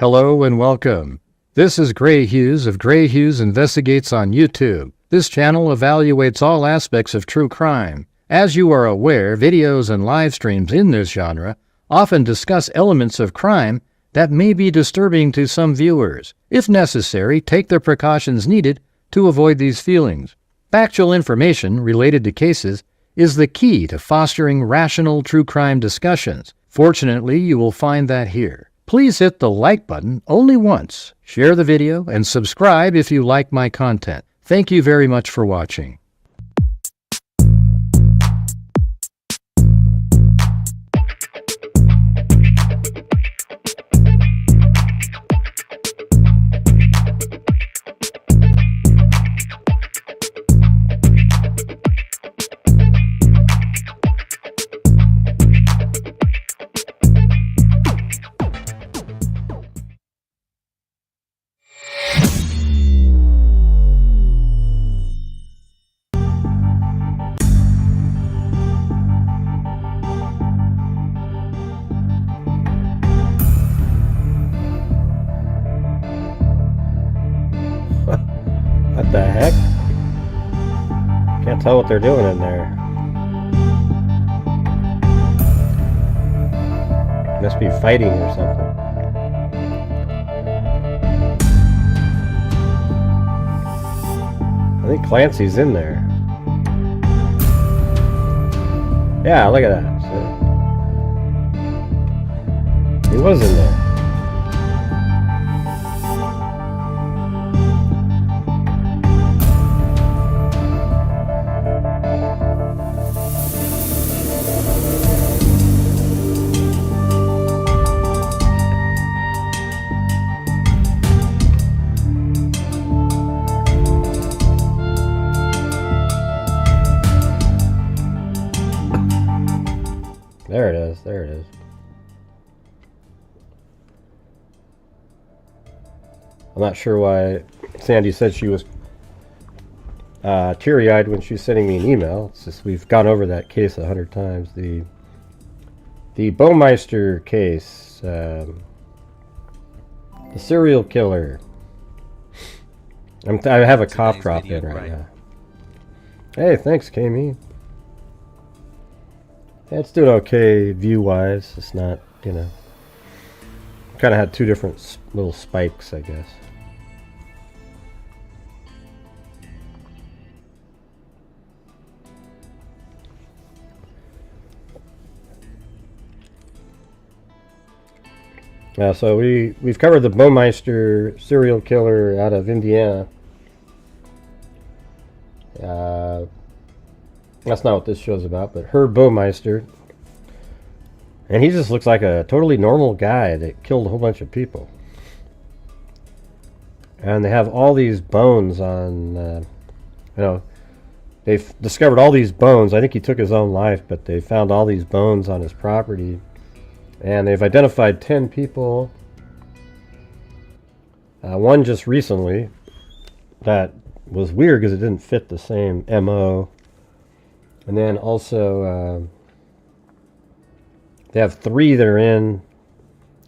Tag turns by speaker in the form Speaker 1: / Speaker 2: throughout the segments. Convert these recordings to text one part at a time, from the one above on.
Speaker 1: Hello and welcome. This is Grant Hughes of Grant Hughes Investigates on YouTube. This channel evaluates all aspects of true crime. As you are aware, videos and live streams in this genre often discuss elements of crime that may be disturbing to some viewers. If necessary, take the precautions needed to avoid these feelings. Factual information related to cases is the key to fostering rational true crime discussions. Fortunately, you will find that here. Please hit the like button only once, share the video, and subscribe if you like my content. Thank you very much for watching.
Speaker 2: What the heck? Can't tell what they're doing in there. Must be fighting or something. I think Clancy's in there. Yeah, look at that. See? He was in there. There it is, there it is. I'm not sure why Sandy said she was teary-eyed when she was sending me an email. It's just we've gone over that case 100 times. The Bowmeister case, the serial killer. I have a cough drop in right now. Hey, thanks, Kami. It's doing okay view-wise. It's not, you know, kind of had two different little spikes, I guess. So we've covered the Bowmeister serial killer out of Indiana. That's not what this show's about, but her Bowmeister. And he just looks like a totally normal guy that killed a whole bunch of people. And they have all these bones on, you know, they've discovered all these bones. I think he took his own life, but they found all these bones on his property. And they've identified 10 people. One just recently that was weird because it didn't fit the same MO. And then also, they have 3 that are in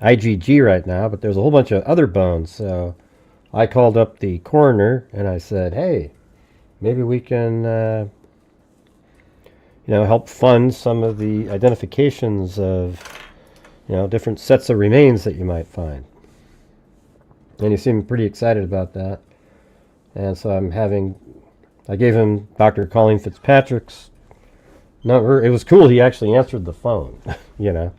Speaker 2: IGG right now, but there's a whole bunch of other bones. So I called up the coroner and I said, hey, maybe we can, you know, help fund some of the identifications of, you know, different sets of remains that you might find. And he seemed pretty excited about that. And so I gave him Dr. Colleen Fitzpatrick's number. It was cool. He actually answered the phone, you know.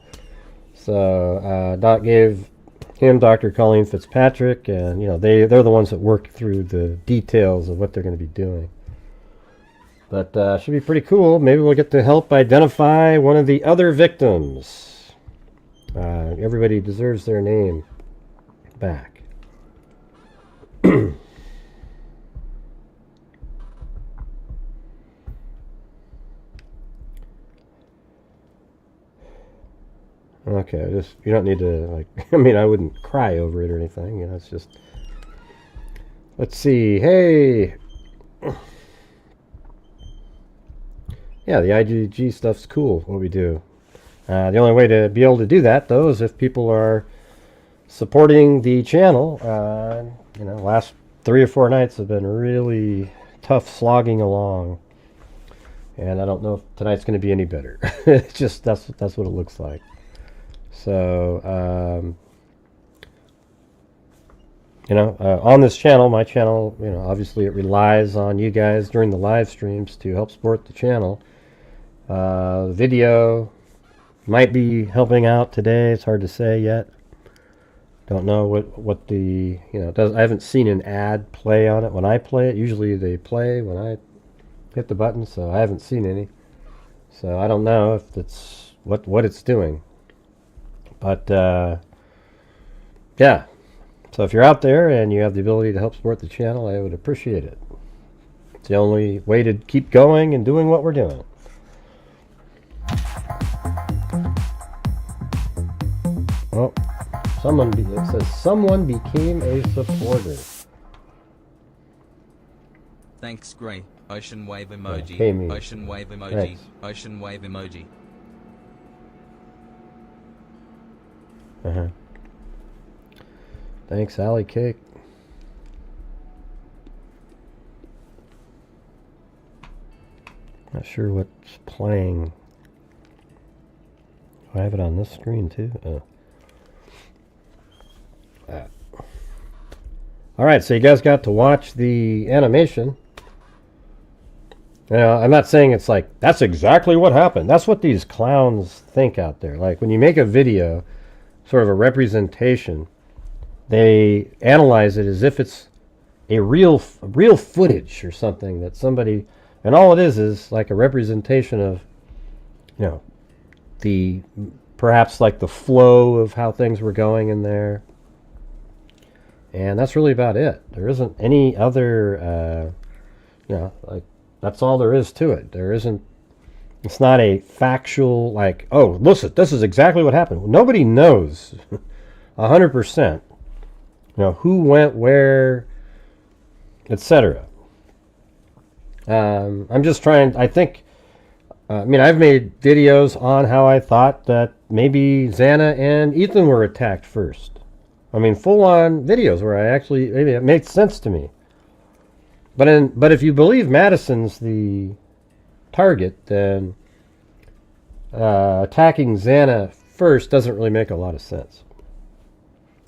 Speaker 2: So Doc gave him Dr. Colleen Fitzpatrick, and you know they're the ones that work through the details of what they're going to be doing. But should be pretty cool. Maybe we'll get to help identify one of the other victims. Everybody deserves their name back. Okay, just you don't need to like. I mean, I wouldn't cry over it or anything. You know, it's just. Let's see. Hey. Yeah, the IGG stuff's cool. What we do. The only way to be able to do that, though, is if people are supporting the channel. Last 3 or 4 nights have been really tough slogging along, and I don't know if tonight's going to be any better. It's just that's what it looks like. So on this channel, my channel, obviously it relies on you guys during the live streams to help support the channel. Video might be helping out today. It's hard to say yet. Don't know what the I haven't seen an ad play on it when I play it. Usually they play when I hit the button, so I haven't seen any. So I don't know if it's what it's doing. But yeah. So if you're out there and you have the ability to help support the channel, I would appreciate it. It's the only way to keep going and doing what we're doing. Oh. It says someone became a supporter.
Speaker 3: Thanks, Gray. Ocean wave emoji.
Speaker 2: Yeah,
Speaker 3: ocean wave emoji.
Speaker 2: Thanks.
Speaker 3: Ocean wave emoji.
Speaker 2: Thanks, Alley Cake. Not sure what's playing. Do I have it on this screen too? Oh. Alright, so you guys got to watch the animation. I'm not saying it's like, that's exactly what happened. That's what these clowns think out there. Like, when you make a video, sort of a representation, they analyze it as if it's a real footage or something that somebody... And all it is like a representation of, perhaps like the flow of how things were going in there. And that's really about it. There isn't any other, that's all there is to it. There isn't, it's not a factual, like, oh, listen, this is exactly what happened. Nobody knows 100%, who went where, etc. I'm just trying, I've made videos on how I thought that maybe Xana and Ethan were attacked first. Full-on videos where maybe it made sense to me. But if you believe Madison's the target, then attacking Xana first doesn't really make a lot of sense.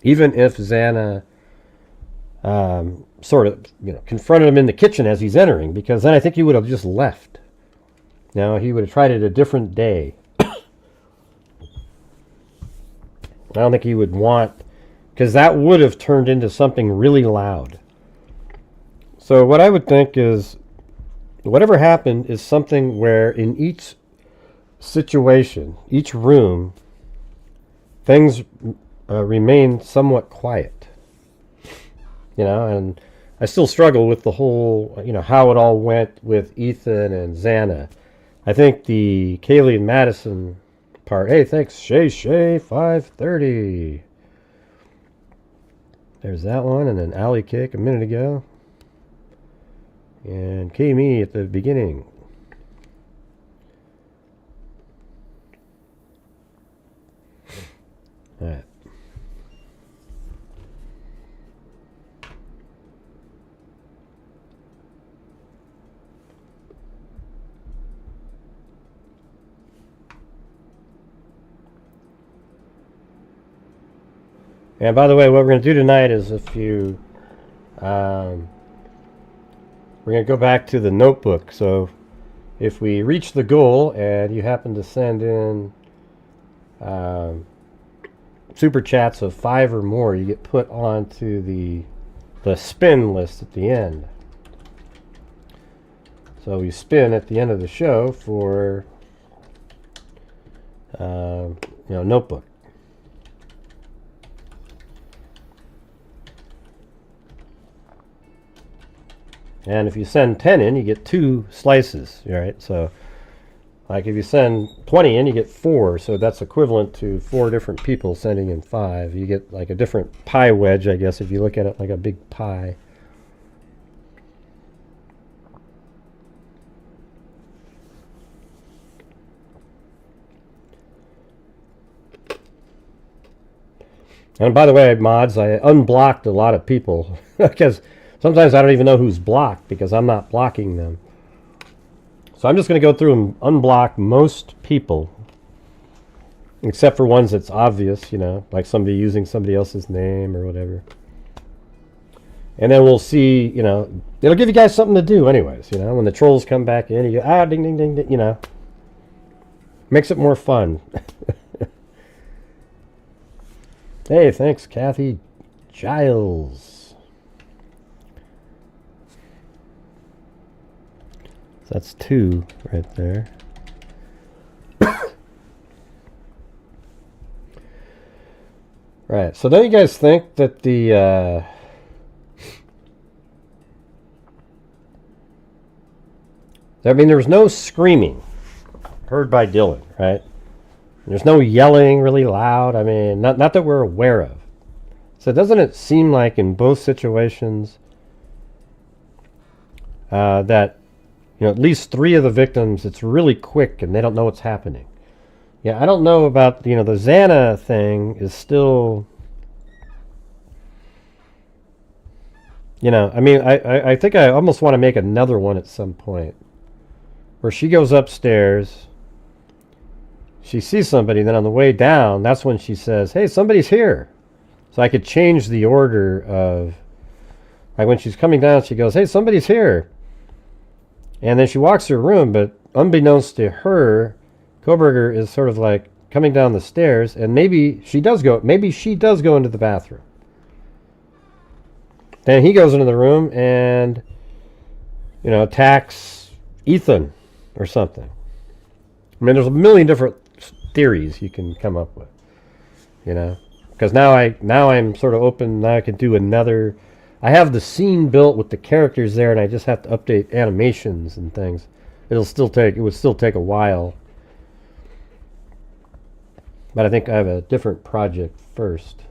Speaker 2: Even if Xana sort of, confronted him in the kitchen as he's entering, because then I think he would have just left. Now, he would have tried it a different day. I don't think he would want... Because that would have turned into something really loud. So what I would think is, whatever happened is something where in each situation, each room, things remain somewhat quiet. And I still struggle with the whole, how it all went with Ethan and Xana. I think the Kaylee and Madison part, hey, thanks, Shay 530. There's that one, and then Alley Kick a minute ago. And K-Me at the beginning. Alright. And by the way, what we're going to do tonight is we're going to go back to the notebook. So if we reach the goal and you happen to send in super chats of 5 or more, you get put onto the spin list at the end. So we spin at the end of the show for notebook. And if you send 10 in, you get 2 slices, right? So, like if you send 20 in, you get 4. So that's equivalent to 4 different people sending in 5. You get like a different pie wedge, I guess, if you look at it like a big pie. And by the way, mods, I unblocked a lot of people because sometimes I don't even know who's blocked because I'm not blocking them. So I'm just going to go through and unblock most people, except for ones that's obvious, you know, like somebody using somebody else's name or whatever. And then we'll see, you know, it'll give you guys something to do anyways, you know, when the trolls come back in, you go, ding, ding, ding, ding, you know. Makes it more fun. Hey, thanks, Kathy Giles. So that's 2 right there. Right, so don't you guys think that the... I mean, there was no screaming heard by Dylan, right? There's no yelling really loud. I mean, not that we're aware of. So doesn't it seem like in both situations that, you know, at least 3 of the victims, it's really quick and they don't know what's happening. Yeah, I don't know about, you know, the Xana thing is still, you know, I mean, I think I almost want to make another one at some point where she goes upstairs, she sees somebody, then on the way down, that's when she says, hey, somebody's here. So I could change the order of, like when she's coming down, she goes, hey, somebody's here. And then she walks to her room, but unbeknownst to her, Koberger is sort of like coming down the stairs, and maybe she does go into the bathroom. Then he goes into the room and, you know, attacks Ethan or something. I mean, there's a million different theories you can come up with, you know, because now I'm sort of open. Now I can do another. I have the scene built with the characters there, and I just have to update animations and things. It would still take a while, but I think I have a different project first.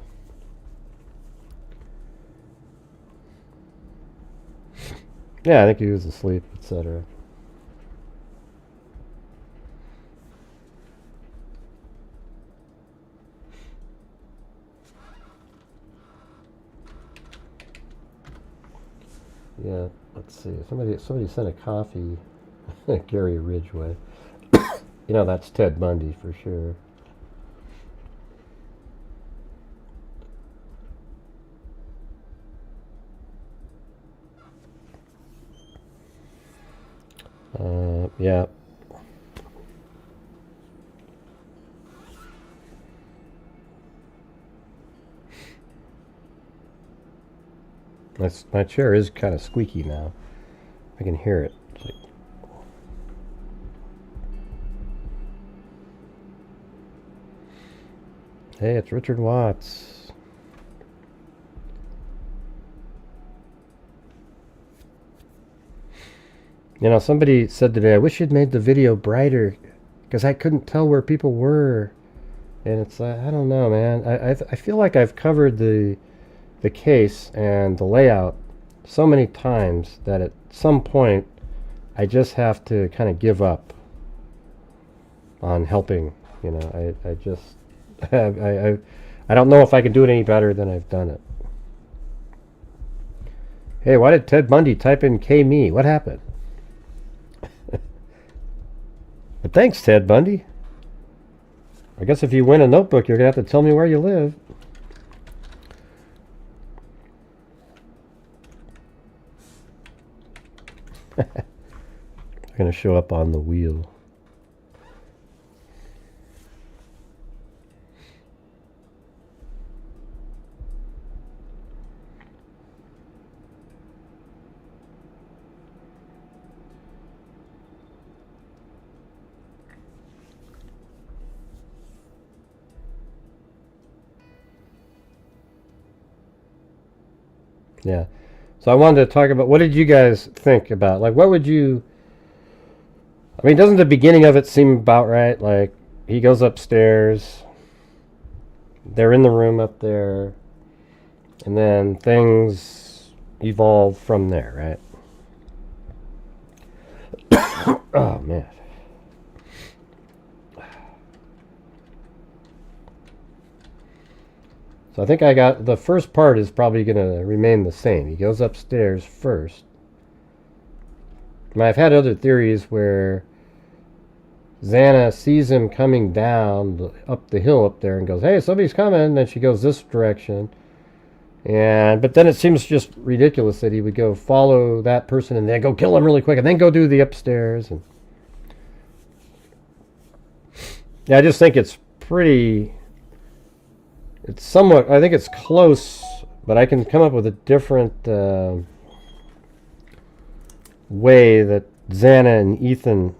Speaker 2: Yeah, I think he was asleep, etc. Yeah, let's see. Somebody sent a coffee. Gary Ridgway. You know, that's Ted Bundy for sure. Yeah. My chair is kind of squeaky now. I can hear it. It's like, hey, it's Richard Watts. You know, somebody said today, I wish you'd made the video brighter because I couldn't tell where people were. And it's like, I don't know, man. I feel like I've covered the case and the layout so many times that at some point I just have to kind of give up on helping. You know, I just I don't know if I can do it any better than I've done it. Hey, why did Ted Bundy type in K-me? What happened? But thanks, Ted Bundy. I guess if you win a notebook, you're going to have to tell me where you live. I'm going to show up on the wheel. Yeah. So I wanted to talk about, what did you guys think about? Like, what would you... I mean, doesn't the beginning of it seem about right? Like, he goes upstairs. They're in the room up there. And then things evolve from there, right? Oh, man. So I think I got the first part is probably going to remain the same. He goes upstairs first. Now, I've had other theories where Xana sees him coming down up the hill up there and goes, "Hey, somebody's coming." And then she goes this direction. But then it seems just ridiculous that he would go follow that person and then go kill him really quick and then go do the upstairs. And yeah, I just think it's pretty. It's somewhat. I think it's close, but I can come up with a different way that Xana and Ethan,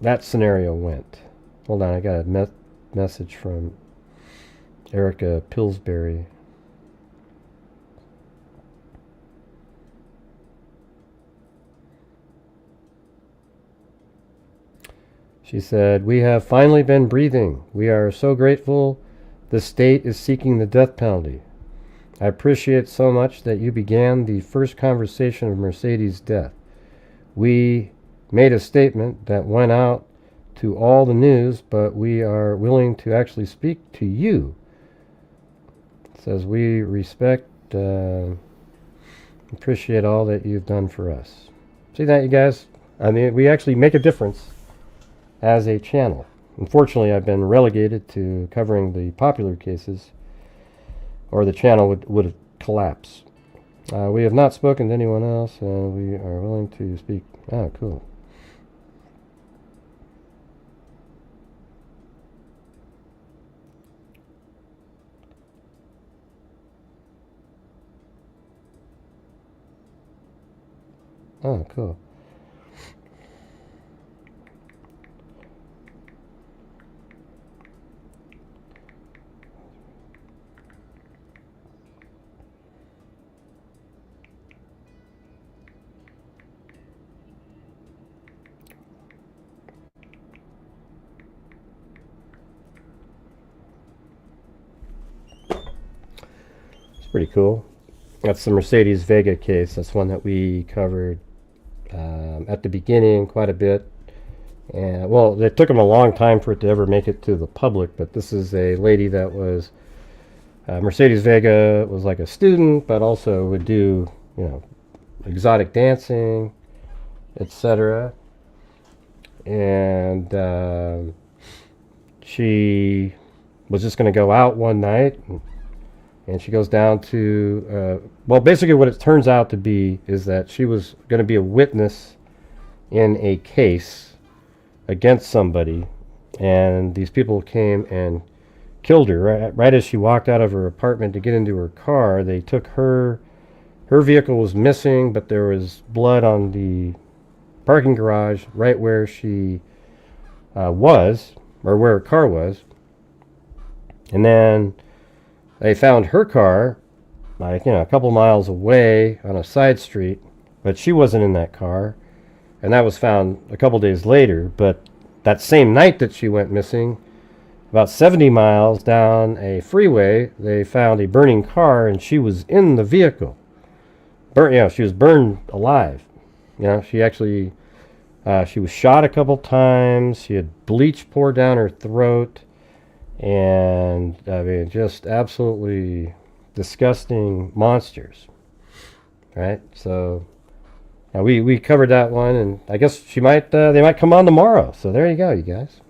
Speaker 2: that scenario went. Hold on, I got a message from Erica Pillsbury. She said, "We have finally been breathing. We are so grateful the state is seeking the death penalty. I appreciate so much that you began the first conversation of Mercedes' death. We made a statement that went out to all the news, but we are willing to actually speak to you." It says, "We respect, appreciate all that you've done for us." See that, you guys? I mean, we actually make a difference as a channel. Unfortunately, I've been relegated to covering the popular cases, or the channel would collapse. We have not spoken to anyone else, and we are willing to speak. Oh, cool. Oh, cool. Pretty cool. That's the Mercedes Vega case. That's one that we covered at the beginning quite a bit. And well, it took them a long time for it to ever make it to the public, but this is a lady that was Mercedes Vega was like a student, but also would do, exotic dancing, etc. And she was just going to go out one night. And she goes down to, basically what it turns out to be is that she was going to be a witness in a case against somebody. And these people came and killed her. Right as she walked out of her apartment to get into her car, they took her vehicle was missing, but there was blood on the parking garage right where she was, or where her car was. And then they found her car, like, a couple miles away on a side street, but she wasn't in that car. And that was found a couple days later. But that same night that she went missing, about 70 miles down a freeway, they found a burning car, and she was in the vehicle. She was burned alive. She actually, she was shot a couple times. She had bleach poured down her throat. And I mean, just absolutely disgusting monsters, right? So we covered that one, and I guess they might come on tomorrow. So there you go, you guys.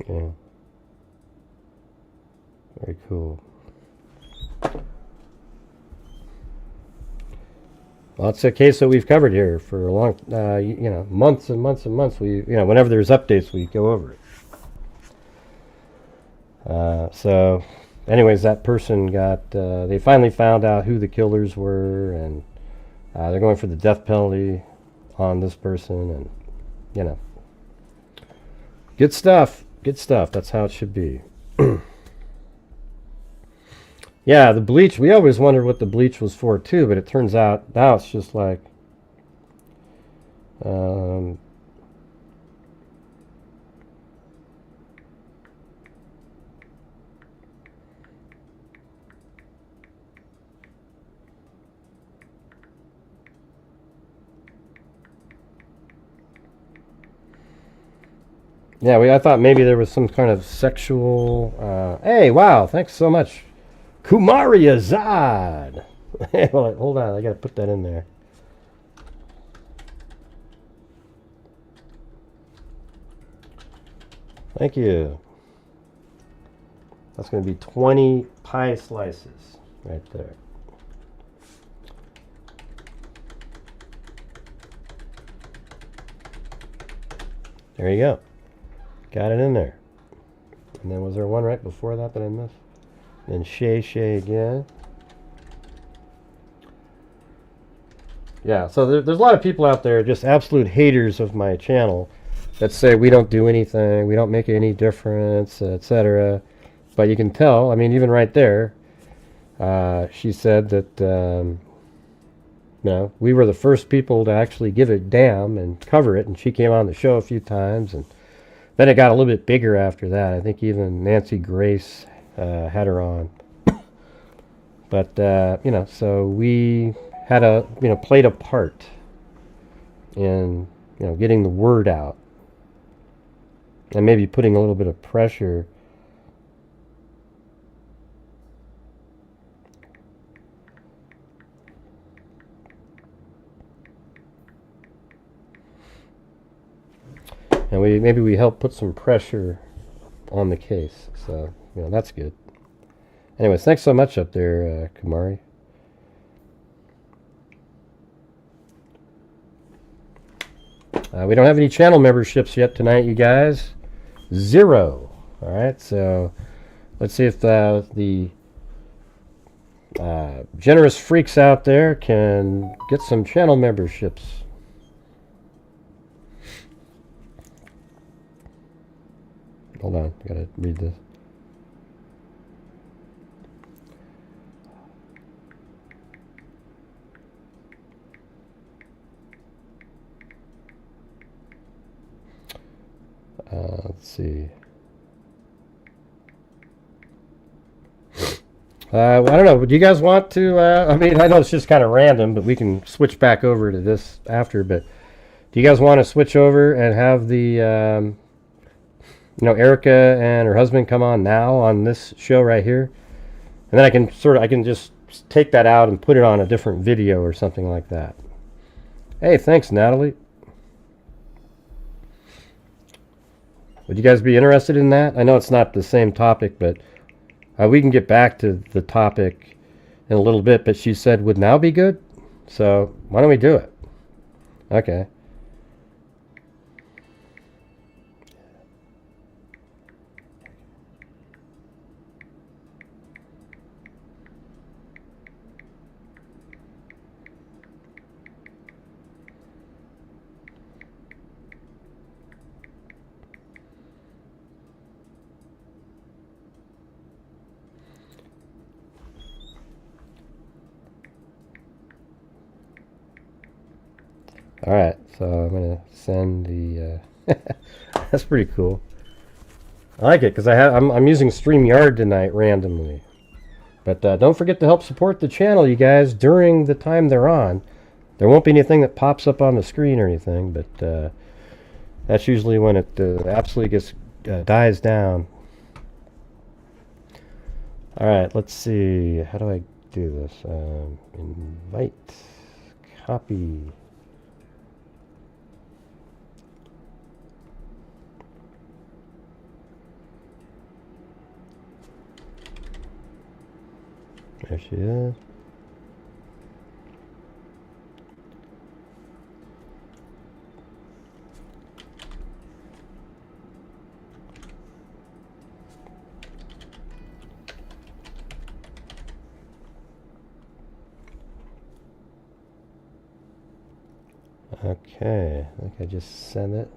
Speaker 2: Yeah. Very cool. Well, it's a case that we've covered here for a long, months and months and months. We, whenever there's updates, we go over it. So, anyways, that person got, they finally found out who the killers were, and they're going for the death penalty on this person, and, good stuff. Good stuff. That's how it should be. Yeah, the bleach, we always wondered what the bleach was for too, but it turns out now it's just like yeah, I thought maybe there was some kind of sexual hey, wow, thanks so much. Kumari Azad. Hold on, I gotta put that in there. Thank you. That's going to be 20 pie slices right there. There you go. Got it in there. And then was there one right before that I missed? Then Shay again. Yeah, so there's a lot of people out there just absolute haters of my channel that say we don't do anything, we don't make any difference, etc. But you can tell, I mean, even right there, she said that we were the first people to actually give a damn and cover it, and she came on the show a few times, and then it got a little bit bigger after that. I think even Nancy Grace had her on. But, so we had played a part in, getting the word out. And maybe putting a little bit of pressure and maybe we help put some pressure on the case. So, that's good. Anyways, thanks so much up there, Kumari. We don't have any channel memberships yet tonight, you guys. 0. All right, so let's see if the generous freaks out there can get some channel memberships. Hold on, I gotta read this. Let's see. I don't know. Do you guys want to? I mean, I know it's just kind of random, but we can switch back over to this after. But do you guys want to switch over and have the, Erica and her husband come on now on this show right here, and then I can just take that out and put it on a different video or something like that. Hey, thanks, Natalie. Would you guys be interested in that? I know it's not the same topic, but we can get back to the topic in a little bit. But she said, would now be good? So why don't we do it? Okay. All right, so I'm gonna send the. That's pretty cool. I like it because I'm using StreamYard tonight randomly, but don't forget to help support the channel, you guys, during the time they're on. There won't be anything that pops up on the screen or anything, but that's usually when it absolutely dies down. All right, let's see. How do I do this? Invite, copy. There she is. Okay, I think I just sent it.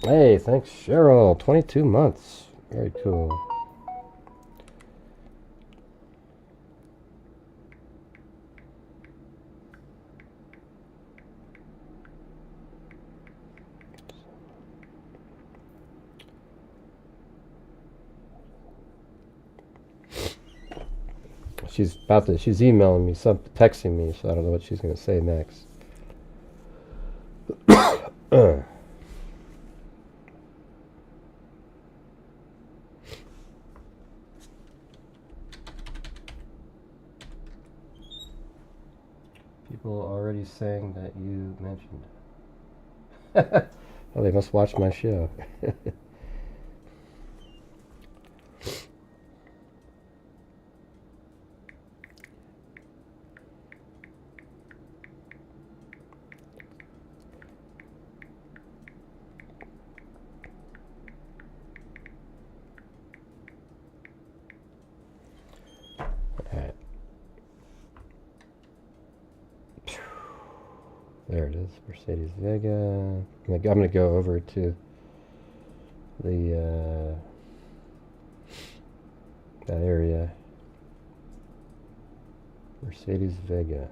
Speaker 2: Hey, thanks, Cheryl. 22 months. Very cool. She's emailing me, texting me, so I don't know what she's going to say next. People already saying that you mentioned it. Oh, they must watch my show. There it is, Mercedes Vega. I'm going to go over to the that area. Mercedes Vega.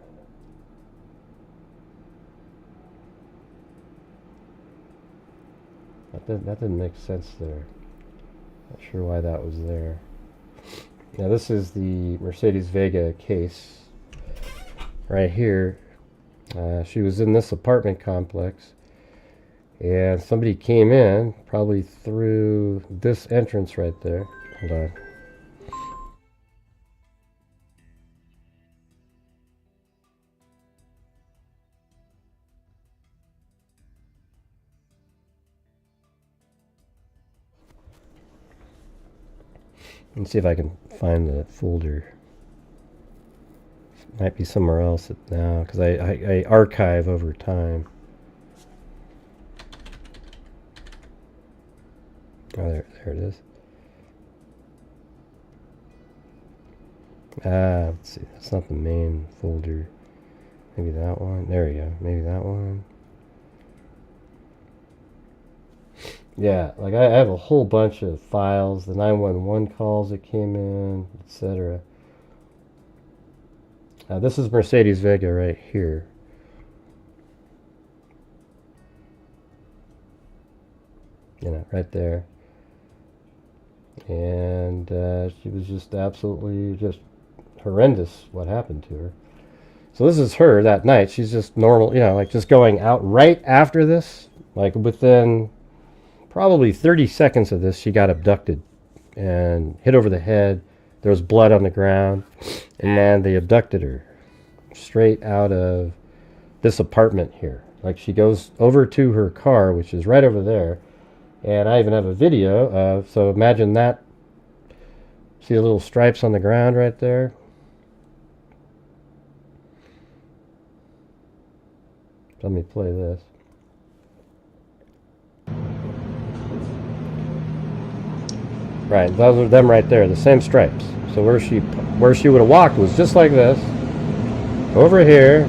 Speaker 2: That didn't make sense there. Not sure why that was there. Now this is the Mercedes Vega case right here. She was in this apartment complex, and somebody came in probably through this entrance right there. Hold on. Let's see if I can find the folder. Might be somewhere else now, because I archive over time. Oh, there it is. Let's see. That's not the main folder. Maybe that one. There we go. Maybe that one. Yeah, like I have a whole bunch of files, the 911 calls that came in, etc. This is Mercedes Vega right here. You know, right there. And she was just absolutely just horrendous what happened to her. So this is her that night. She's just normal, you know, like just going out right after this. Like within probably 30 seconds of this, she got abducted and hit over the head. There was blood on the ground, and they abducted her straight out of this apartment here. Like she goes over to her car, which is right over there, and I even have a video of, so imagine that. See the little stripes on the ground right there? Let me play this. Right, those are them right there, the same stripes. So where she would have walked was just like this, over here,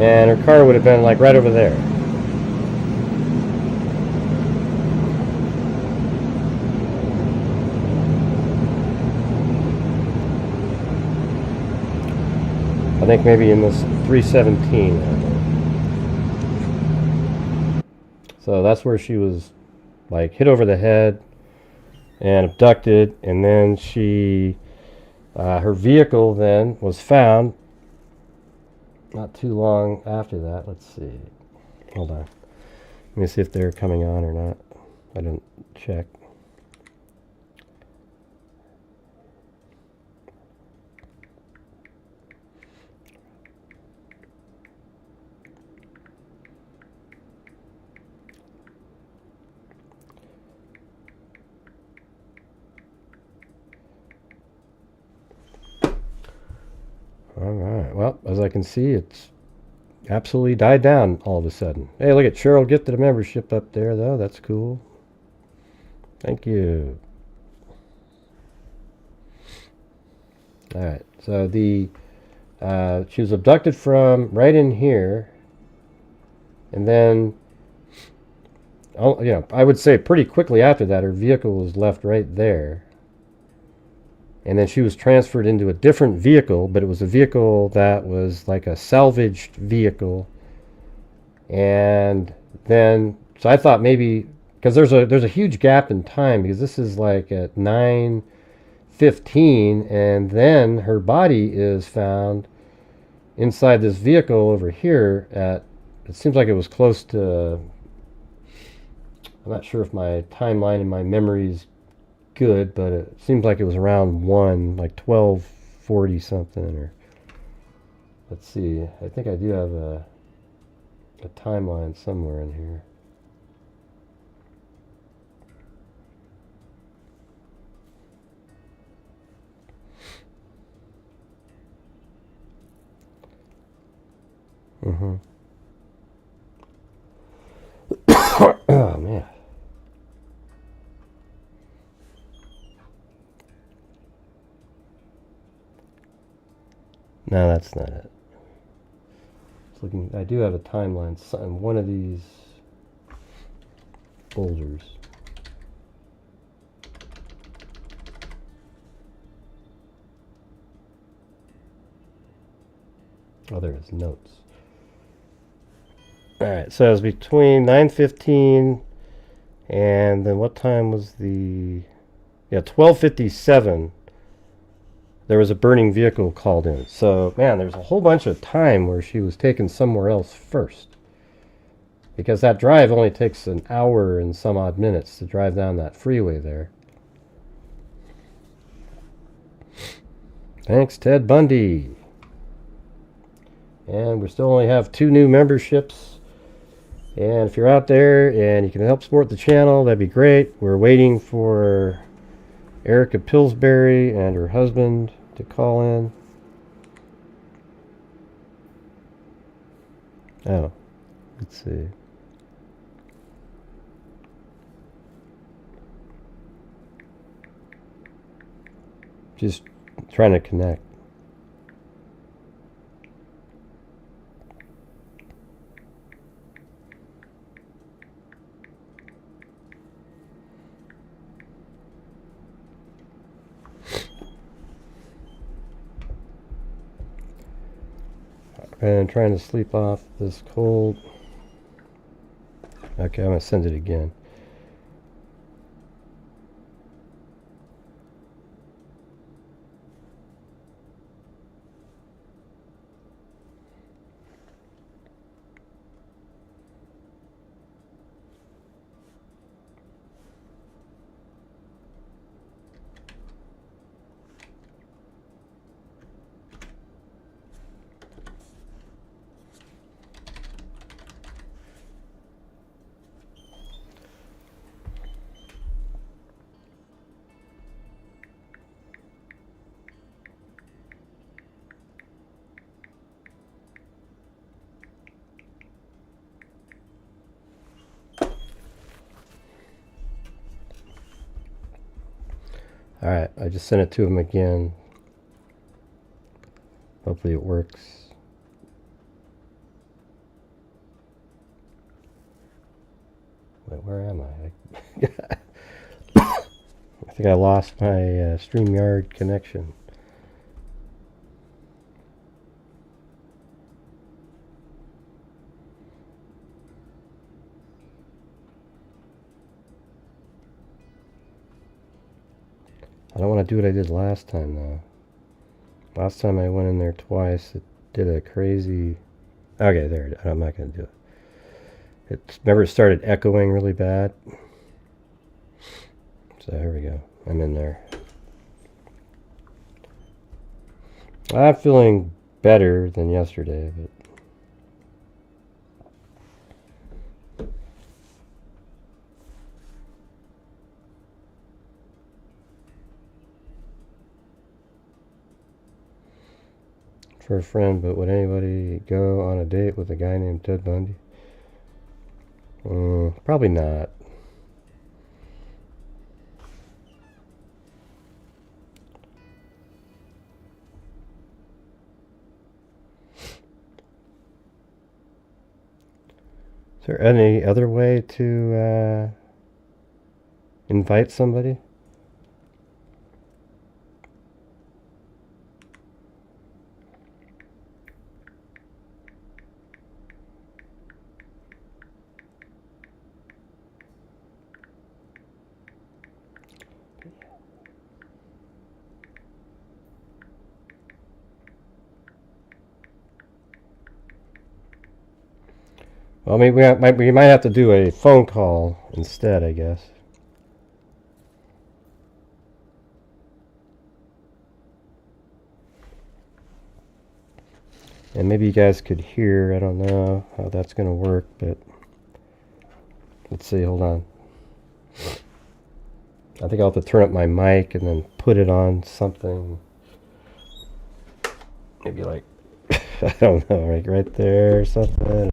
Speaker 2: and her car would have been like right over there. I think maybe in this 317. So that's where she was like hit over the head and abducted, and then she, her vehicle then was found not too long after that. Let's see. Hold on. Let me see if they're coming on or not. I didn't check. All right. Well, as I can see, it's absolutely died down all of a sudden. Hey, look at Cheryl gifted a membership up there, though. That's cool. Thank you. All right. So the She was abducted from right in here, and then, oh, you know, I would say pretty quickly after that, her vehicle was left right there. And then she was transferred into a different vehicle, but it was a vehicle that was like a salvaged vehicle. And then, so I thought maybe, because there's a huge gap in time, because this is like at 9:15, and then her body is found inside this vehicle over here at, it seems like it was close to, I'm not sure if my timeline and my memory's good, but it seems like it was around 1, like 12:40 something, or let's see, I think I do have a timeline somewhere in here. Oh man. No, that's not it. It's looking, I do have a timeline on one of these folders. Oh, there it is, notes. Alright, so it was between 9:15 and then what time was the... Yeah, 12:57. There was a burning vehicle called in. So, man, there's a whole bunch of time where she was taken somewhere else first. Because that drive only takes an hour and some odd minutes to drive down that freeway there. Thanks, Ted Bundy. And we still only have 2 new memberships. And if you're out there and you can help support the channel, that'd be great. We're waiting for Erica Pillsbury and her husband to call in. Oh, let's see. Just trying to connect. And trying to sleep off this cold. Okay, I'm going to send it again. Alright, I just sent it to him again. Hopefully it works. Wait, where am I? I think I lost my StreamYard connection. I don't want to do what I did last time, though. Last time I went in there twice, it did a crazy... Okay, there it is. I'm not going to do it. Remember, it started echoing really bad? So, here we go. I'm in there. I'm feeling better than yesterday, but... For a friend, but would anybody go on a date with a guy named Ted Bundy? Probably not. there any other way to invite somebody? Well, maybe we might have to do a phone call instead, I guess. And maybe you guys could hear. I don't know how that's going to work, but let's see. Hold on. I think I'll have to turn up my mic and then put it on something. Maybe like, I don't know, like right there or something.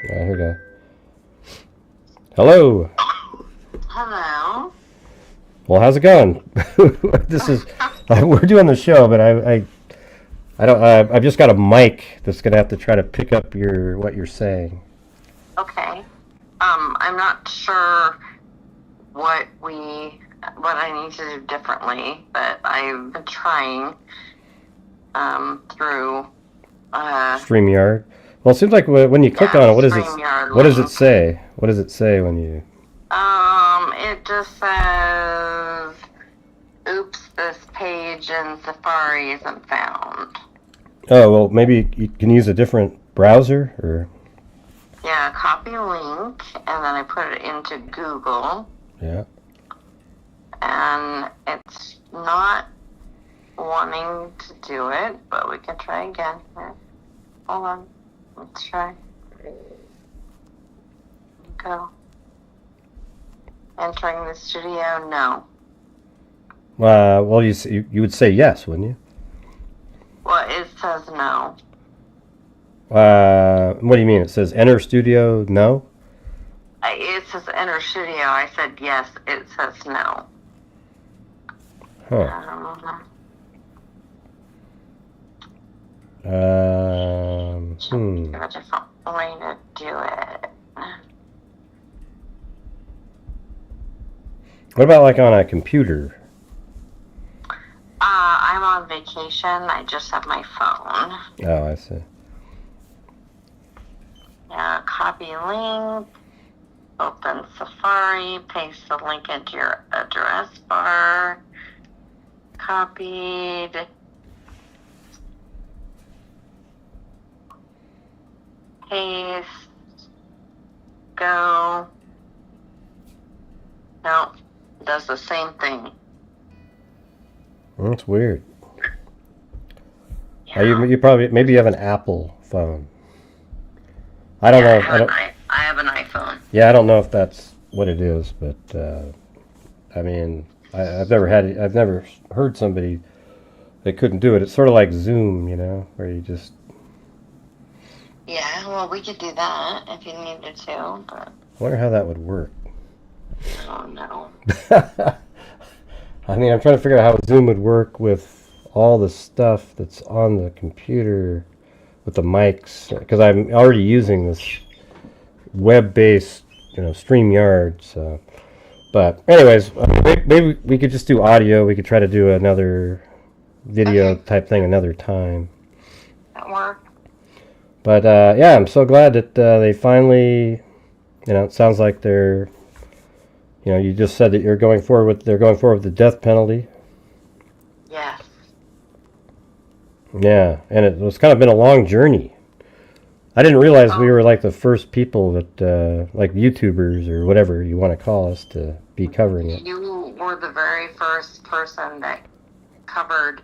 Speaker 2: Here we go. Hello.
Speaker 4: Hello.
Speaker 2: Well, how's it going? This is we're doing the show, but I don't. I've just got a mic that's gonna have to try to pick up what you're saying.
Speaker 4: Okay. I'm not sure what I need to do differently, but I've been trying through
Speaker 2: StreamYard. Well, it seems like when you click on it, what does it say? What does it say when you?
Speaker 4: It just says, "Oops, this page in Safari isn't found."
Speaker 2: Oh, well, maybe you can use a different browser, or.
Speaker 4: Yeah, copy link, and then I put it into Google.
Speaker 2: Yeah.
Speaker 4: And it's not wanting to do it, but we can try again. Here. Hold on. Let's try. Go. Entering the studio? No.
Speaker 2: Well, you would say yes, wouldn't you?
Speaker 4: Well, it says no.
Speaker 2: What do you mean? It says enter studio, no?
Speaker 4: It says enter studio. I said yes. It says no.
Speaker 2: Huh.
Speaker 4: A different way to do it.
Speaker 2: What about like on a computer?
Speaker 4: I'm on vacation. I just have my phone.
Speaker 2: Oh, I see.
Speaker 4: Yeah, copy link. Open Safari. Paste the link into your address bar. Copied. Paste. Go. No, it does the same thing.
Speaker 2: That's weird.
Speaker 4: Yeah.
Speaker 2: You probably maybe you have an Apple phone. I don't know.
Speaker 4: I have an iPhone.
Speaker 2: Yeah, I don't know if that's what it is, but I mean, I've never heard somebody that couldn't do it. It's sort of like Zoom, where you just.
Speaker 4: Yeah, well, we could do that if you needed to, but.
Speaker 2: I wonder how that would work.
Speaker 4: Oh no.
Speaker 2: I mean, I'm trying to figure out how Zoom would work with all the stuff that's on the computer with the mics, because I'm already using this web-based, StreamYard. So, but anyways, maybe we could just do audio. We could try to do another video type thing another time.
Speaker 4: That work.
Speaker 2: But yeah, I'm so glad that they finally, it sounds like they're. You just said that they're going forward with the death penalty.
Speaker 4: Yes.
Speaker 2: Yeah, and it was kind of been a long journey. I didn't realize we were like the first people that, like YouTubers or whatever you want to call us, to be covering it.
Speaker 4: You were the very first person that covered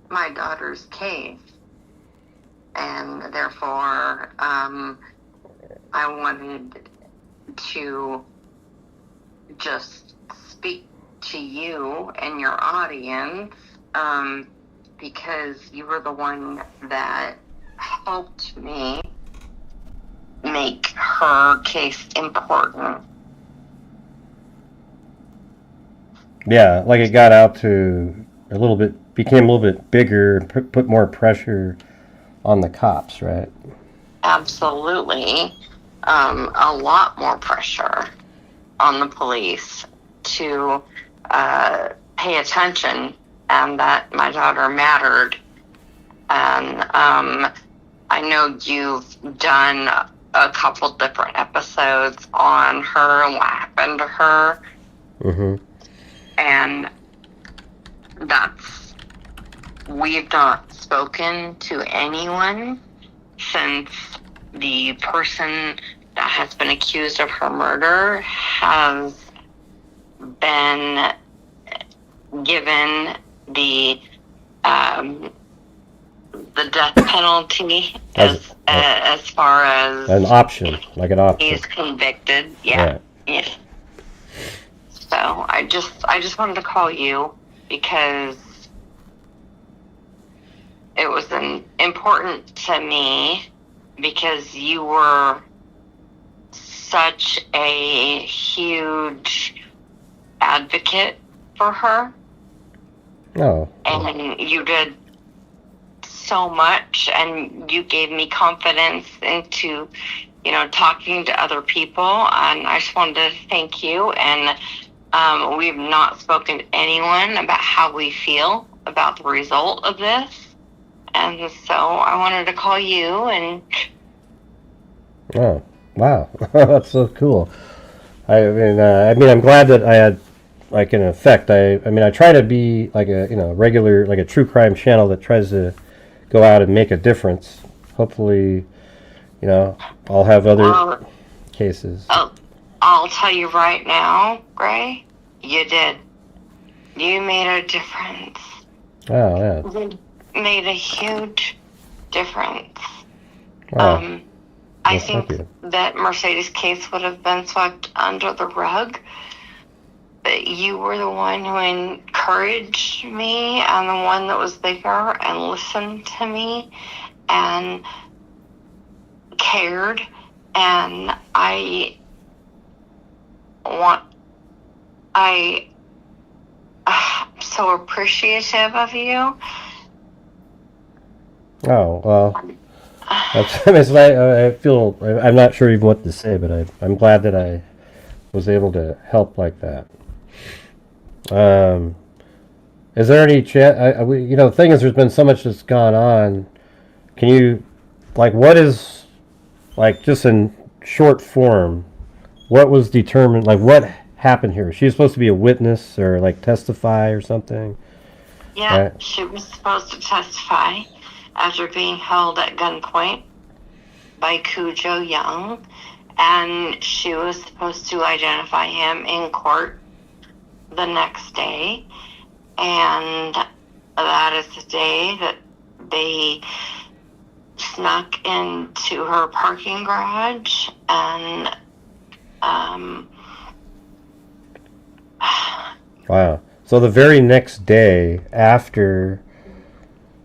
Speaker 4: my daughter's case. And therefore, I wanted to just speak to you and your audience, because you were the one that helped me make her case important.
Speaker 2: Yeah, like it got out to a little bit, became a little bit bigger, put more pressure on the cops, right?
Speaker 4: Absolutely. A lot more pressure on the police to pay attention and that my daughter mattered. And I know you've done a couple different episodes on her and what happened to her.
Speaker 2: Mm-hmm.
Speaker 4: And we've not spoken to anyone since the person that has been accused of her murder has been given the death penalty as far as
Speaker 2: an option, like an option.
Speaker 4: He's convicted. Yeah. Yeah. So I just wanted to call you because it was important to me because you were such a huge advocate for her.
Speaker 2: Oh.
Speaker 4: And you did so much, and you gave me confidence into, talking to other people, and I just wanted to thank you. And we've not spoken to anyone about how we feel about the result of this, and so I wanted to call you. And
Speaker 2: oh, wow. That's so cool. I mean, I'm glad that I had, like, an effect. I try to be like a, regular, like a true crime channel that tries to go out and make a difference. Hopefully, I'll have other cases.
Speaker 4: I'll tell you right now, Gray, you did. You made a difference.
Speaker 2: Oh, yeah.
Speaker 4: You made a huge difference.
Speaker 2: Wow.
Speaker 4: I think that Mercedes' case would have been swept under the rug, but you were the one who encouraged me and the one that was there and listened to me and cared, and I'm so appreciative of you.
Speaker 2: Oh, well, I feel, I'm not sure even what to say, but I'm glad that I was able to help like that. Is there any chance, the thing is, there's been so much that's gone on. Can you, what is, just in short form, what was determined, what happened here? She was supposed to be a witness or, testify or something?
Speaker 4: Yeah,
Speaker 2: right.
Speaker 4: She was supposed to testify after being held at gunpoint by Cujo Young, and she was supposed to identify him in court the next day, and that is the day that they snuck into her parking garage and
Speaker 2: wow. So the very next day after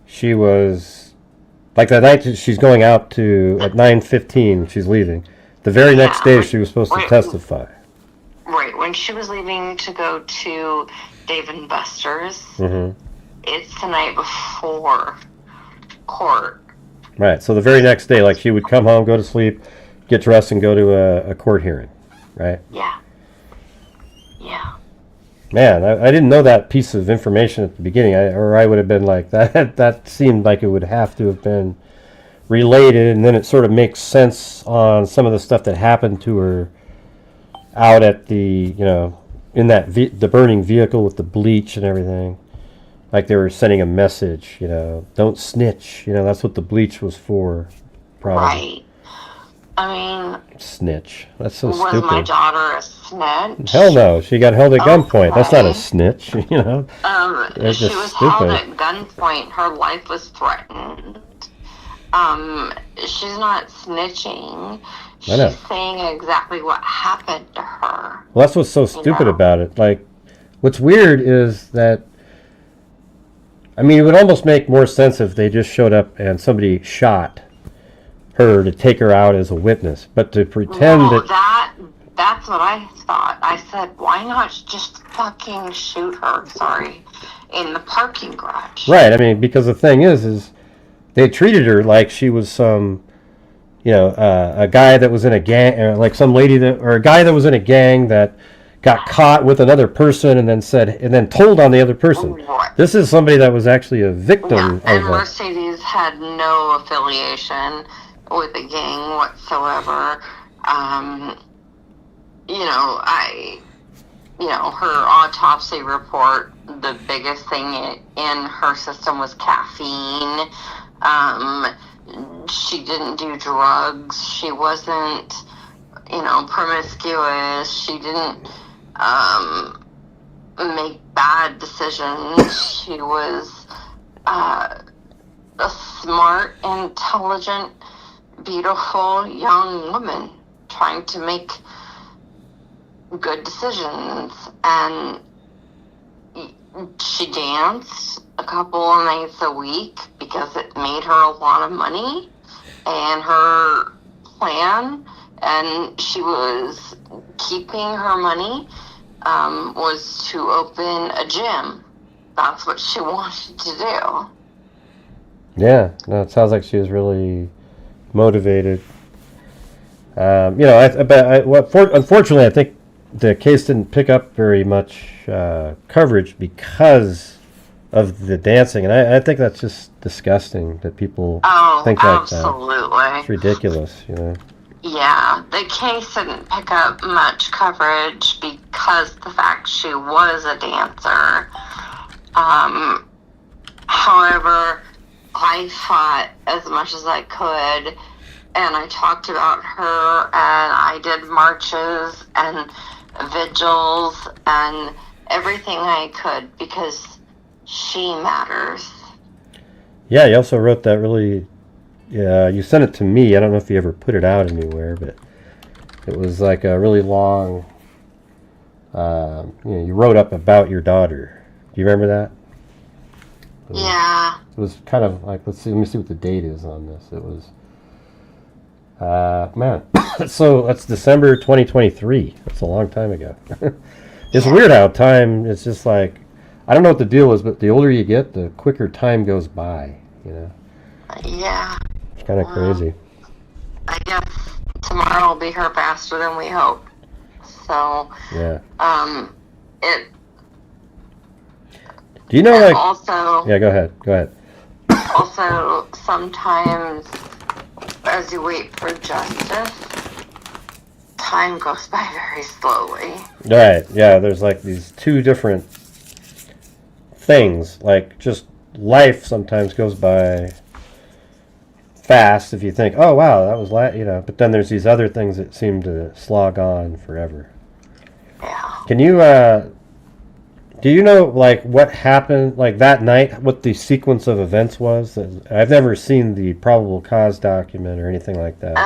Speaker 2: she was, the night that she's going out to, at 9:15 she's leaving, the very next day she was supposed to testify.
Speaker 4: Right, when she was leaving to go to Dave & Buster's,
Speaker 2: mm-hmm.
Speaker 4: It's the night before court.
Speaker 2: Right, so the very next day, she would come home, go to sleep, get dressed, and go to a court hearing, right?
Speaker 4: Yeah. Yeah.
Speaker 2: Man, I didn't know that piece of information at the beginning, or I would have been like, that seemed like it would have to have been related, and then it sort of makes sense on some of the stuff that happened to her out at the, in that the burning vehicle with the bleach and everything. Like they were sending a message, don't snitch. That's what the bleach was for, probably.
Speaker 4: Right. I mean...
Speaker 2: Snitch. That's so
Speaker 4: was
Speaker 2: stupid.
Speaker 4: Was my daughter a snitch?
Speaker 2: Hell no. She got held at gunpoint. That's not a snitch,
Speaker 4: She was held at gunpoint. Her life was threatened. She's not snitching. She's saying exactly what happened to her.
Speaker 2: Well, that's what's so stupid about it. What's weird is that, it would almost make more sense if they just showed up and somebody shot her to take her out as a witness. But to pretend that
Speaker 4: That's what I thought. I said, why not just fucking shoot her, in the parking garage?
Speaker 2: Right, I mean, because the thing is they treated her like she was some, a guy that was in a gang, or like some lady or a guy that was in a gang that got caught with another person and then told on the other person.
Speaker 4: Right.
Speaker 2: This is somebody that was actually a victim of
Speaker 4: and Mercedes had no affiliation with the gang whatsoever. Her autopsy report, the biggest thing in her system was caffeine. She didn't do drugs. She wasn't, promiscuous. She didn't make bad decisions. She was a smart, intelligent, beautiful young woman trying to make good decisions. And she danced a couple of nights a week because it made her a lot of money, and her plan, and she was keeping her money, was to open a gym. That's what she wanted to do.
Speaker 2: Yeah, no, it sounds like she was really motivated. Unfortunately, I think the case didn't pick up very much coverage because of the dancing, and I think that's just disgusting that people think like
Speaker 4: absolutely.
Speaker 2: that. It's ridiculous,
Speaker 4: Yeah, the case didn't pick up much coverage because the fact she was a dancer. However, I fought as much as I could, and I talked about her, and I did marches and vigils and everything I could because she matters.
Speaker 2: Yeah, you also wrote that really. Yeah, you sent it to me. I don't know if you ever put it out anywhere, but it was like a really long. You wrote up about your daughter. Do you remember that?
Speaker 4: Yeah.
Speaker 2: It was kind of like, let me see what the date is on this. It was, so that's December 2023. That's a long time ago. It's weird how time, it's just like, I don't know what the deal is, but the older you get, the quicker time goes by,
Speaker 4: Yeah.
Speaker 2: It's kind of crazy.
Speaker 4: I guess tomorrow will be her faster than we hope. So,
Speaker 2: yeah.
Speaker 4: Do
Speaker 2: you know, like,
Speaker 4: also,
Speaker 2: yeah, go ahead.
Speaker 4: Also, sometimes as you wait for justice, time goes by very slowly.
Speaker 2: Right, yeah, there's like these two different things. Like, just life sometimes goes by fast if you think, oh, wow, that was but then there's these other things that seem to slog on forever.
Speaker 4: Yeah.
Speaker 2: Can you, do you know, like, what happened, like, that night, what the sequence of events was? I've never seen the probable cause document or anything like that.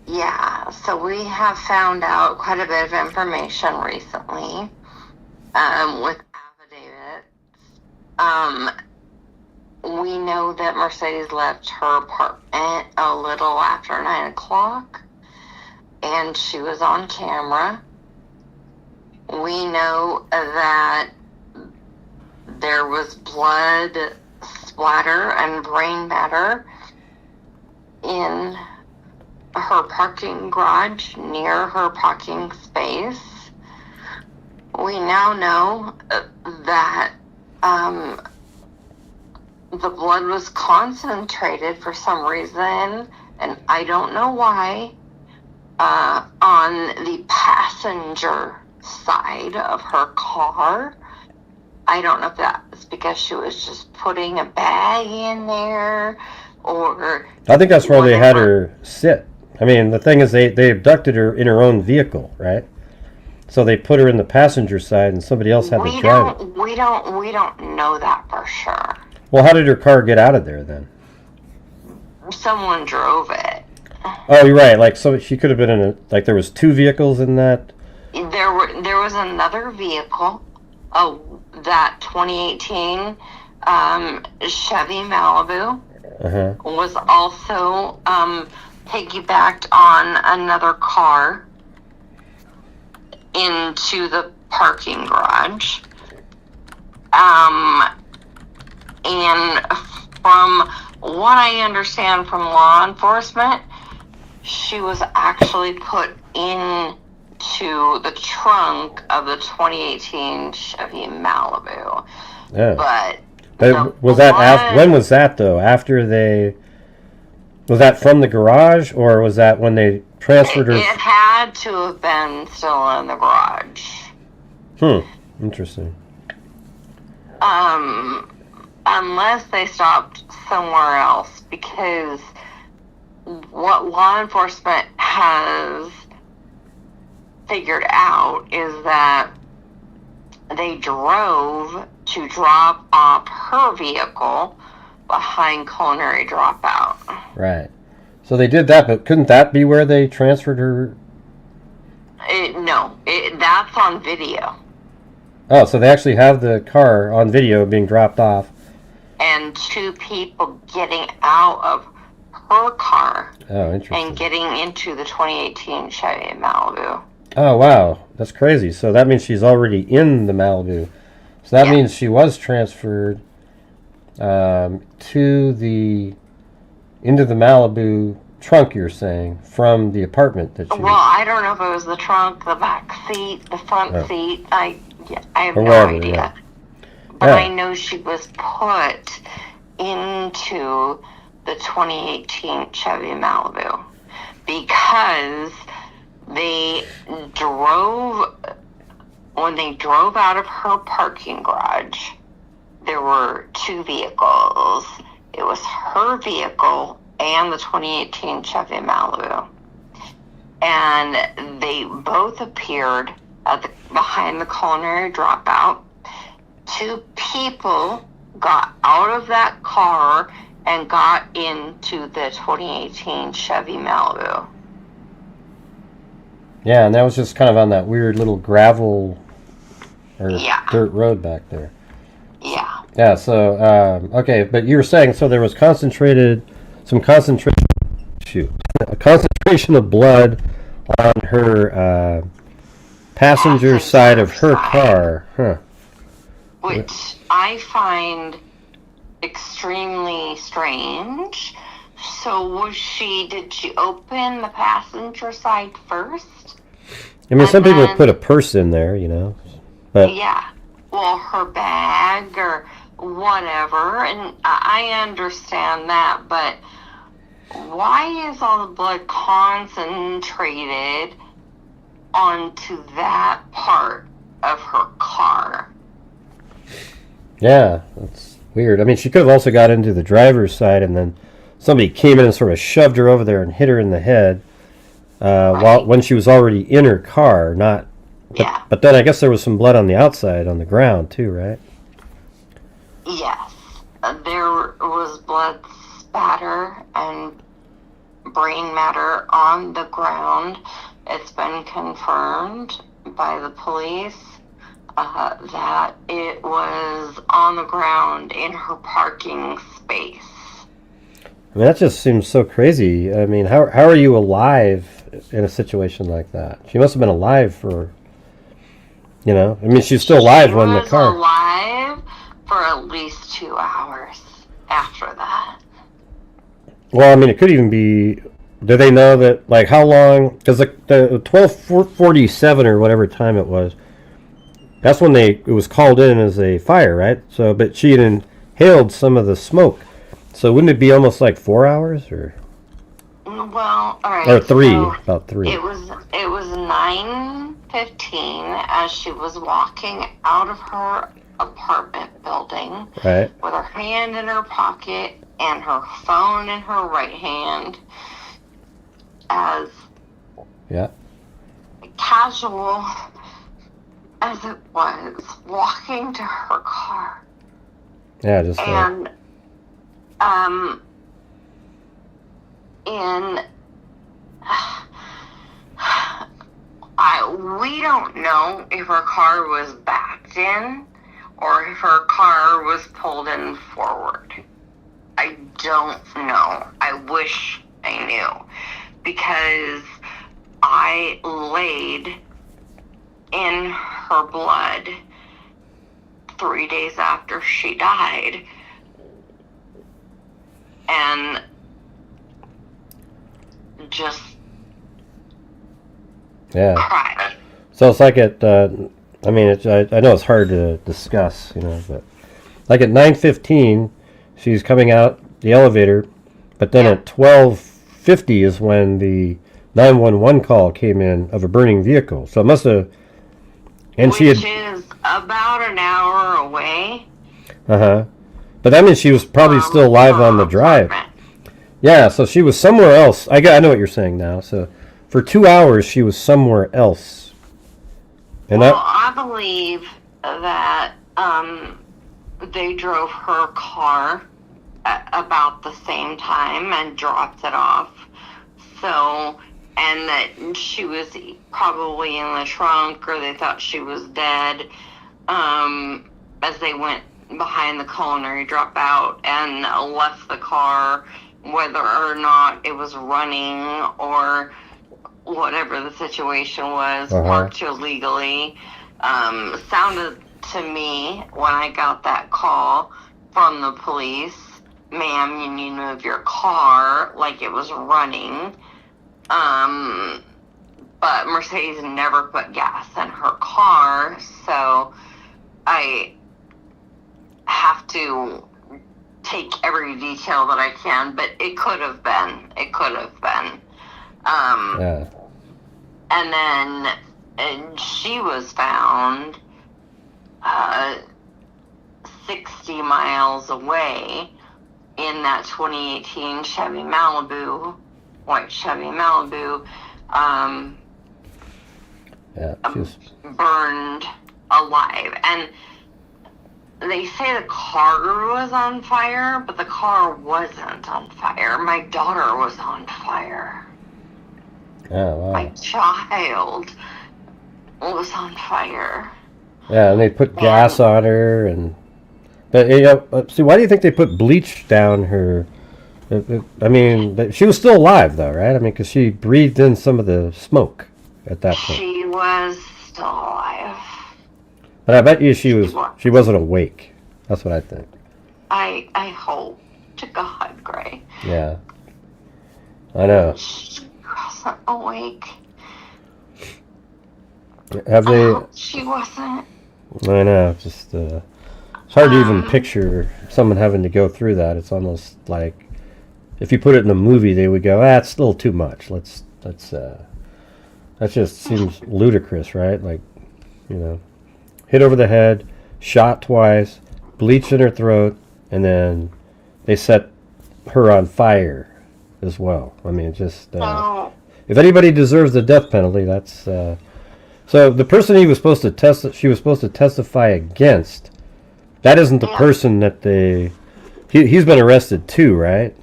Speaker 4: Yeah, so we have found out quite a bit of information recently, with affidavits. We know that Mercedes left her apartment a little after 9 o'clock, and she was on camera. We know that there was blood splatter and brain matter in her parking garage near her parking space. We now know that the blood was concentrated for some reason, and I don't know why, on the passenger side of her car. I don't know if that's because she was just putting a bag in there, or
Speaker 2: I think that's where they had her sit. I mean, the thing is, they abducted her in her own vehicle, right? So they put her in the passenger side, and somebody else had to drive it.
Speaker 4: We don't know that for sure.
Speaker 2: Well, how did her car get out of there then?
Speaker 4: Someone drove it.
Speaker 2: Oh, you're right. Like, so she could have been in like, there was two vehicles in that.
Speaker 4: There was another vehicle, that 2018 Chevy Malibu was also piggybacked on another car, into the parking garage. And from what I understand from law enforcement, she was actually put into the trunk of the 2018 Chevy Malibu.
Speaker 2: Yeah.
Speaker 4: But
Speaker 2: was that when was that though? After they was that from the garage, or was that when they transferred her?
Speaker 4: It had to have been still in the garage.
Speaker 2: Interesting.
Speaker 4: Unless they stopped somewhere else, because what law enforcement has figured out is that they drove to drop off her vehicle behind Culinary Dropout.
Speaker 2: Right. So they did that, but couldn't that be where they transferred her?
Speaker 4: No, that's on video.
Speaker 2: Oh, so they actually have the car on video being dropped off.
Speaker 4: And two people getting out of her car.
Speaker 2: Oh, interesting.
Speaker 4: And getting into the 2018 Chevy Malibu.
Speaker 2: Oh, wow. That's crazy. So that means she's already in the Malibu. So that means she was transferred into the Malibu trunk, you're saying, from the apartment that she
Speaker 4: Well, I don't know if it was the trunk, the back seat, the front seat. I have no idea.
Speaker 2: Yeah.
Speaker 4: But I know she was put into the 2018 Chevy Malibu because when they drove out of her parking garage, there were two vehicles. It was her vehicle and the 2018 Chevy Malibu. And they both appeared behind the Culinary Dropout. Two people got out of that car and got into the 2018 Chevy Malibu.
Speaker 2: Yeah, and that was just kind of on that weird little gravel or dirt road back there.
Speaker 4: Yeah.
Speaker 2: Yeah, so, okay, but you were saying, so there was a concentration of blood on her passenger side of her car. Huh.
Speaker 4: Which I find extremely strange. So did she open the passenger side first?
Speaker 2: I mean, some people put a purse in there, but...
Speaker 4: Yeah. Well, her bag or whatever, and I understand that, but why is all the blood concentrated onto that part of her car?
Speaker 2: Yeah, that's weird. I mean, she could have also got into the driver's side, and then somebody came in and sort of shoved her over there and hit her in the head when she was already in her car. But then I guess there was some blood on the outside, on the ground too, right?
Speaker 4: Yes, there was blood spatter and brain matter on the ground. It's been confirmed by the police that it was on the ground in her parking space.
Speaker 2: I mean, that just seems so crazy. I mean, how are you alive in a situation like that? She must have been alive for, I mean, she's still alive when the car...
Speaker 4: She was alive for at least 2 hours after that.
Speaker 2: Well, I mean, it could even be... Do they know that, like, how long... Because the 12:47 or whatever time it was, that's when it was called in as a fire, right? So, but she had inhaled some of the smoke. So wouldn't it be almost like 4 hours, or?
Speaker 4: Well, all right.
Speaker 2: Or three,
Speaker 4: so
Speaker 2: about three.
Speaker 4: It was 9:15 as she was walking out of her apartment building,
Speaker 2: right,
Speaker 4: with her hand in her pocket and her phone in her right hand, as casual as it was, walking to her car.
Speaker 2: Yeah, just
Speaker 4: and we don't know if her car was backed in or if her car was pulled in forward. I don't know. I wish I knew, because I laid in her blood 3 days after she died. And just cried.
Speaker 2: So it's like at, I mean, I know it's hard to discuss, you know, but like at 9:15, she's coming out the elevator, but then at 12:50 is when the 911 call came in of a burning vehicle. So it must have, and
Speaker 4: which
Speaker 2: she had,
Speaker 4: is about an hour away.
Speaker 2: But that means she was probably still alive on the drive.
Speaker 4: Apartment.
Speaker 2: Yeah, so she was somewhere else. I know what you're saying now. So for 2 hours, she was somewhere else. And
Speaker 4: Well, I believe that they drove her car at about the same time and dropped it off. So, and that she was probably in the trunk, or they thought she was dead, as they went behind the culinary dropout and left the car, whether or not it was running or whatever the situation was, parked illegally. Sounded to me when I got that call from the police, ma'am, you need to move your car, like it was running. But Mercedes never put gas in her car, so I have to take every detail that I can, but it could have been. And then she was found 60 miles away in that 2018 Chevy Malibu, white Chevy Malibu, burned alive. And they say the car was on fire, but the car wasn't on fire. My daughter was on fire.
Speaker 2: Oh, wow.
Speaker 4: My child was on fire.
Speaker 2: Yeah, and they put gas on her, and but see, why do you think they put bleach down her? I mean, she was still alive, though, right? I mean, because she breathed in some of the smoke at that point.
Speaker 4: She was still alive.
Speaker 2: But I bet you she wasn't awake. That's what I think.
Speaker 4: I hope to God, Gray.
Speaker 2: Yeah, I know.
Speaker 4: She wasn't awake.
Speaker 2: Have
Speaker 4: I
Speaker 2: they?
Speaker 4: hope she wasn't.
Speaker 2: I know. Just it's hard to even picture someone having to go through that. It's almost like if you put it in a movie, they would go, it's a little too much. That just seems ludicrous, right? Like, you know, hit over the head, shot twice, bleach in her throat, and then they set her on fire as well. I mean, just if anybody deserves the death penalty, that's so the person she was supposed to testify against. That isn't the person that he's been arrested too, right?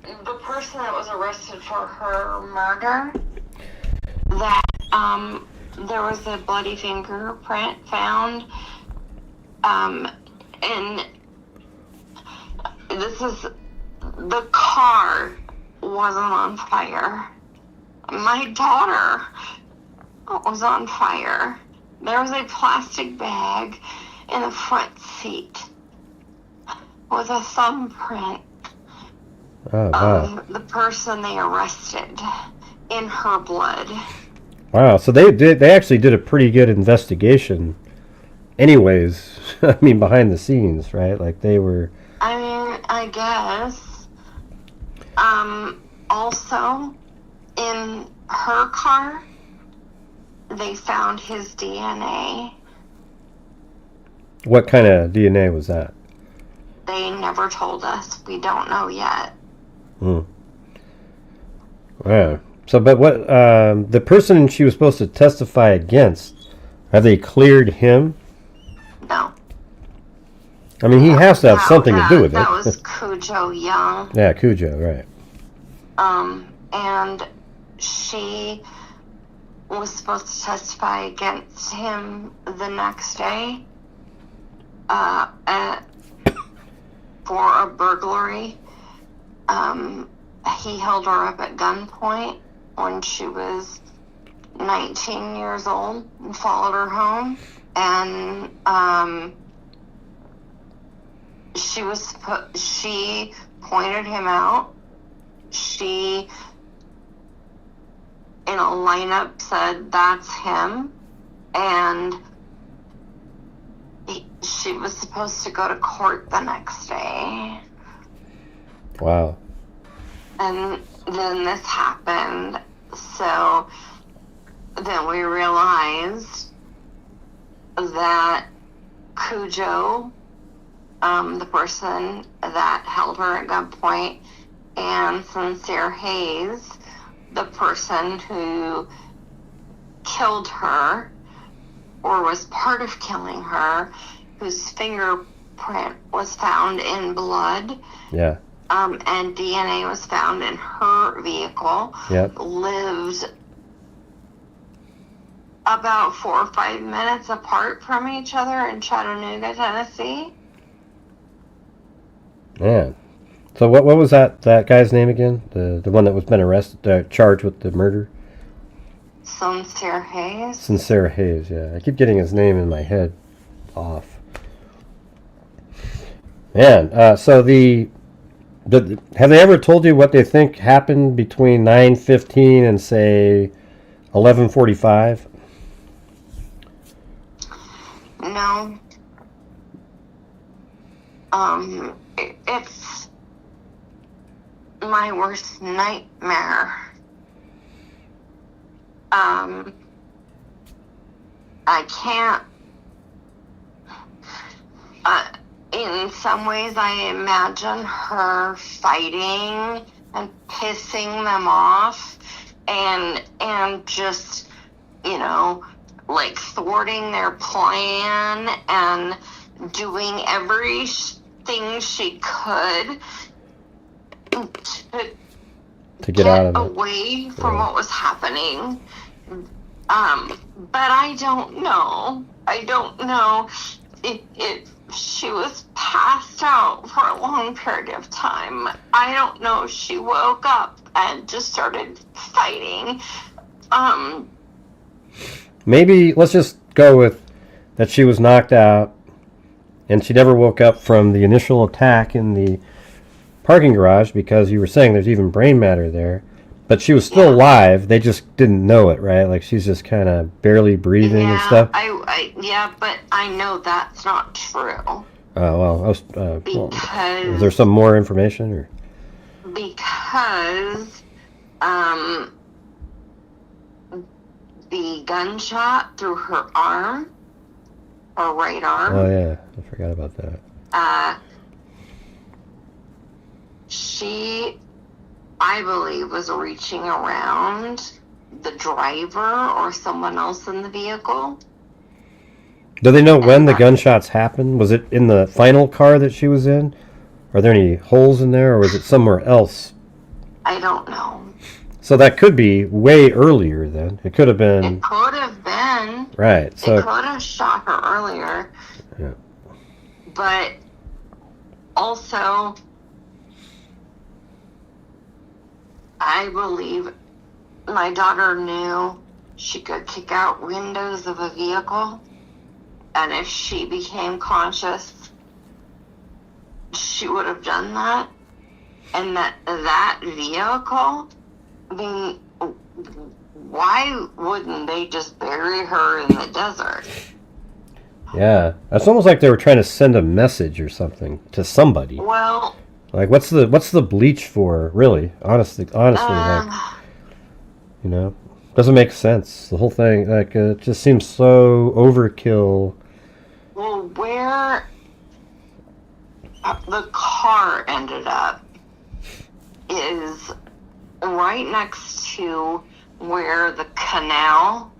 Speaker 4: The person that was arrested for her murder, that there was a bloody fingerprint found, and this is, the car wasn't on fire. My daughter was on fire. There was a plastic bag in the front seat with a thumbprint of the person they arrested in her blood.
Speaker 2: Wow, so they actually did a pretty good investigation anyways. I mean, behind the scenes, right? Like they were...
Speaker 4: I mean, I guess. Also, in her car, they found his DNA.
Speaker 2: What kind of DNA was that?
Speaker 4: They never told us. We don't know yet.
Speaker 2: Wow. So, but what, the person she was supposed to testify against, have they cleared him?
Speaker 4: No.
Speaker 2: I mean, he has to have something to do with it.
Speaker 4: That was Cujo Young.
Speaker 2: Yeah, Cujo, right.
Speaker 4: And she was supposed to testify against him the next day for a burglary. He held her up at gunpoint when she was 19 years old, and followed her home. And she pointed him out. She, in a lineup, said, "That's him." And she was supposed to go to court the next day.
Speaker 2: Wow.
Speaker 4: And then this happened. So then we realized that Cujo, the person that held her at gunpoint, and Sincere Hayes, the person who killed her or was part of killing her, whose fingerprint was found in blood,
Speaker 2: Yeah.
Speaker 4: and DNA was found in her vehicle,
Speaker 2: Yep.
Speaker 4: lived about 4 or 5 minutes apart from each other in Chattanooga, Tennessee.
Speaker 2: Man. So what was that guy's name again? The one that was been arrested, charged with the murder?
Speaker 4: Sincere Hayes.
Speaker 2: Sincere Hayes, yeah. I keep getting his name in my head off. Man, so have they ever told you what they think happened between 9:15 and, say, 11:45?
Speaker 4: No. It's my worst nightmare. I can't. In some ways, I imagine her fighting and pissing them off, and just, like thwarting their plan and doing everything she could
Speaker 2: To get out of it.
Speaker 4: away from what was happening. But I don't know. I don't know if she was passed out for a long period of time. I don't know if she woke up and just started fighting.
Speaker 2: Maybe let's just go with that she was knocked out and she never woke up from the initial attack in the parking garage, because you were saying there's even brain matter there. But she was still alive. They just didn't know it, right? Like she's just kind of barely breathing and stuff.
Speaker 4: But I know that's not true.
Speaker 2: Oh, well,
Speaker 4: Because
Speaker 2: is there some more information? Or?
Speaker 4: Because the gunshot through her arm, her right arm.
Speaker 2: Oh, yeah. I forgot about that.
Speaker 4: She, I believe, was reaching around the driver or someone else in the vehicle.
Speaker 2: Do they know when the gunshots happened? Was it in the final car that she was in? Are there any holes in there, or was it somewhere else?
Speaker 4: I don't know.
Speaker 2: So that could be way earlier then. It could have been...
Speaker 4: It could have been.
Speaker 2: Right. So
Speaker 4: They could have shot her earlier.
Speaker 2: Yeah.
Speaker 4: But also, I believe my daughter knew she could kick out windows of a vehicle, and if she became conscious, she would have done that. And that vehicle, I mean, why wouldn't they just bury her in the desert?
Speaker 2: Yeah, it's almost like they were trying to send a message or something to somebody.
Speaker 4: Well,
Speaker 2: Like, what's the bleach for? Really, honestly, like, doesn't make sense. The whole thing, like, it just seems so overkill.
Speaker 4: well, where the car ended up is right next to where the canal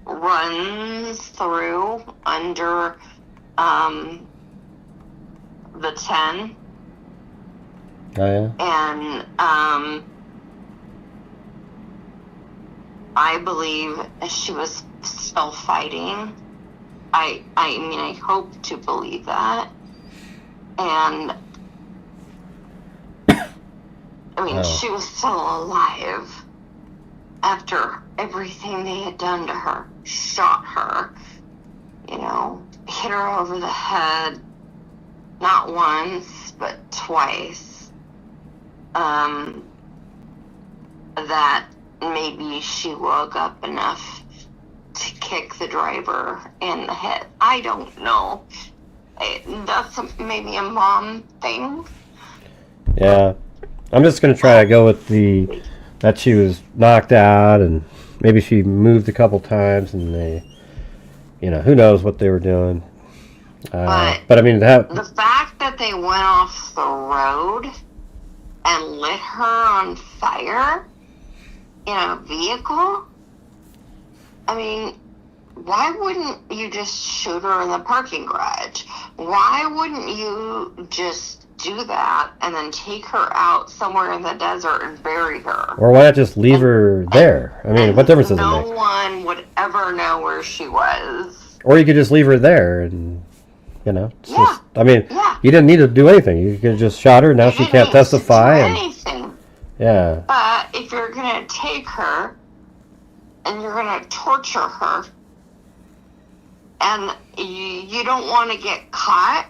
Speaker 4: runs through under the 10.
Speaker 2: Oh, yeah?
Speaker 4: And I believe she was still fighting. I mean, I hope to believe that. And I mean, she was still alive. after everything they had done to her, shot her, you know, hit her over the head, not once, but twice, that maybe she woke up enough to kick the driver in the head. I don't know. That's maybe a mom thing.
Speaker 2: Yeah. I'm just going to try to go with that she was knocked out, and maybe she moved a couple times, and they, you know, who knows what they were doing. But I mean,
Speaker 4: the fact that they went off the road and lit her on fire in a vehicle, I mean, why wouldn't you just shoot her in the parking garage? Why wouldn't you just do that and then take her out somewhere in the desert and bury her?
Speaker 2: Or why not just leave her there? I mean, what difference does it make?
Speaker 4: No one would ever know where she was.
Speaker 2: Or you could just leave her there, and, you know,
Speaker 4: Yeah.
Speaker 2: you didn't need to do anything. You could have just shot her. Now she can't testify.
Speaker 4: Anything.
Speaker 2: Yeah.
Speaker 4: But if you're going to take her and you're going to torture her and you don't want to get caught,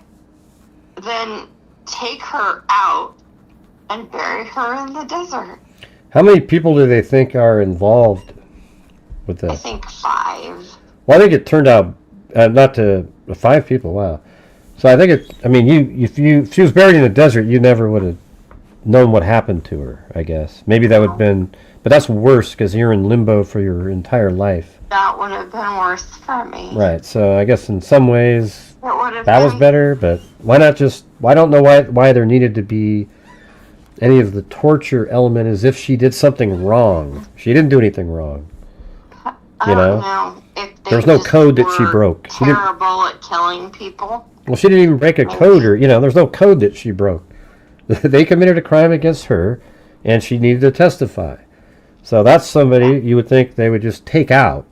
Speaker 4: then take her out and bury her in the desert.
Speaker 2: How many people do they think are involved with this?
Speaker 4: I think 5.
Speaker 2: Well, I think it turned out not to 5 people. Wow. So I think if she was buried in the desert, you never would have known what happened to her, I guess. Maybe that would have been, but that's worse because you're in limbo for your entire life.
Speaker 4: That would have been worse for me.
Speaker 2: Right. So I guess in some ways
Speaker 4: that
Speaker 2: was better, but why don't know why there needed to be any of the torture element as if she did something wrong. She didn't do anything wrong.
Speaker 4: I don't know if
Speaker 2: there was no code that she broke.
Speaker 4: She terrible at killing people.
Speaker 2: Well, she didn't even break a code, or there's no code that she broke. They committed a crime against her, and she needed to testify. So that's somebody you would think they would just take out.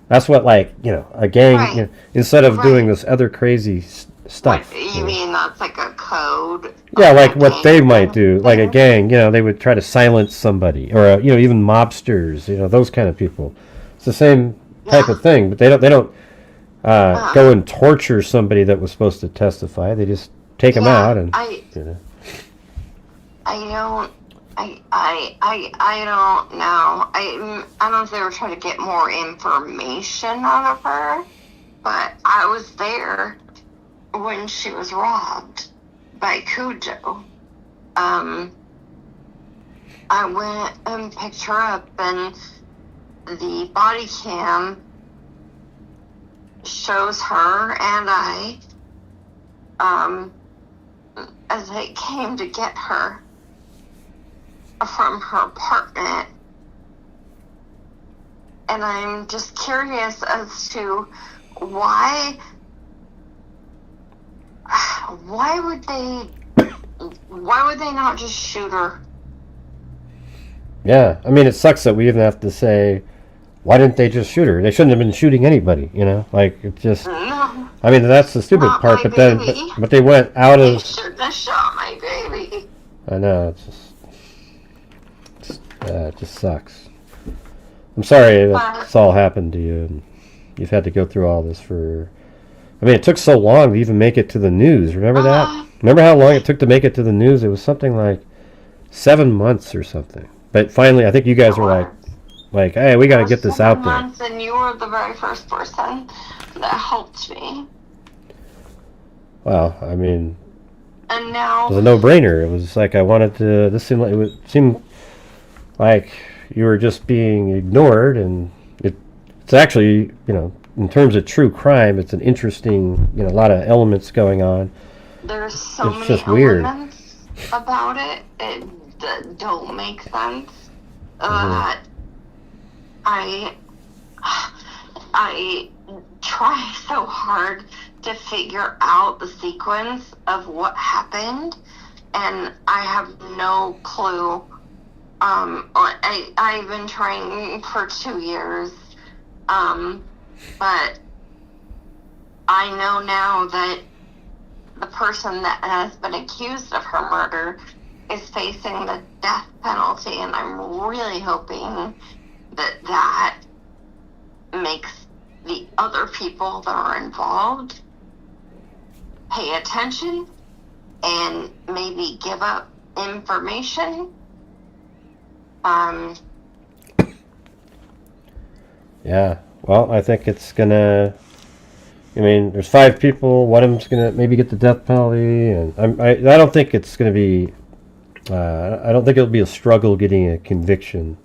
Speaker 2: That's what, a gang, instead of doing this other crazy stuff.
Speaker 4: What, you mean that's like a code?
Speaker 2: Yeah, like what they might do, like a gang. They would try to silence somebody, or even mobsters. Those kind of people. It's the same type of thing, but they don't go and torture somebody that was supposed to testify. They just take them out and.
Speaker 4: I don't know. I don't know if they were trying to get more information out of her, but I was there when she was robbed by Cujo. I went and picked her up, and the body cam shows her and I, as they came to get her from her apartment, and I'm just curious as to why would they not just shoot her?
Speaker 2: Yeah, I mean, it sucks that we even have to say, why didn't they just shoot her? They shouldn't have been shooting anybody, it just.
Speaker 4: No,
Speaker 2: I mean, that's the stupid part, but they went out of.
Speaker 4: They shouldn't have shot my baby.
Speaker 2: I know, it just sucks. I'm sorry that's all happened to you, and you've had to go through all this for. I mean, it took so long to even make it to the news. Remember that? Remember how long it took to make it to the news? It was something like 7 months or something. But finally, I think you guys were like, hey, we got to get this out there.
Speaker 4: 7 months, and you were the very first person that helped me.
Speaker 2: Well, I mean,
Speaker 4: and now
Speaker 2: it was a no-brainer. It was like I wanted to. This seemed like you were just being ignored, and it's actually, in terms of true crime, it's an interesting, a lot of elements going on.
Speaker 4: There's so
Speaker 2: it's
Speaker 4: many
Speaker 2: just weird
Speaker 4: elements about it that don't make sense.
Speaker 2: Mm-hmm.
Speaker 4: I try so hard to figure out the sequence of what happened, and I have no clue. I've been trying for 2 years, but I know now that the person that has been accused of her murder is facing the death penalty, and I'm really hoping that makes the other people that are involved pay attention and maybe give up information.
Speaker 2: Yeah. Well, I think it's gonna. I mean, there's 5 people. One of them's gonna maybe get the death penalty, and I don't think it's gonna be. I don't think it'll be a struggle getting a conviction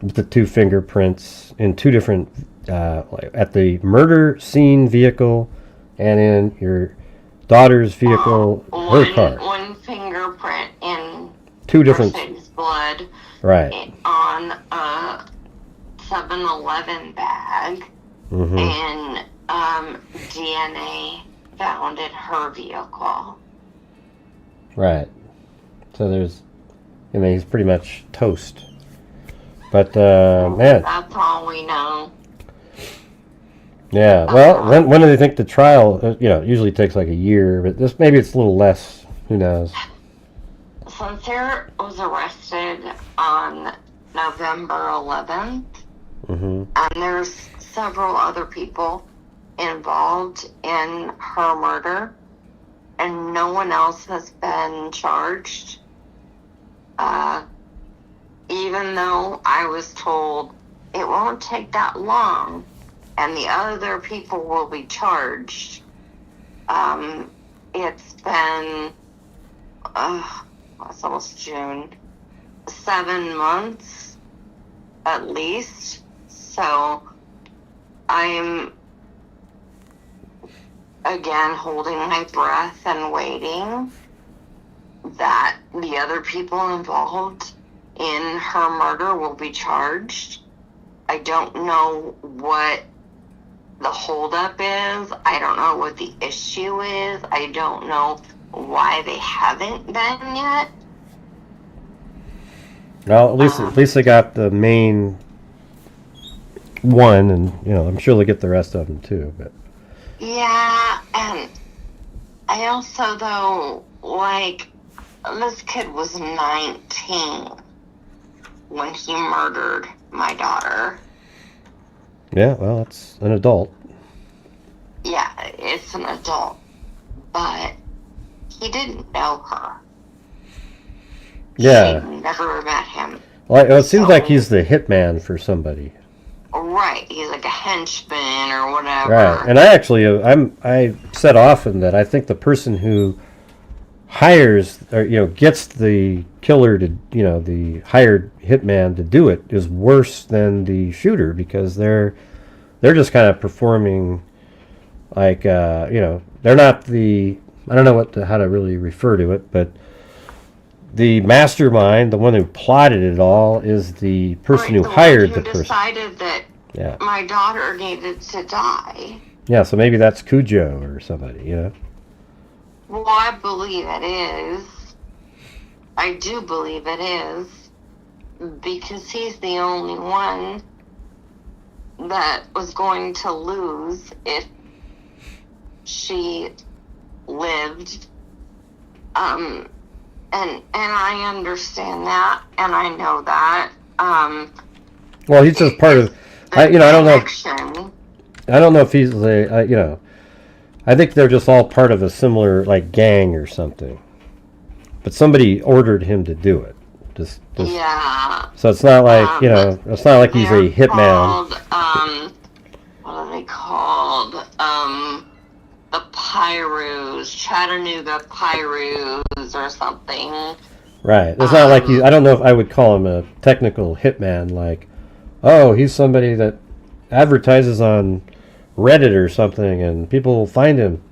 Speaker 2: with the 2 fingerprints in 2 different, at the murder scene vehicle, and in your daughter's vehicle, her car.
Speaker 4: One fingerprint in
Speaker 2: 2 different.
Speaker 4: Mercedes blood.
Speaker 2: Right.
Speaker 4: On a 7-Eleven bag,
Speaker 2: Mm-hmm.
Speaker 4: and DNA found in her vehicle.
Speaker 2: Right. So there's, I mean, he's pretty much toast. But, man.
Speaker 4: That's all we know.
Speaker 2: Yeah. Well, when do they think the trial, it usually takes like a year, but this, maybe it's a little less. Who knows?
Speaker 4: Sincere was arrested on November 11th,
Speaker 2: Mm-hmm.
Speaker 4: and there's several other people involved in her murder, and no one else has been charged. Even though I was told it won't take that long and the other people will be charged. It's been, it's almost June, 7 months at least. So I'm again holding my breath and waiting that the other people involved in her murder will be charged. I don't know what the holdup is. I don't know what the issue is. I don't know why they haven't been yet.
Speaker 2: Well, at least they got the main one, and I'm sure they'll get the rest of them too. But
Speaker 4: yeah, and I also though this kid was 19 when he murdered my daughter.
Speaker 2: Yeah, well, it's an adult.
Speaker 4: Yeah, it's an adult, but he didn't know her.
Speaker 2: Yeah.
Speaker 4: She never met him.
Speaker 2: Well, it seems like he's the hitman for somebody.
Speaker 4: Right, he's like a henchman or whatever.
Speaker 2: Right, and I said often that I think the person who hires or gets the killer to the hired hitman to do it is worse than the shooter, because they're just kind of performing like they're not the, I don't know how to really refer to it, but the mastermind, the one who plotted it all, is the person who hired the person.
Speaker 4: Decided that my daughter needed to die.
Speaker 2: Yeah, so maybe that's Cujo or somebody,
Speaker 4: Well, I believe it is. I do believe it is, because he's the only one that was going to lose if she lived. And I understand that, and I know that.
Speaker 2: Well, he's just part of. I don't know. I don't know if he's I think they're just all part of a similar gang or something. But somebody ordered him to do it. Just
Speaker 4: yeah.
Speaker 2: So it's not like it's not like he's a hitman.
Speaker 4: What are they called? The Pyrus, Chattanooga Pyrus or something.
Speaker 2: Right. It's not like I don't know if I would call him a technical hitman. Like, oh, he's somebody that advertises on Reddit or something, and people will find him.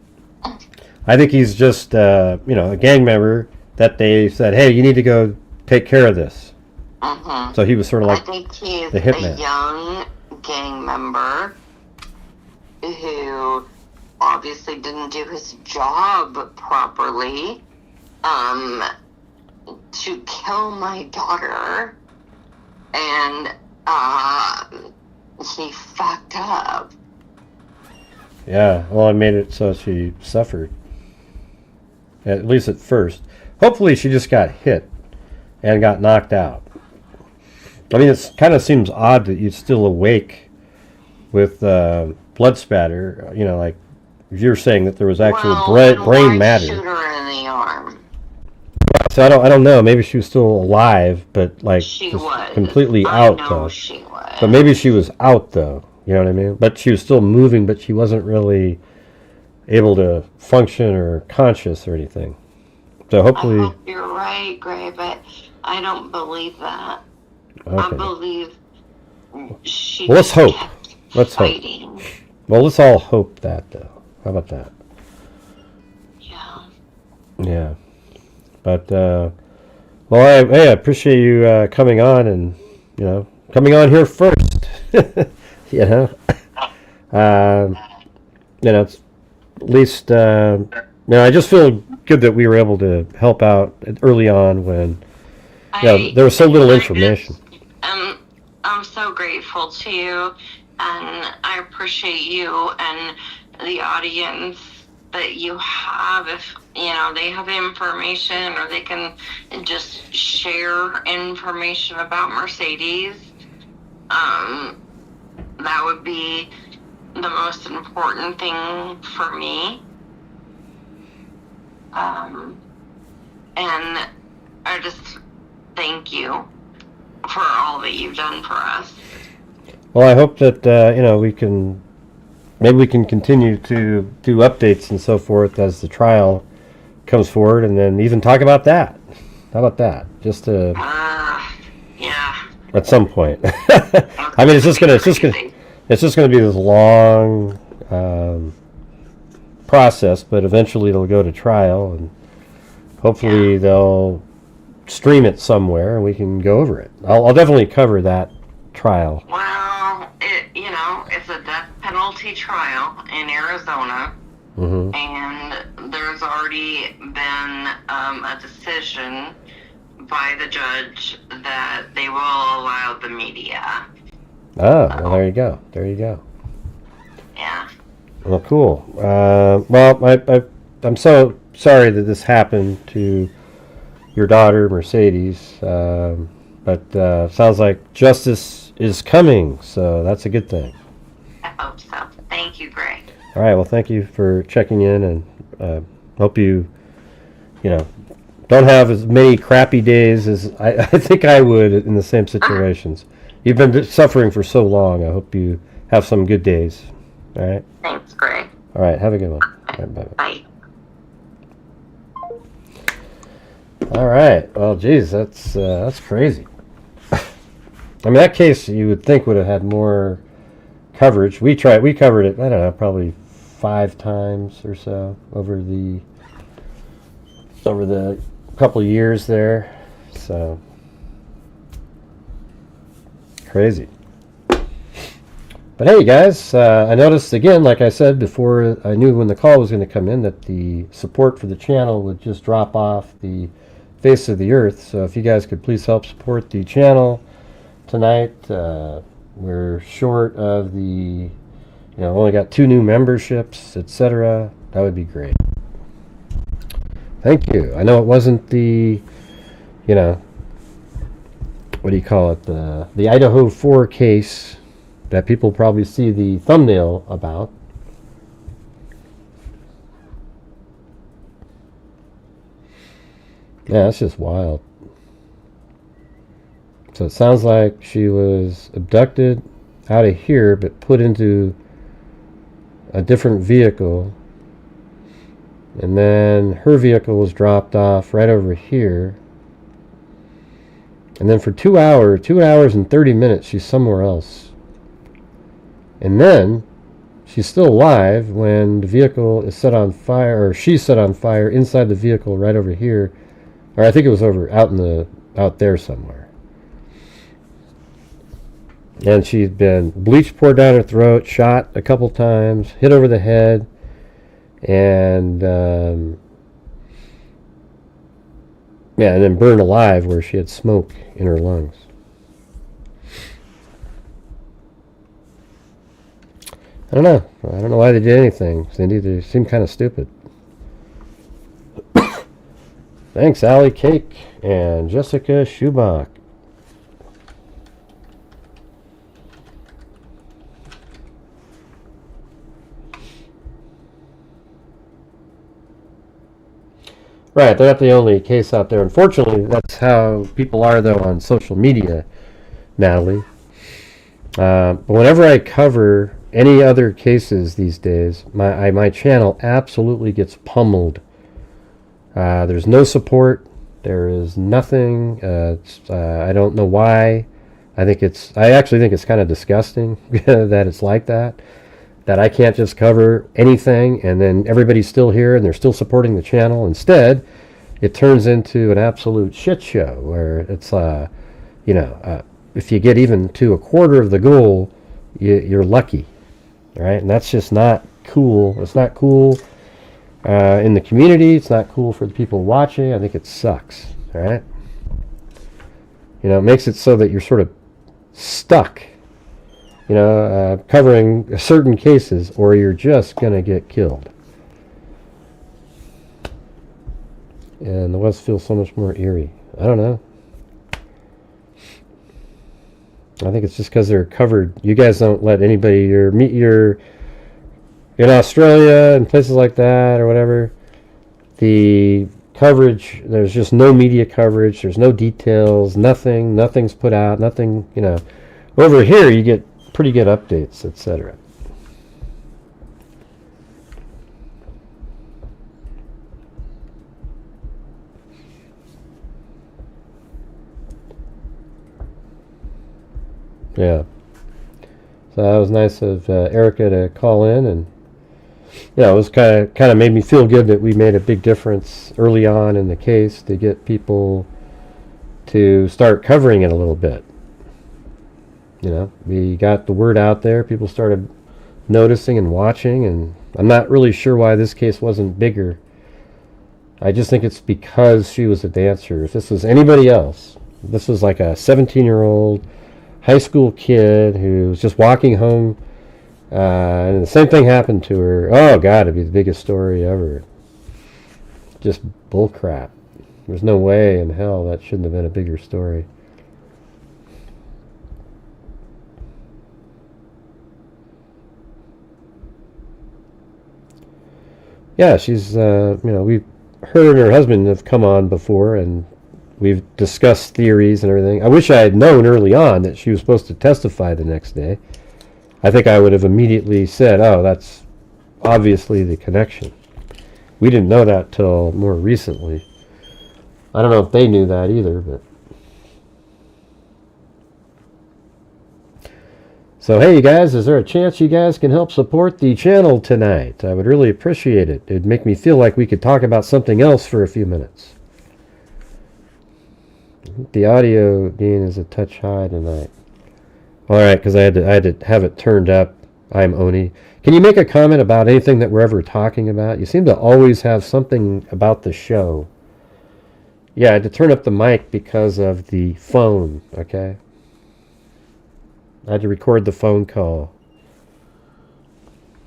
Speaker 2: I think he's just a gang member that they said, hey, you need to go take care of this.
Speaker 4: Mm-hmm.
Speaker 2: So he was sort of like
Speaker 4: I think he's
Speaker 2: the hitman.
Speaker 4: A young gang member who obviously didn't do his job properly to kill my daughter, and he fucked up.
Speaker 2: Yeah, well, I made it so she suffered. At least at first. Hopefully she just got hit and got knocked out. I mean, it kind of seems odd that you're still awake with blood spatter. You know, like you're saying that there was actual brain matter.
Speaker 4: Shoot her in the arm.
Speaker 2: So I don't know. Maybe she was still alive, but like
Speaker 4: She
Speaker 2: just
Speaker 4: was
Speaker 2: completely
Speaker 4: I
Speaker 2: out
Speaker 4: know
Speaker 2: though.
Speaker 4: she was.
Speaker 2: But maybe she was out though. You know what I mean? But she was still moving, but she wasn't really able to function or conscious or anything. So hopefully.
Speaker 4: I hope you're right, Gray, but I don't believe that.
Speaker 2: Okay.
Speaker 4: I believe she.
Speaker 2: Well, let's hope.
Speaker 4: kept
Speaker 2: Let's
Speaker 4: fighting.
Speaker 2: hope. Well, let's all hope that though. How about that?
Speaker 4: Yeah.
Speaker 2: Yeah. But well, I appreciate you coming on and coming on here first. you know, it's at least I just feel good that we were able to help out early on when there was so little information.
Speaker 4: I'm so grateful to you, and I appreciate you and the audience that you have. If they have information or they can just share information about Mercedes, that would be the most important thing for me. And I just thank you for all that you've done for us.
Speaker 2: Well, I hope that maybe we can continue to do updates and so forth as the trial comes forward, and then even talk about that. How about that? Just to
Speaker 4: yeah.
Speaker 2: At some point. I mean, it's just gonna be this long process, but eventually it'll go to trial, and hopefully they'll stream it somewhere, and we can go over it. I'll definitely cover that trial.
Speaker 4: Well, it's a death penalty trial in Arizona, and there's already been a decision by the judge that they will allow the media.
Speaker 2: Oh, well, there you go. There you go.
Speaker 4: Yeah.
Speaker 2: Well, cool. Well, I'm so sorry that this happened to your daughter, Mercedes, but sounds like justice is coming, so that's a good thing.
Speaker 4: I hope so. Thank you, Greg.
Speaker 2: All right, well, thank you for checking in, and hope you don't have as many crappy days as I think I would in the same situations. You've been suffering for so long. I hope you have some good days. All right?
Speaker 4: Thanks, Greg.
Speaker 2: All right, have a good one. All right, bye-bye.
Speaker 4: Bye.
Speaker 2: All right. Well, geez, that's crazy. I mean, that case you would think would have had more coverage. We covered it, I don't know, probably 5 times or so over the couple of years there. So crazy. But hey, guys, I noticed again, like I said before, I knew when the call was going to come in that the support for the channel would just drop off the face of the earth. So if you guys could please help support the channel tonight. We're short of the, only got 2 new memberships, etc. That would be great. Thank you. I know it wasn't the, what do you call it, the Idaho 4 case that people probably see the thumbnail about. Yeah, that's just wild. So it sounds like she was abducted out of here, but put into a different vehicle. And then her vehicle was dropped off right over here. And then for 2 hours and 30 minutes, she's somewhere else. And then she's still alive when the vehicle is set on fire, or she's set on fire inside the vehicle right over here. Or I think it was out there somewhere. And she'd been bleach poured down her throat, shot a couple times, hit over the head, and and then burned alive where she had smoke in her lungs. I don't know why they did anything. They seem kind of stupid. Thanks, Allie Cake and Jessica Schubach. Right, they're not the only case out there. Unfortunately, that's how people are, though, on social media, Natalie. But whenever I cover any other cases these days, my channel absolutely gets pummeled. There's no support. There is nothing. I don't know why. I actually think it's kind of disgusting that it's like that. That I can't just cover anything and then everybody's still here and they're still supporting the channel. Instead, it turns into an absolute shit show where it's, if you get even to a quarter of the goal, you're lucky, right? And that's just not cool. It's not cool in the community. It's not cool for the people watching. I think it sucks, all right? It makes it so that you're sort of stuck, covering certain cases, or you're just going to get killed. And the West feels so much more eerie. I don't know. I think it's just because they're covered. You guys don't let anybody, you're in Australia and places like that or whatever. The coverage, there's just no media coverage. There's no details, nothing's put out, nothing, Over here, you get pretty good updates, etc. Yeah. So that was nice of Erica to call in, and it was kind of made me feel good that we made a big difference early on in the case to get people to start covering it a little bit. We got the word out there. People started noticing and watching, and I'm not really sure why this case wasn't bigger. I just think it's because she was a dancer. If this was anybody else, this was like a 17-year-old high school kid who was just walking home, and the same thing happened to her. Oh, God, it'd be the biggest story ever. Just bullcrap. There's no way in hell that shouldn't have been a bigger story. Yeah, she's, her and her husband have come on before, and we've discussed theories and everything. I wish I had known early on that she was supposed to testify the next day. I think I would have immediately said, oh, that's obviously the connection. We didn't know that till more recently. I don't know if they knew that either, but... So, hey, you guys, is there a chance you guys can help support the channel tonight? I would really appreciate it. It'd make me feel like we could talk about something else for a few minutes. The audio gain is a touch high tonight. All right, because I had to have it turned up. I'm Oni. Can you make a comment about anything that we're ever talking about? You seem to always have something about the show. Yeah, I had to turn up the mic because of the phone, okay? I had to record the phone call.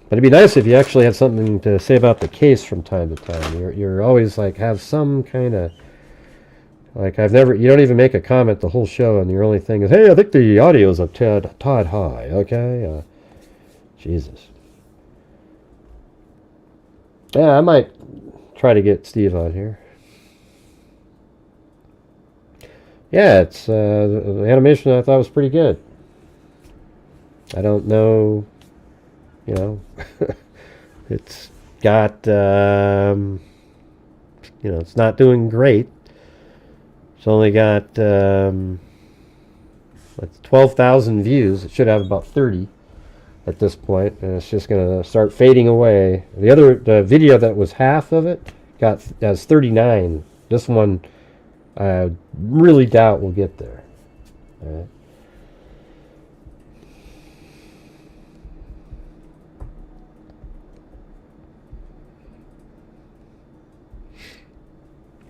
Speaker 2: But it'd be nice if you actually had something to say about the case from time to time. You're always like, have some kind of... Like, you don't even make a comment the whole show, and your only thing is, hey, I think the audio's a tad high, okay? Jesus. Yeah, I might try to get Steve on here. Yeah, it's, the animation I thought was pretty good. I don't know, it's got, it's not doing great. It's only got 12,000 views. It should have about 30 at this point, and it's just going to start fading away. The video that was half of it has 39. This one, I really doubt we'll get there. All right.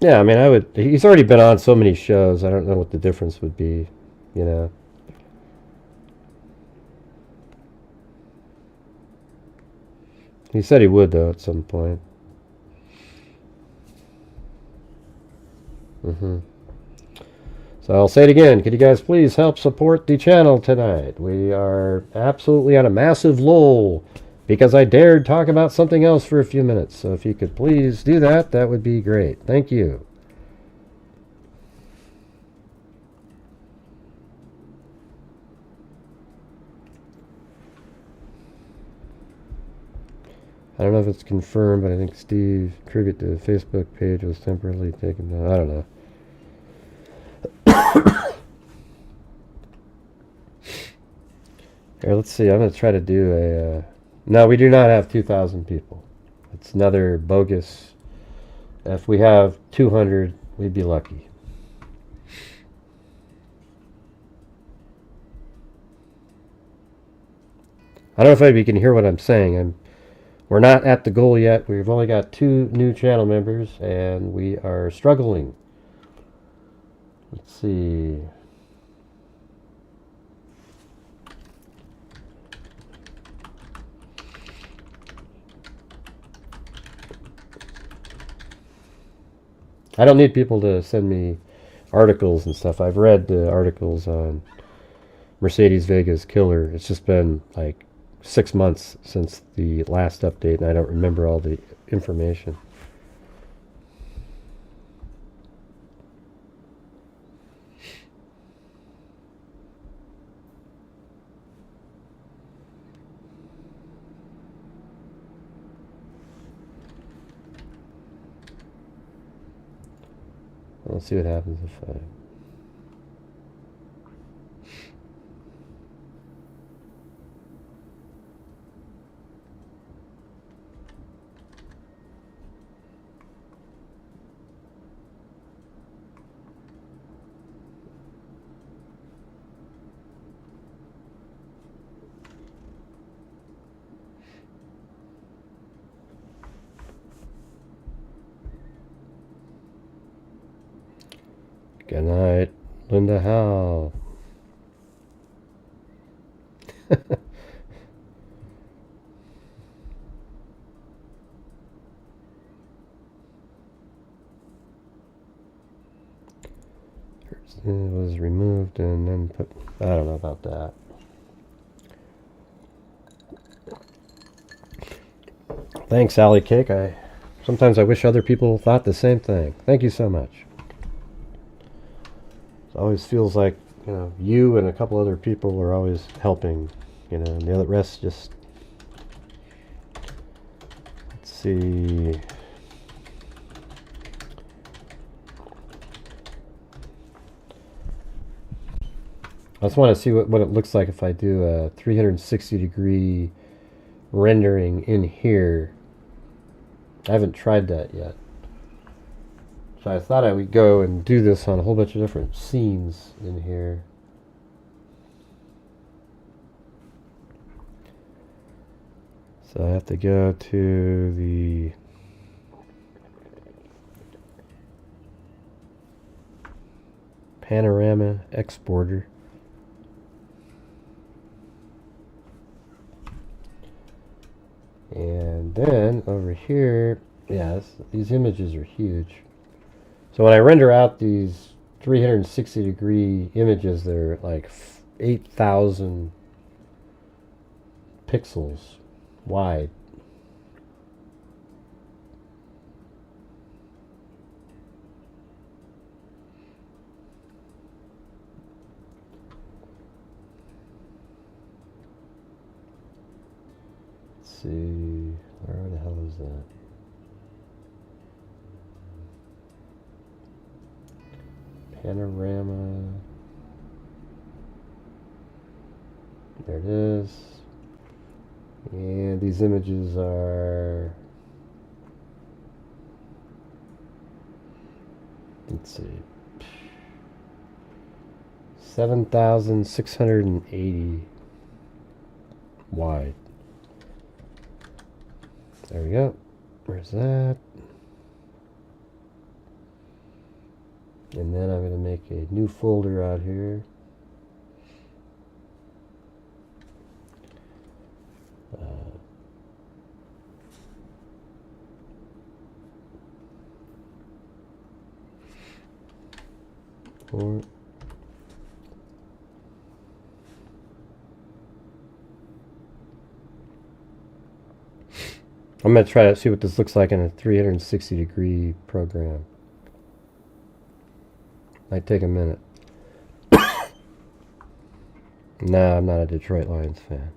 Speaker 2: Yeah, I mean, he's already been on so many shows, I don't know what the difference would be, He said he would, though, at some point. So I'll say it again. Could you guys please help support the channel tonight? We are absolutely on a massive lull because I dared talk about something else for a few minutes. So if you could please do that, that would be great. Thank you. I don't know if it's confirmed, but I think Steve tribute to the Facebook page was temporarily taken down. I don't know. Here, let's see. I'm going to try to do a... No, we do not have 2,000 people. It's another bogus... If we have 200, we'd be lucky. I don't know if you can hear what I'm saying. We're not at the goal yet. We've only got 2 new channel members, and we are struggling. Let's see. I don't need people to send me articles and stuff. I've read the articles on Mercedes Vega's killer. It's just been like 6 months since the last update, and I don't remember all the information. Let's see what happens if I... Good night, Linda Howe. It was removed and then put... I don't know about that. Thanks, Alley Cake. Sometimes I wish other people thought the same thing. Thank you so much. It always feels like, you and a couple other people are always helping, and the other rest just... Let's see... I just want to see what it looks like if I do a 360-degree rendering in here. I haven't tried that yet. So I thought I would go and do this on a whole bunch of different scenes in here. So I have to go to the panorama exporter. And then over here, these images are huge. So when I render out these 360-degree images, they're like 8,000 pixels wide. Let's see, where the hell is that? Panorama. There it is. And these images are... Let's see. 7,680 wide. There we go. Where's that? And then I'm going to make a new folder out here. I'm going to try to see what this looks like in a 360-degree program. Might take a minute. No, I'm not a Detroit Lions fan.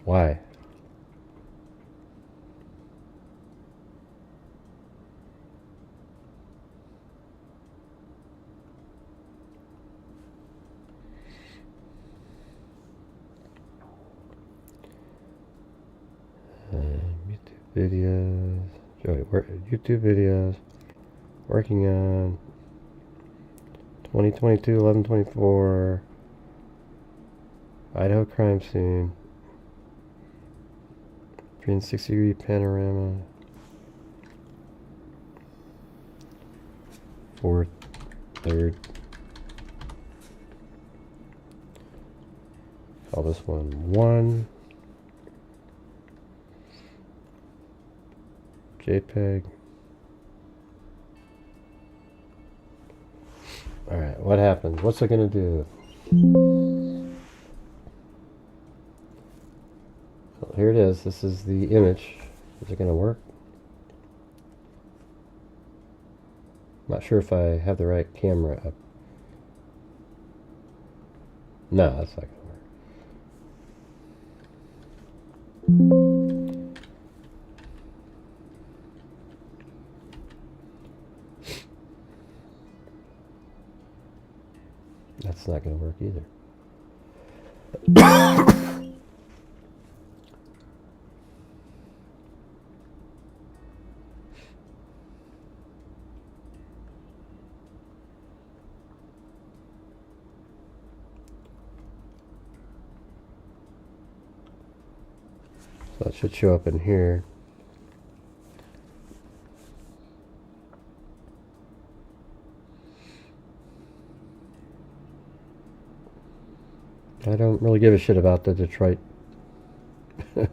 Speaker 2: Why? YouTube videos. YouTube videos. Working on 2022 11/24. Idaho crime scene. 360-degree panorama. 4th, 3rd. Call this one 1. JPEG. Alright, what happened? What's it gonna do? Well, here it is. This is the image. Is it gonna work? Not sure if I have the right camera up. No, that's not gonna work. That's not going to work either. So that should show up in here. I don't really give a shit about the Detroit or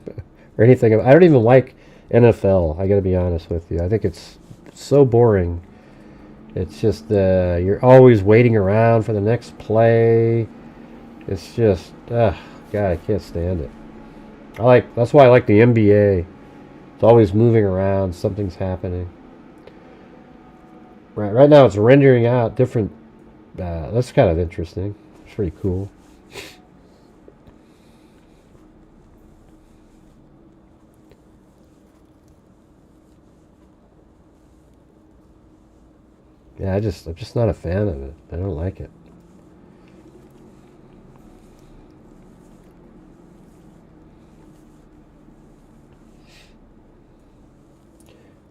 Speaker 2: anything. I don't even like NFL. I got to be honest with you. I think it's so boring. It's just you're always waiting around for the next play. It's just, God, I can't stand it. That's why I like the NBA. It's always moving around. Something's happening. Right now, it's rendering out different. That's kind of interesting. It's pretty cool. Yeah, I'm just not a fan of it. I don't like it.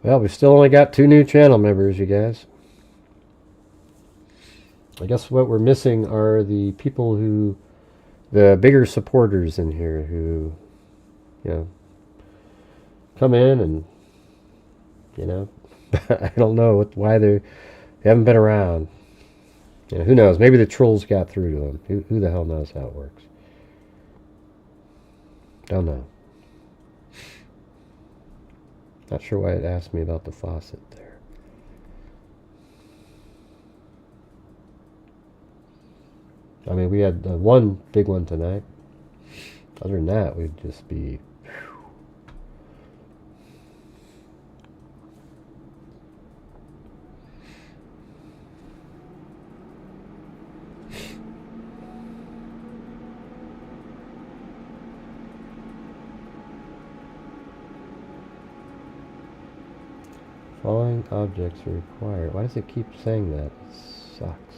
Speaker 2: Well, we still only got 2 new channel members, you guys. I guess what we're missing are the people the bigger supporters in here who, come in and, I don't know why they haven't been around. Who knows? Maybe the trolls got through to them. Who the hell knows how it works? Don't know. Not sure why it asked me about the faucet there. I mean, we had one big one tonight. Other than that, we'd just be... Following objects are required. Why does it keep saying that? It sucks.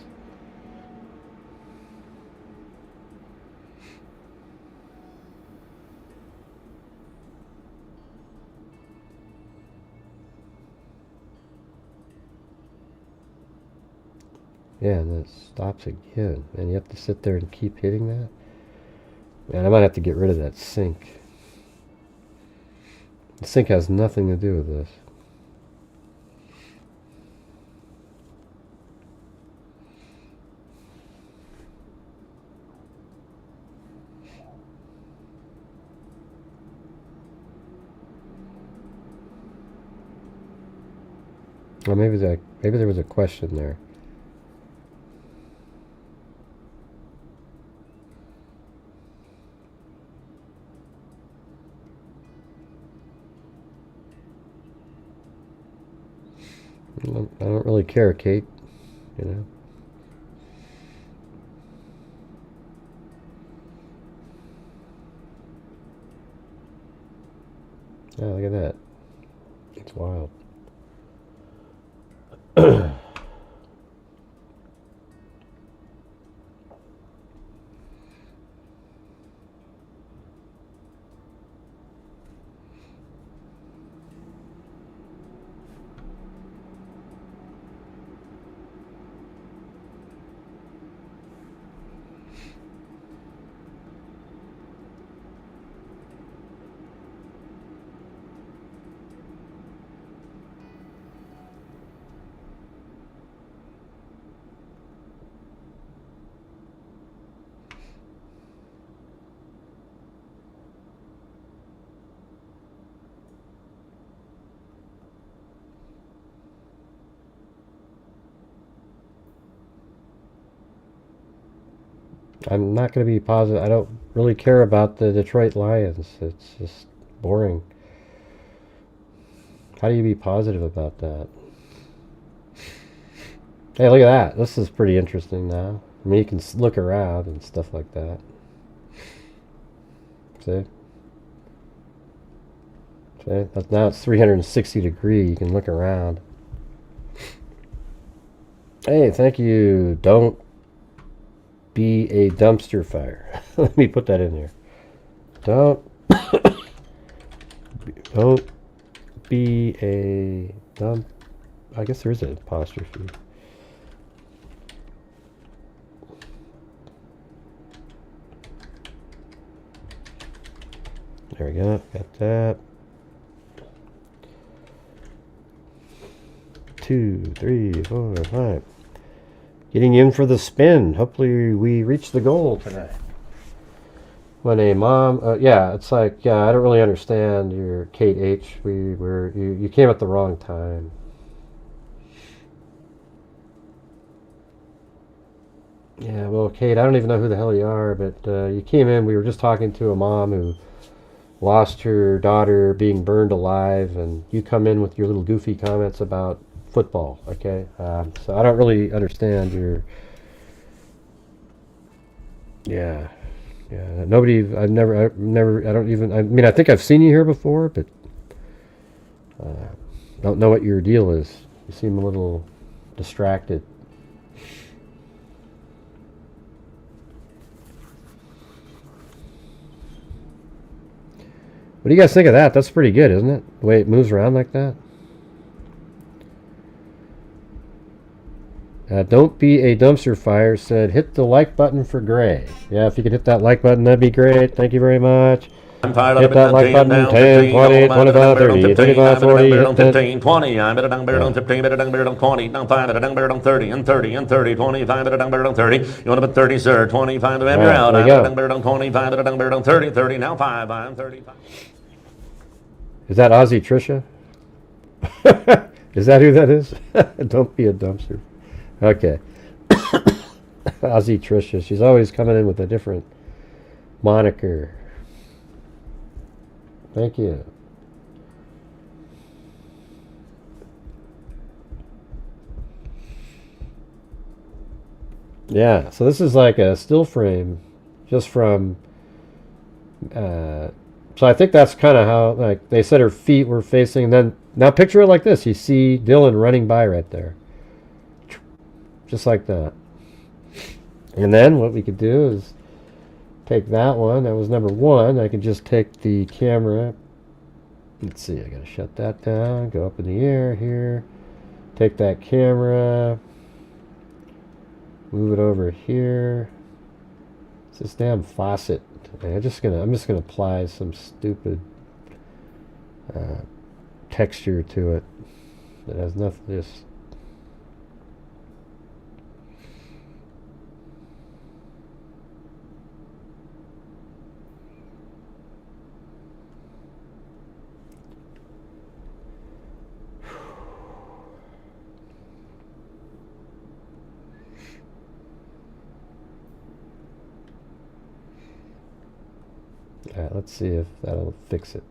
Speaker 2: Yeah, and then it stops again. And you have to sit there and keep hitting that? Man, I might have to get rid of that sink. The sink has nothing to do with this. Well, maybe there was a question there. I don't really care, Kate. You know. Oh, look at that. It's wild. I'm not going to be positive. I don't really care about the Detroit Lions. It's just boring. How do you be positive about that? Hey, look at that. This is pretty interesting now. I mean, you can look around and stuff like that. See? See? Now it's 360 degree. You can look around. Hey, thank you. Don't be a dumpster fire. Let me put that in there. Don't be a dump. I guess there is an apostrophe. There we go. Got that. 2, 3, 4, 5. Getting in for the spin. Hopefully we reach the goal tonight. When a mom, yeah, it's like, I don't really understand your Kate H. You came at the wrong time. Yeah, well, Kate, I don't even know who the hell you are, but you came in. We were just talking to a mom who lost her daughter being burned alive, and you come in with your little goofy comments about football, okay? So I don't really understand your... Yeah. Nobody, I mean, I think I've seen you here before, but don't know what your deal is. You seem a little distracted. What do you guys think of that? That's pretty good, isn't it? The way it moves around like that. Don't be a dumpster fire said, hit the like button for Gray. Yeah, if you could hit that like button, that'd be great. Thank you very much. Hit that like button, 10, 20, 25, 30, 35, 40, hit
Speaker 5: 15, 20, I'm at a dung bear on 15, better dung bear on 20, down 5 at a dung bear on 30, and 30, and 30, 25 at a dung bear on 30. You want to put 30, sir, 25 to have you out. I'm at a dung bear on 25 at a dung bear on 30, 30, now 5, I'm 35.
Speaker 2: Is that Aussie Trisha? Is that who that is? Don't be a dumpster. Okay. Aussie Trisha. She's always coming in with a different moniker. Thank you. Yeah, so this is like a still frame just from... so I think that's kind of how, like, they said her feet were facing, and then, now picture it like this. You see Dylan running by right there. Just like that. And then what we could do is take that one. That was number 1. I can just take the camera. Let's see. I got to shut that down. Go up in the air here. Take that camera. Move it over here. It's this damn faucet. I'm just gonna apply some stupid texture to it that has nothing. Just let's see if that'll fix it.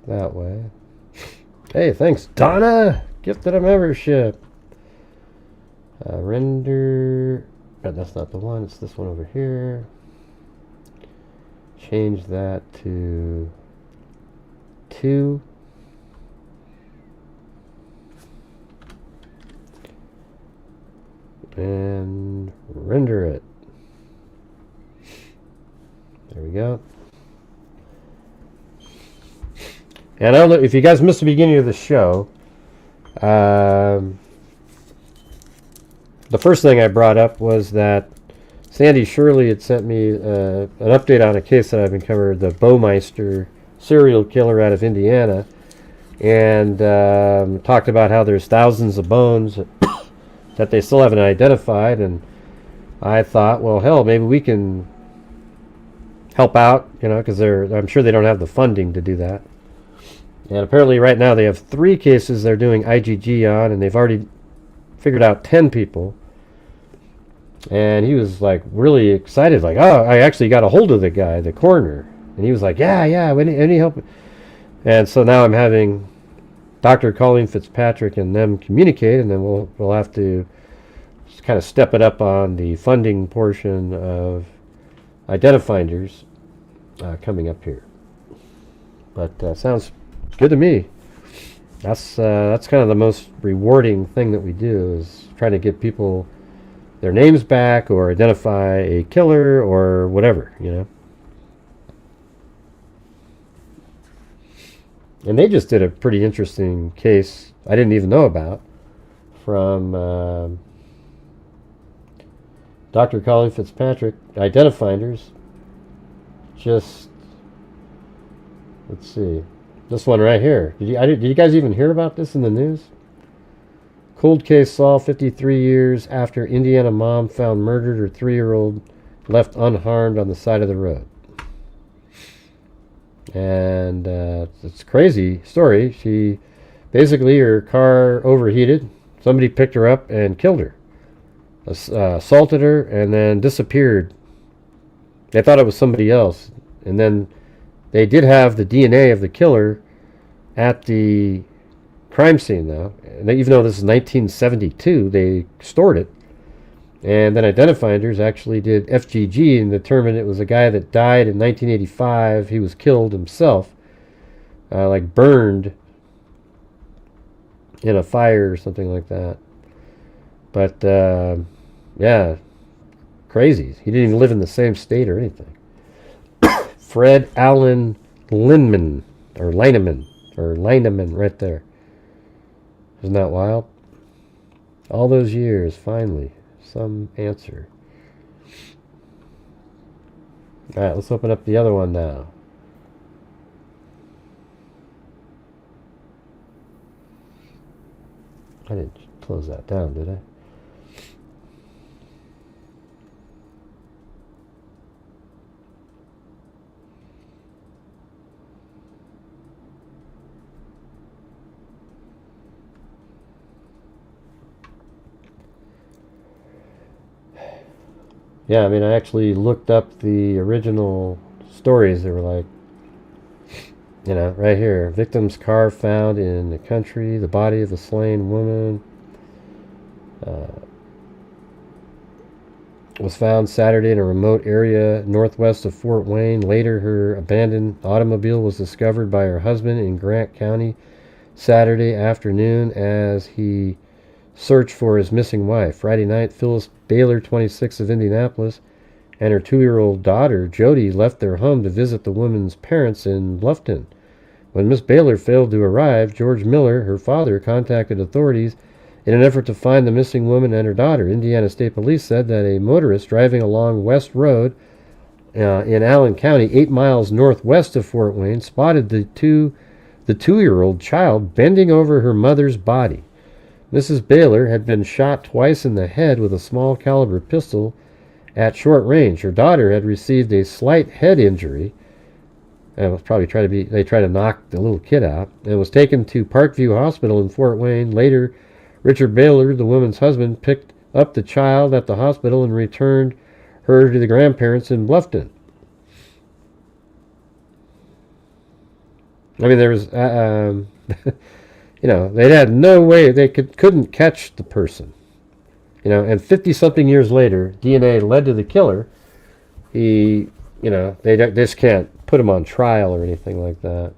Speaker 2: that way. Hey, thanks, Donna! Gifted a membership. Render... Oh, that's not the one. It's this one over here. Change that to 2. And render it. There we go. And I don't know if you guys missed the beginning of the show. The first thing I brought up was that Sandy Shirley had sent me an update on a case that I've been covering, the Bowmeister serial killer out of Indiana, and talked about how there's thousands of bones that they still haven't identified. And I thought, well, hell, maybe we can help out, you know, because I'm sure they don't have the funding to do that. And apparently right now they have 3 cases they're doing IGG on, and they've already figured out 10 people. And he was like really excited, like, oh, I actually got a hold of the guy, the coroner. And he was like, yeah, any help? And so now I'm having Dr. Colleen Fitzpatrick and them communicate, and then we'll have to just kind of step it up on the funding portion of Identifinders coming up here. But sounds good to me. That's kind of the most rewarding thing that we do, is trying to get people their names back or identify a killer or whatever, you know. And they just did a pretty interesting case I didn't even know about from Dr. Colleen Fitzpatrick, Identifinders. Just, let's see, this one right here. Did you guys even hear about this in the news? Cold case solved 53 years after Indiana mom found murdered her 3-year-old left unharmed on the side of the road. And it's a crazy story. She basically, her car overheated. Somebody picked her up and killed her. Assaulted her and then disappeared. They thought it was somebody else. And then they did have the DNA of the killer at the crime scene, though. And even though this is 1972, they stored it. And then Identifinders actually did FGG and determined it was a guy that died in 1985. He was killed himself, like burned in a fire or something like that. But, yeah, crazy. He didn't even live in the same state or anything. Fred Allen Lineman right there. Isn't that wild? All those years, finally, some answer. All right, let's open up the other one now. I didn't close that down, did I? Yeah, I mean, I actually looked up the original stories. They were like, you know, right here. Victim's car found in the country. The body of the slain woman was found Saturday in a remote area northwest of Fort Wayne. Later, her abandoned automobile was discovered by her husband in Grant County Saturday afternoon as he searched for his missing wife. Friday night, Phyllis Baylor, 26 of Indianapolis, and her 2-year-old daughter, Jody, left their home to visit the woman's parents in Bluffton. When Miss Baylor failed to arrive, George Miller, her father, contacted authorities in an effort to find the missing woman and her daughter. Indiana State Police said that a motorist driving along West Road in Allen County, 8 miles northwest of Fort Wayne, spotted the 2-year-old child bending over her mother's body. Mrs. Baylor had been shot twice in the head with a small caliber pistol at short range. Her daughter had received a slight head injury. It was probably they tried to knock the little kid out, and was taken to Parkview Hospital in Fort Wayne. Later, Richard Baylor, the woman's husband, picked up the child at the hospital and returned her to the grandparents in Bluffton. I mean, there was, they had no way, they couldn't catch the person. And 50-something years later, DNA led to the killer. They just can't put him on trial or anything like that.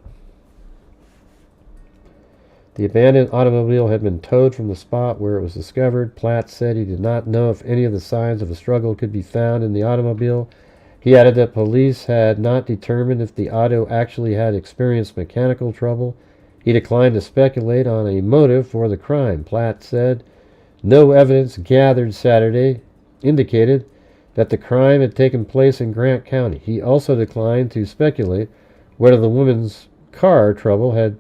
Speaker 2: The abandoned automobile had been towed from the spot where it was discovered. Platt said he did not know if any of the signs of a struggle could be found in the automobile. He added that police had not determined if the auto actually had experienced mechanical trouble. He declined to speculate on a motive for the crime. Platt said no evidence gathered Saturday indicated that the crime had taken place in Grant County. He also declined to speculate whether the woman's car trouble had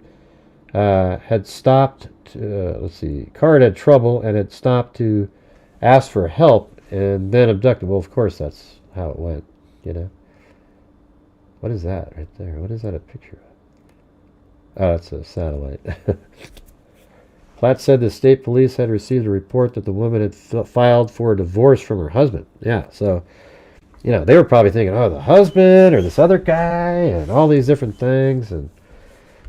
Speaker 2: stopped. Car had trouble and had stopped to ask for help and then abducted. Well, of course, that's how it went. What is that right there? What is that a picture of? Oh, it's a satellite. Platt said the state police had received a report that the woman had filed for a divorce from her husband. Yeah, so, they were probably thinking, oh, the husband or this other guy and all these different things. And,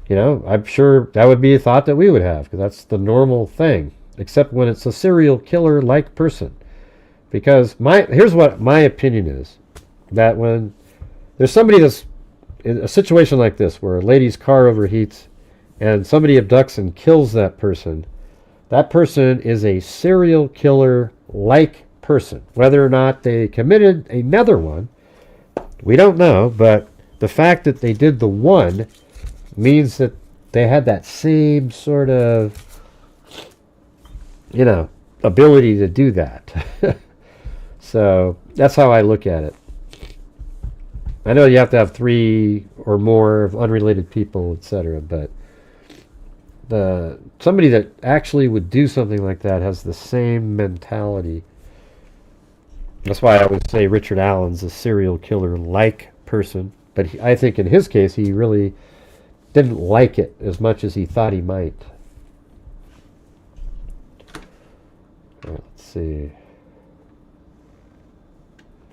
Speaker 2: I'm sure that would be a thought that we would have because that's the normal thing, except when it's a serial killer-like person. Because here's what my opinion is, that when there's somebody that's in a situation like this where a lady's car overheats and somebody abducts and kills that person is a serial killer-like person. Whether or not they committed another one, we don't know, but the fact that they did the one means that they had that same sort of, ability to do that. So that's how I look at it. I know you have to have 3 or more of unrelated people, etc., but somebody that actually would do something like that has the same mentality. That's why I would say Richard Allen's a serial killer-like person, but I think in his case he really didn't like it as much as he thought he might. Let's see.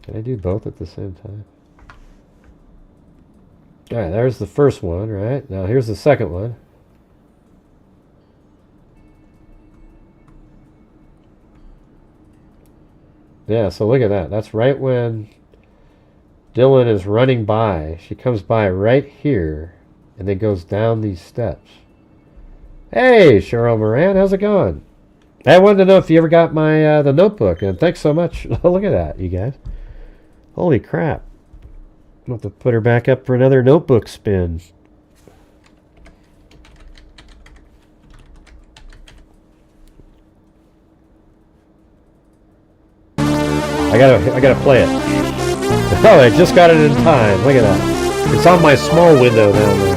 Speaker 2: Can I do both at the same time? Alright, there's the first one, right? Now here's the second one. Yeah, so look at that. That's right when Dylan is running by. She comes by right here and then goes down these steps. Hey, Cheryl Moran, how's it going? I wanted to know if you ever got my the notebook, and thanks so much. Look at that, you guys. Holy crap. I'll have to put her back up for another notebook spin. I gotta play it. Oh, I just got it in time. Look at that. It's on my small window down there.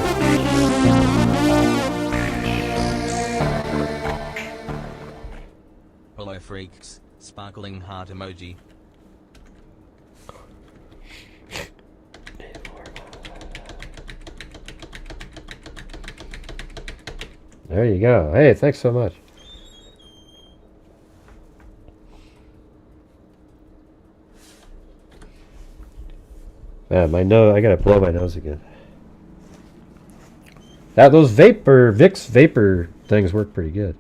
Speaker 3: Hello freaks, sparkling heart emoji.
Speaker 2: There you go. Hey, thanks so much. Man, my nose, I gotta blow my nose again. Those Vicks vapor things work pretty good.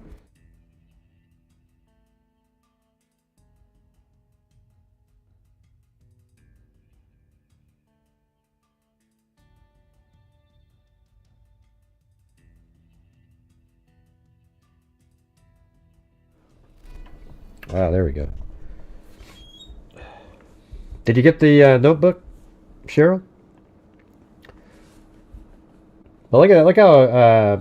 Speaker 2: Ah, there we go. Did you get the notebook, Cheryl? Well, look at that. Look how.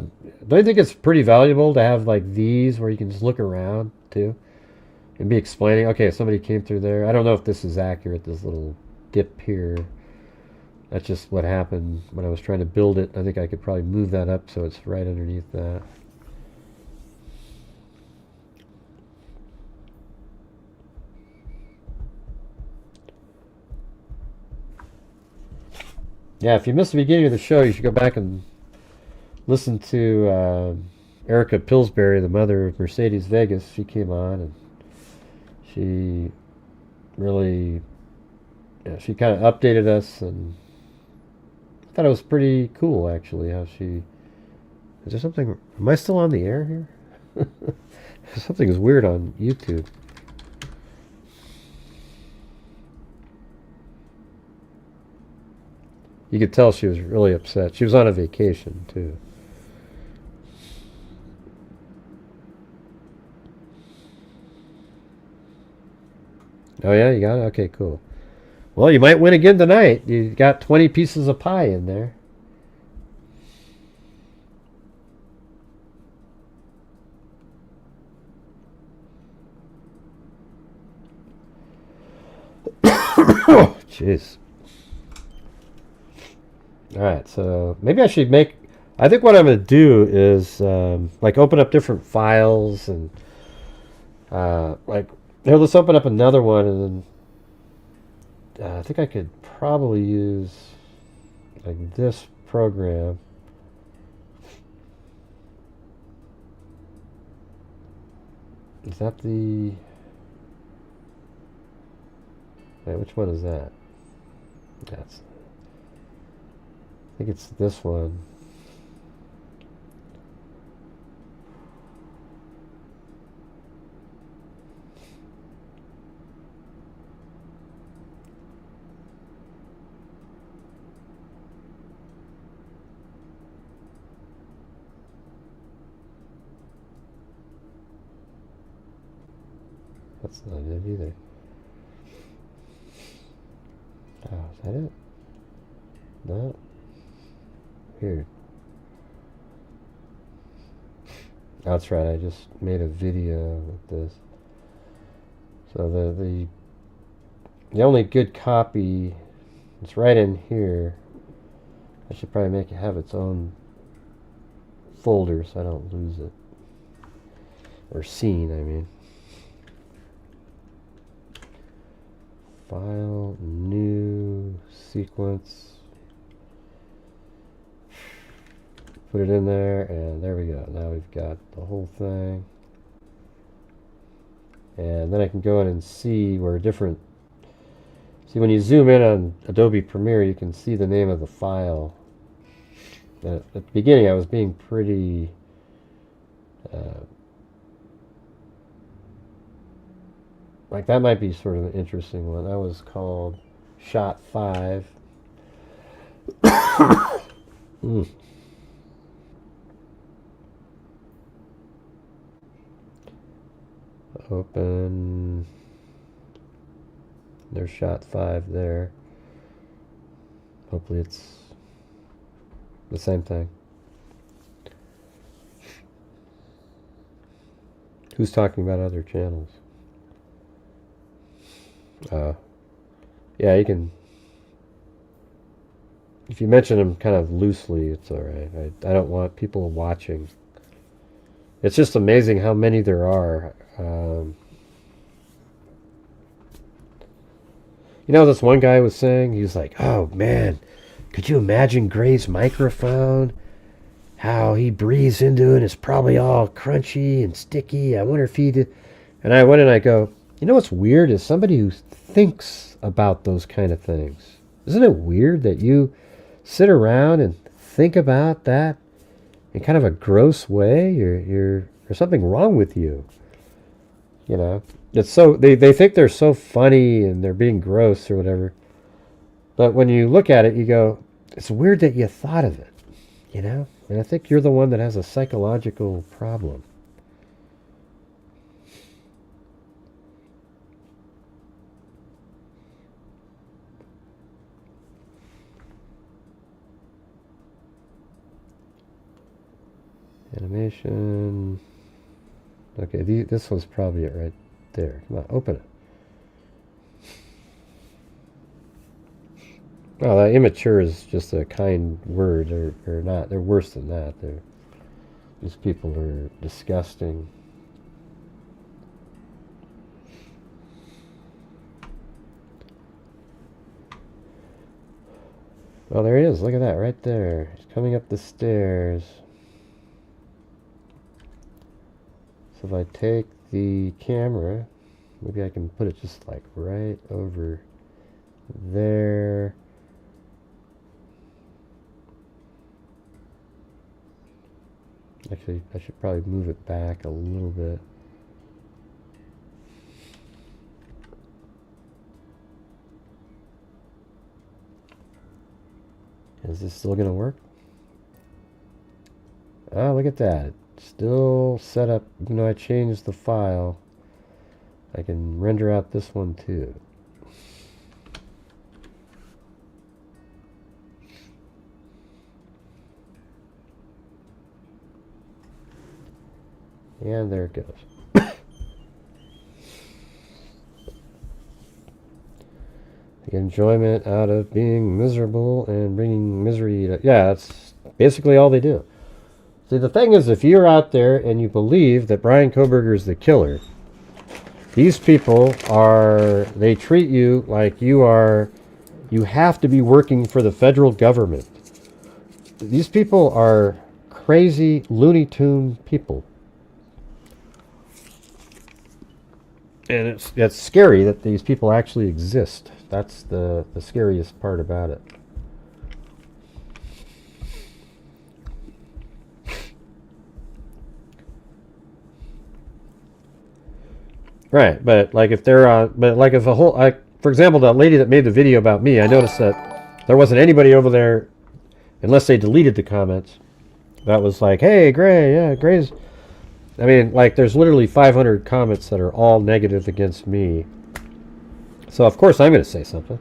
Speaker 2: Don't you think it's pretty valuable to have like these where you can just look around too, and be explaining? Okay, somebody came through there. I don't know if this is accurate. This little dip here. That's just what happened when I was trying to build it. I think I could probably move that up so it's right underneath that. Yeah, if you missed the beginning of the show, you should go back and listen to Erica Pillsbury, the mother of Mercedes Vegas. She came on and she really, she kind of updated us and thought it was pretty cool, actually, how she... Is there something... Am I still on the air here? Something is weird on YouTube. You could tell she was really upset. She was on a vacation, too. Oh, yeah? You got it? Okay, cool. Well, you might win again tonight. You got 20 pieces of pie in there. Oh, jeez. Alright, so maybe I should make... I think what I'm going to do is like open up different files and like... Here, let's open up another one, and then I think I could probably use like this program. Is that the... Wait, which one is that? That's... I think it's this one. That's not it either. Oh, is that it? No. Weird. That's right, I just made a video with this. So the only good copy, it's right in here. I should probably make it have its own folder so I don't lose it. Or scene, I mean. File, new, sequence. Put it in there, and there we go. Now we've got the whole thing. And then I can go in and see where different... See, when you zoom in on Adobe Premiere, you can see the name of the file. At the beginning, I was being pretty... like, that might be sort of an interesting one. That was called Shot 5. Open. There's Shot 5 there. Hopefully it's the same thing. Who's talking about other channels? Yeah, you can... If you mention them kind of loosely, it's alright. I don't want people watching. It's just amazing how many there are. You know, this one guy was saying, he was like, oh man, could you imagine Gray's microphone? How he breathes into it, it's probably all crunchy and sticky. I wonder if he did. And I went and I go, you know what's weird is somebody who thinks about those kind of things. Isn't it weird that you sit around and think about that in kind of a gross way? There's something wrong with you. You know, it's so they think they're so funny and they're being gross or whatever. But when you look at it, you go, it's weird that you thought of it. You know, and I think you're the one that has a psychological problem. Animation. Okay, this was probably it right there. Come on, open it. Oh, that immature is just a kind word. They're not. They're worse than that. These people are disgusting. Oh, there he is. Look at that right there. He's coming up the stairs. So if I take the camera, maybe I can put it just like right over there. Actually, I should probably move it back a little bit. Is this still going to work? Oh, look at that. It's still set up. Even though I changed the file, I can render out this one too. And there it goes. The enjoyment out of being miserable and bringing misery to... Yeah, that's basically all they do. See, the thing is, if you're out there and you believe that Brian Koberger is the killer, these people are... They treat you like you are... You have to be working for the federal government. These people are crazy, Looney Tune people. And it's scary that these people actually exist. That's the scariest part about it. Right, but like if they're on, but like if a whole, like for example, that lady that made the video about me, I noticed that there wasn't anybody over there, unless they deleted the comments, that was like, hey, Gray, yeah, Gray's. I mean, like, there's literally 500 comments that are all negative against me. So, of course, I'm going to say something.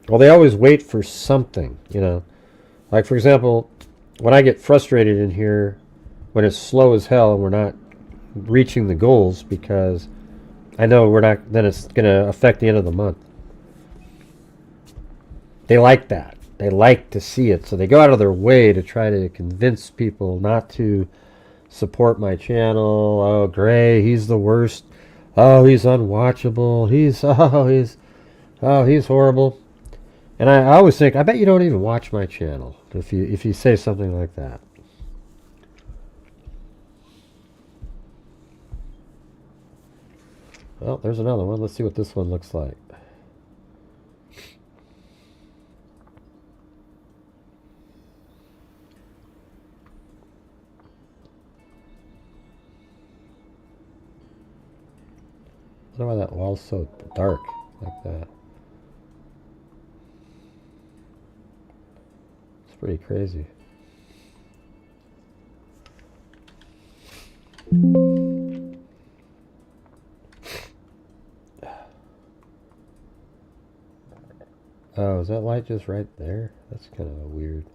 Speaker 2: Well, they always wait for something, you know. Like, for example, when I get frustrated in here, when it's slow as hell and we're not reaching the goals because... I know we're not, then it's going to affect the end of the month. They like that. They like to see it. So they go out of their way to try to convince people not to support my channel. Oh, Gray, he's the worst. Oh, he's unwatchable. He's horrible. And I always think, I bet you don't even watch my channel if you say something like that. Well, there's another one. Let's see what this one looks like. I don't know why that wall's so dark like that. It's pretty crazy. Oh, is that light just right there? That's kind of weird.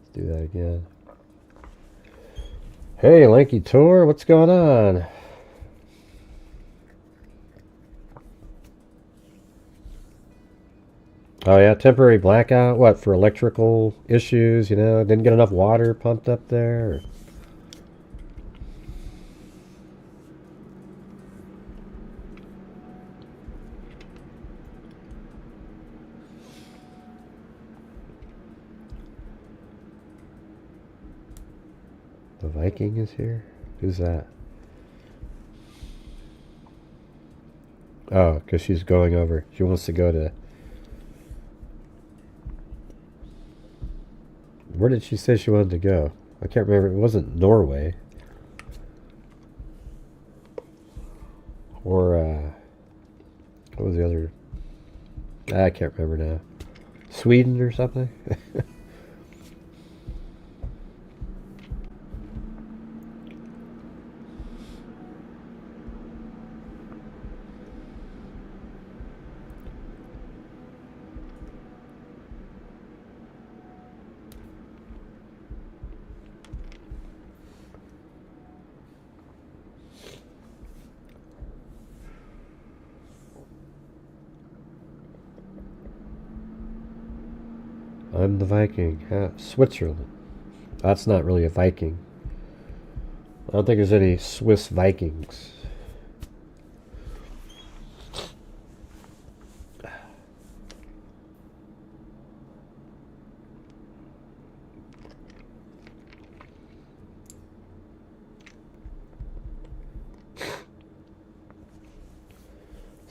Speaker 2: Let's do that again. Hey, Lanky Tour, what's going on? Oh yeah, temporary blackout. What, for electrical issues, you know? Didn't get enough water pumped up there? Or... The Viking is here? Who's that? Oh, because she's going over. She wants to go to... Where did she say she wanted to go? I can't remember. It wasn't Norway. Or, what was the other... I can't remember now. Sweden or something? I'm the Viking. Switzerland. That's not really a Viking. I don't think there's any Swiss Vikings.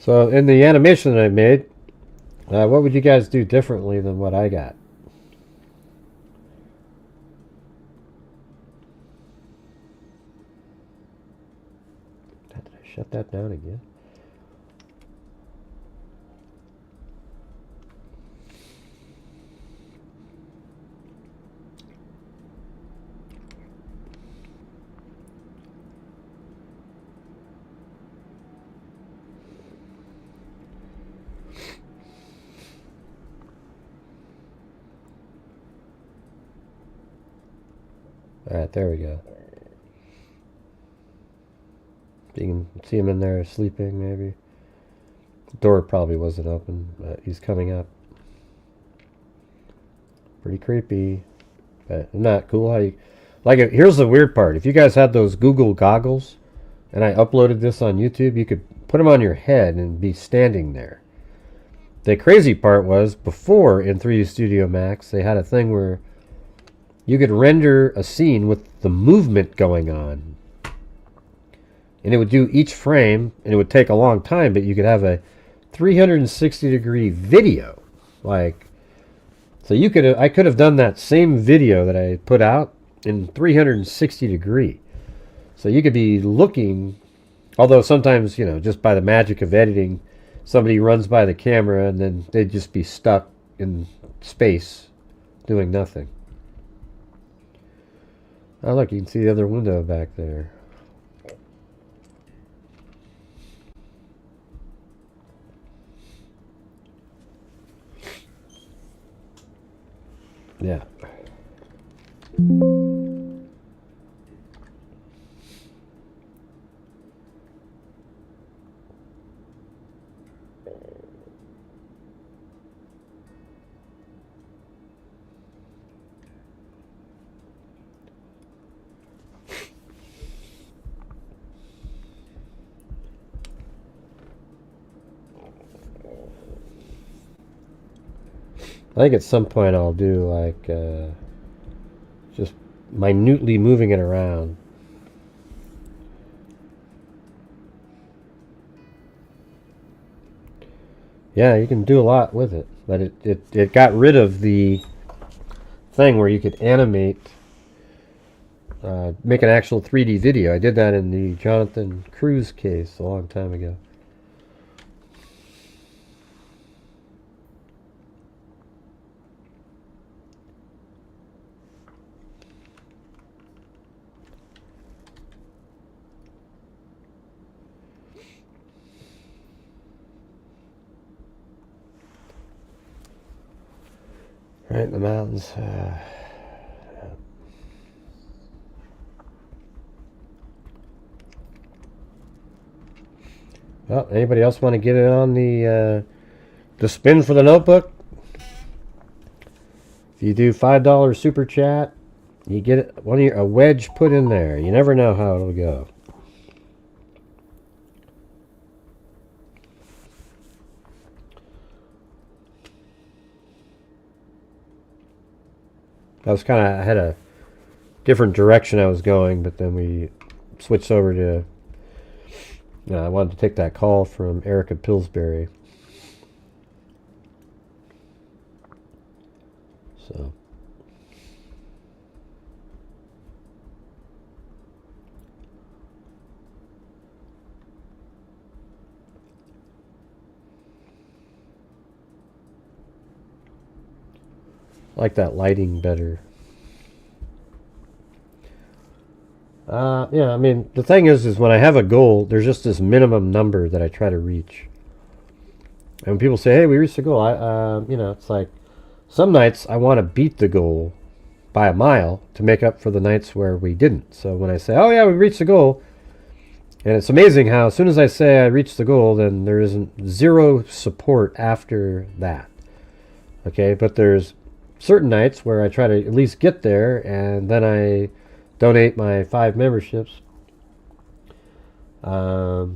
Speaker 2: So in the animation that I made, what would you guys do differently than what I got? Did I shut that down again? Alright, there we go. You can see him in there sleeping, maybe. The door probably wasn't open, but he's coming up. Pretty creepy. But not cool how you... Like, here's the weird part. If you guys had those Google goggles, and I uploaded this on YouTube, you could put them on your head and be standing there. The crazy part was, before in 3D Studio Max, they had a thing where you could render a scene with the movement going on. And it would do each frame, and it would take a long time, but you could have a 360-degree video. Like, so you could I could have done that same video that I put out in 360 degree. So you could be looking, although sometimes, you know, just by the magic of editing, somebody runs by the camera and then they'd just be stuck in space doing nothing. Oh, look, you can see the other window back there. Yeah. I think at some point I'll do like just minutely moving it around. Yeah, you can do a lot with it, but it got rid of the thing where you could animate, make an actual 3D video. I did that in the Jonathan Cruise case a long time ago. Right in the mountains. Well, anybody else want to get in on the spin for the notebook? If you do $5 super chat, you get a wedge put in there. You never know how it'll go. I had a different direction I was going, but then we switched over to, I wanted to take that call from Erica Pillsbury. So. I like that lighting better. Yeah, I mean, the thing is when I have a goal, there's just this minimum number that I try to reach. And when people say, hey, we reached the goal, it's like, some nights I want to beat the goal by a mile to make up for the nights where we didn't. So when I say, oh yeah, we reached the goal, and it's amazing how as soon as I say I reached the goal, then there isn't zero support after that. Okay, but there's certain nights where I try to at least get there, and then I donate my 5 memberships. But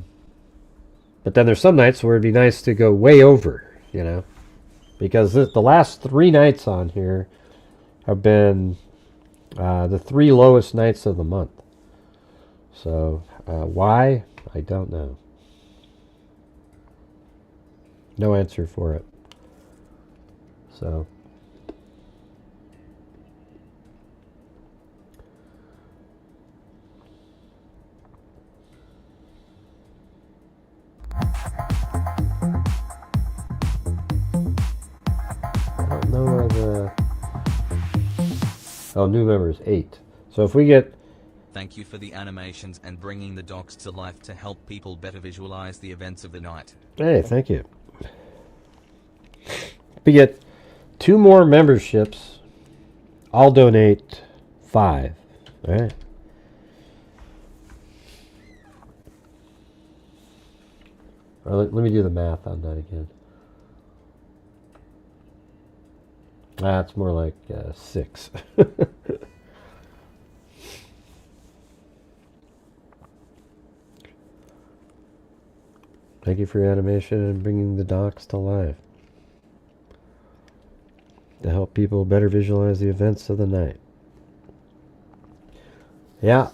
Speaker 2: then there's some nights where it'd be nice to go way over, because the last 3 nights on here have been the 3 lowest nights of the month. So why? I don't know. No answer for it. So. I don't know where the... Oh, new members, 8. So if we get...
Speaker 3: Thank you for the animations and bringing the docs to life to help people better visualize the events of the night.
Speaker 2: Hey, thank you. If we get 2 more memberships, I'll donate 5. All right. Or let me do the math on that again. That's more like 6. Thank you for your animation and bringing the docs to life to help people better visualize the events of the night. Yeah,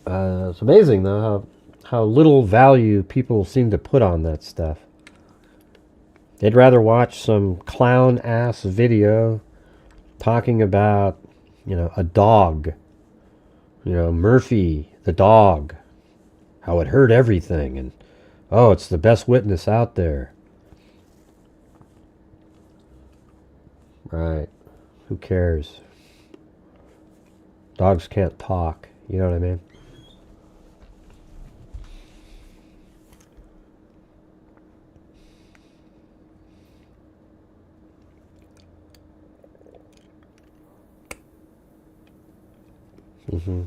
Speaker 2: it's amazing though how little value people seem to put on that stuff. They'd rather watch some clown ass video talking about, you know, a dog, you know, Murphy the dog, how it heard everything, and oh, it's the best witness out there. Right. Who cares? Dogs can't talk. You know what I mean? Mm-hmm.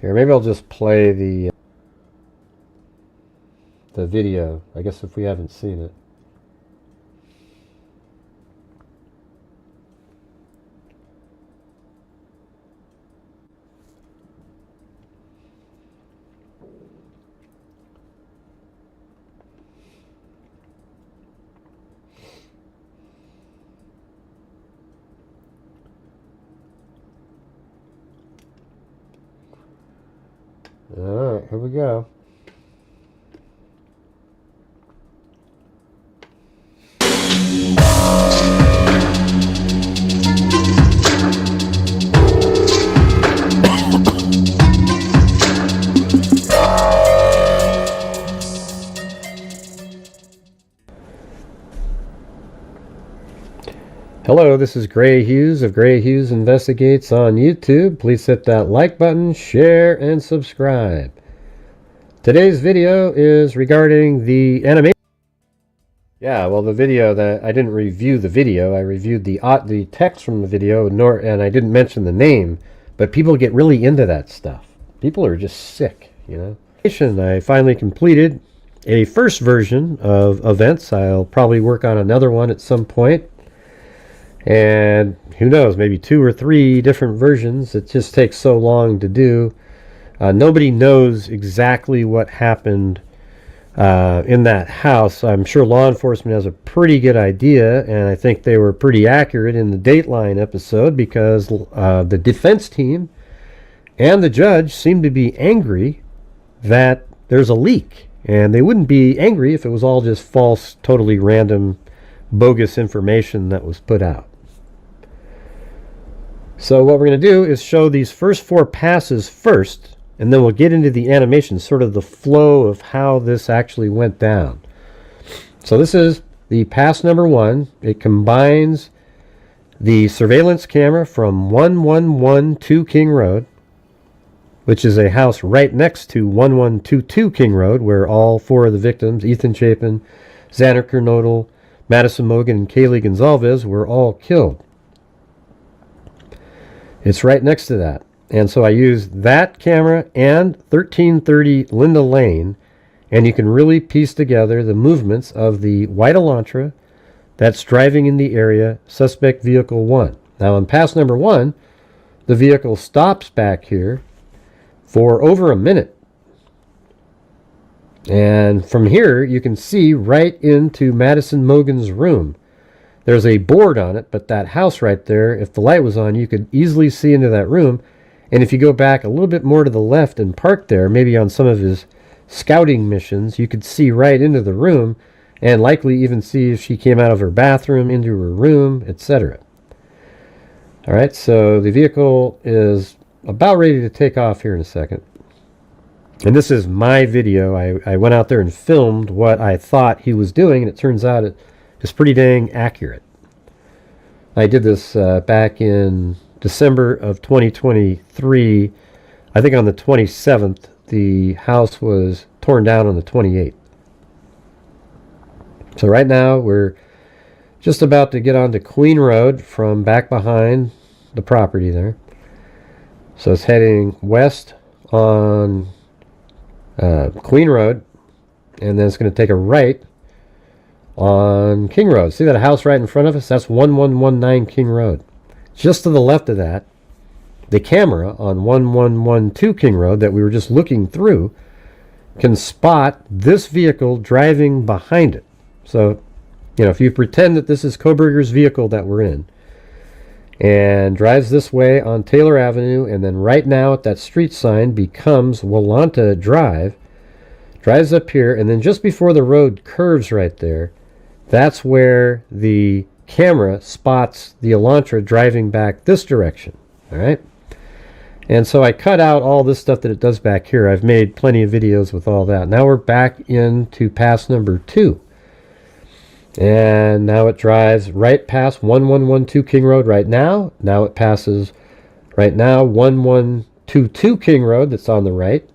Speaker 2: Here, maybe I'll just play the video, I guess, if we haven't seen it. All right, here we go. Hello, this is Gray Hughes of Gray Hughes Investigates on YouTube. Please hit that like button, share, and subscribe. Today's video is regarding the animation. Yeah, well, the video that I didn't review the video. I reviewed the text from the video, and I didn't mention the name. But people get really into that stuff. People are just sick, you know. I finally completed a first version of events. I'll probably work on another one at some point. And who knows, maybe 2 or 3 different versions. It just takes so long to do. Nobody knows exactly what happened in that house. I'm sure law enforcement has a pretty good idea, and I think they were pretty accurate in the Dateline episode, because the defense team and the judge seem to be angry that there's a leak. And they wouldn't be angry if it was all just false, totally random, bogus information that was put out. So what we're going to do is show these first 4 passes first, and then we'll get into the animation, sort of the flow of how this actually went down. So this is the pass number 1. It combines the surveillance camera from 1112 King Road, which is a house right next to 1122 King Road, where all 4 of the victims, Ethan Chapin, Xander Kernodle, Madison Mogan, and Kaylee Gonzalez, were all killed. It's right next to that. And so I used that camera and 1330 Linda Lane, and you can really piece together the movements of the white Elantra that's driving in the area, suspect vehicle 1. Now on pass number 1, the vehicle stops back here for over a minute. And from here, you can see right into Madison Mogan's room. There's a board on it, but that house right there, if the light was on, you could easily see into that room. And if you go back a little bit more to the left and park there, maybe on some of his scouting missions, you could see right into the room and likely even see if she came out of her bathroom, into her room, etc. All right, so the vehicle is about ready to take off here in a second. And this is my video. I went out there and filmed what I thought he was doing, and it turns out it's pretty dang accurate. I did this back in December of 2023. I think on the 27th, the house was torn down on the 28th. So right now, we're just about to get onto Queen Road from back behind the property there. So it's heading west on Queen Road, and then it's going to take a right on King Road. See that house right in front of us? That's 1119 King Road. Just to the left of that, the camera on 1112 King Road that we were just looking through can spot this vehicle driving behind it. So, you know, if you pretend that this is Koberger's vehicle that we're in, and drives this way on Taylor Avenue, and then right now at that street sign becomes Walanta Drive, drives up here, and then just before the road curves right there, that's where the camera spots the Elantra driving back this direction. All right? And so I cut out all this stuff that it does back here. I've made plenty of videos with all that. Now we're back into pass number 2. And now it drives right past 1112 King Road right now. Now it passes right now 1122 King Road that's on the right.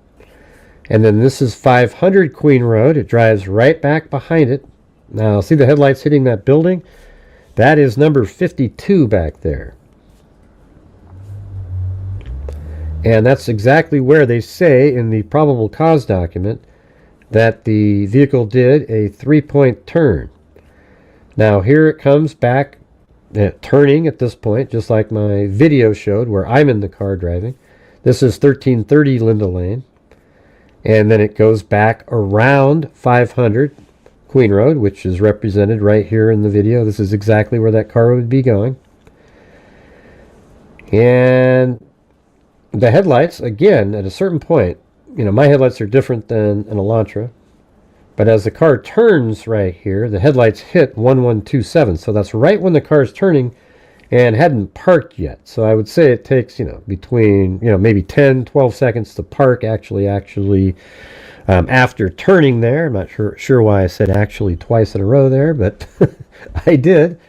Speaker 2: And then this is 500 Queen Road. It drives right back behind it. Now see the headlights hitting that building? That is number 52 back there. And that's exactly where they say in the probable cause document that the vehicle did a 3-point turn. Now here it comes back, turning at this point, just like my video showed where I'm in the car driving. This is 1330 Linda Lane. And then it goes back around 500 Queen Road, which is represented right here in the video. This is exactly where that car would be going. And the headlights, again, at a certain point, you know, my headlights are different than an Elantra. But as the car turns right here, the headlights hit 1127. So that's right when the car is turning and hadn't parked yet. So I would say it takes, you know, between, you know, maybe 10, 12 seconds to park actually after turning there. I'm not sure why I said actually twice in a row there, but I did.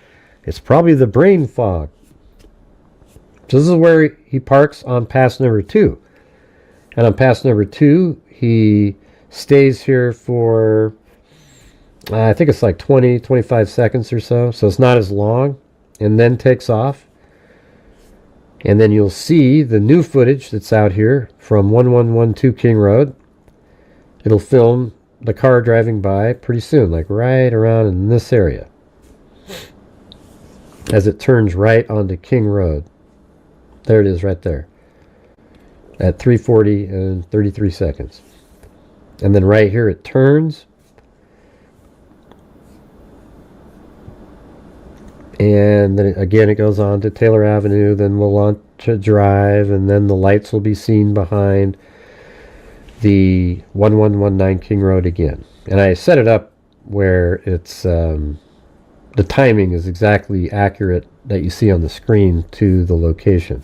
Speaker 2: It's probably the brain fog. So this is where he parks on pass number 2. And on pass number 2, he stays here for, I think it's like 20, 25 seconds or so. So it's not as long. And then takes off. And then you'll see the new footage that's out here from 1112 King Road. It'll film the car driving by pretty soon, like right around in this area, as it turns right onto King Road. There it is right there at 3:40 and 33 seconds. And then right here it turns. And then again it goes on to Taylor Avenue, then we'll launch a drive, and then the lights will be seen behind the 1119 King Road again. And I set it up where it's the timing is exactly accurate that you see on the screen to the location.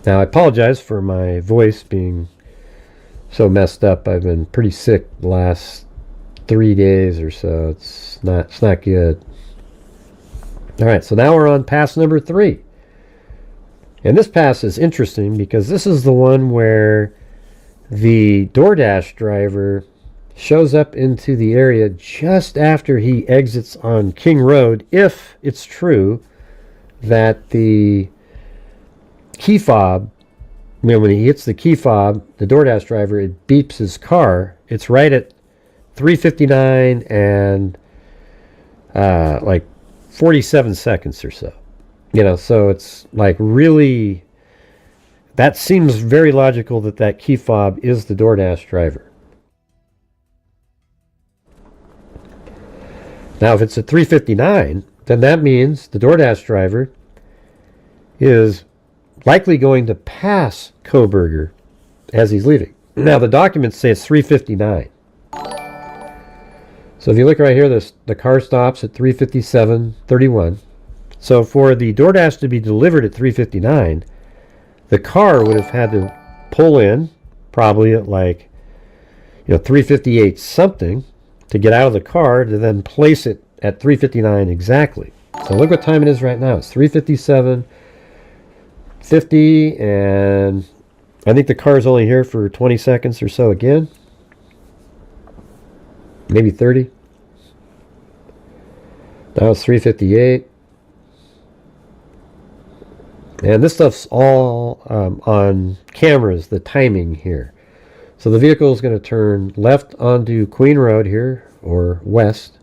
Speaker 2: Now I apologize for my voice being so messed up. I've been pretty sick the last 3 days or so. It's not good. All right, so now we're on pass number 3. And this pass is interesting because this is the one where the DoorDash driver shows up into the area just after he exits on King Road, if it's true that the key fob, you know, when he hits the key fob, the DoorDash driver, it beeps his car. It's right at 3:59 and like 47 seconds or so. You know, so it's like really, that seems very logical that that key fob is the DoorDash driver. Now, if it's at 3:59, then that means the DoorDash driver is likely going to pass Koberger as he's leaving. Now, the documents say it's 3:59. So if you look right here, the car stops at 3:57:31. So for the DoorDash to be delivered at 3:59, the car would have had to pull in probably at like 3:58 something to get out of the car to then place it at 3:59 exactly. So look what time it is right now. It's 3:57:50, and I think the car is only here for 20 seconds or so again. Maybe 30. Now it's 3:58. And this stuff's all on cameras, the timing here. So the vehicle is going to turn left onto Queen Road here, or west.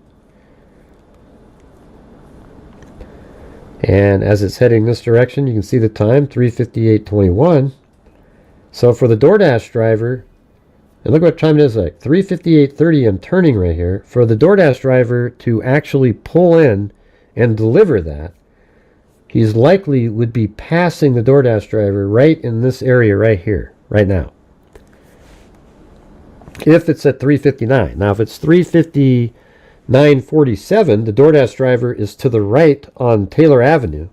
Speaker 2: And as it's heading this direction, you can see the time, 3:58:21. So for the DoorDash driver, and look what time it is, like 3:58:30, I'm turning right here. For the DoorDash driver to actually pull in and deliver that, he's likely would be passing the DoorDash driver right in this area right here, right now. If it's at 3:59. Now, if it's 3:59:47, the DoorDash driver is to the right on Taylor Avenue.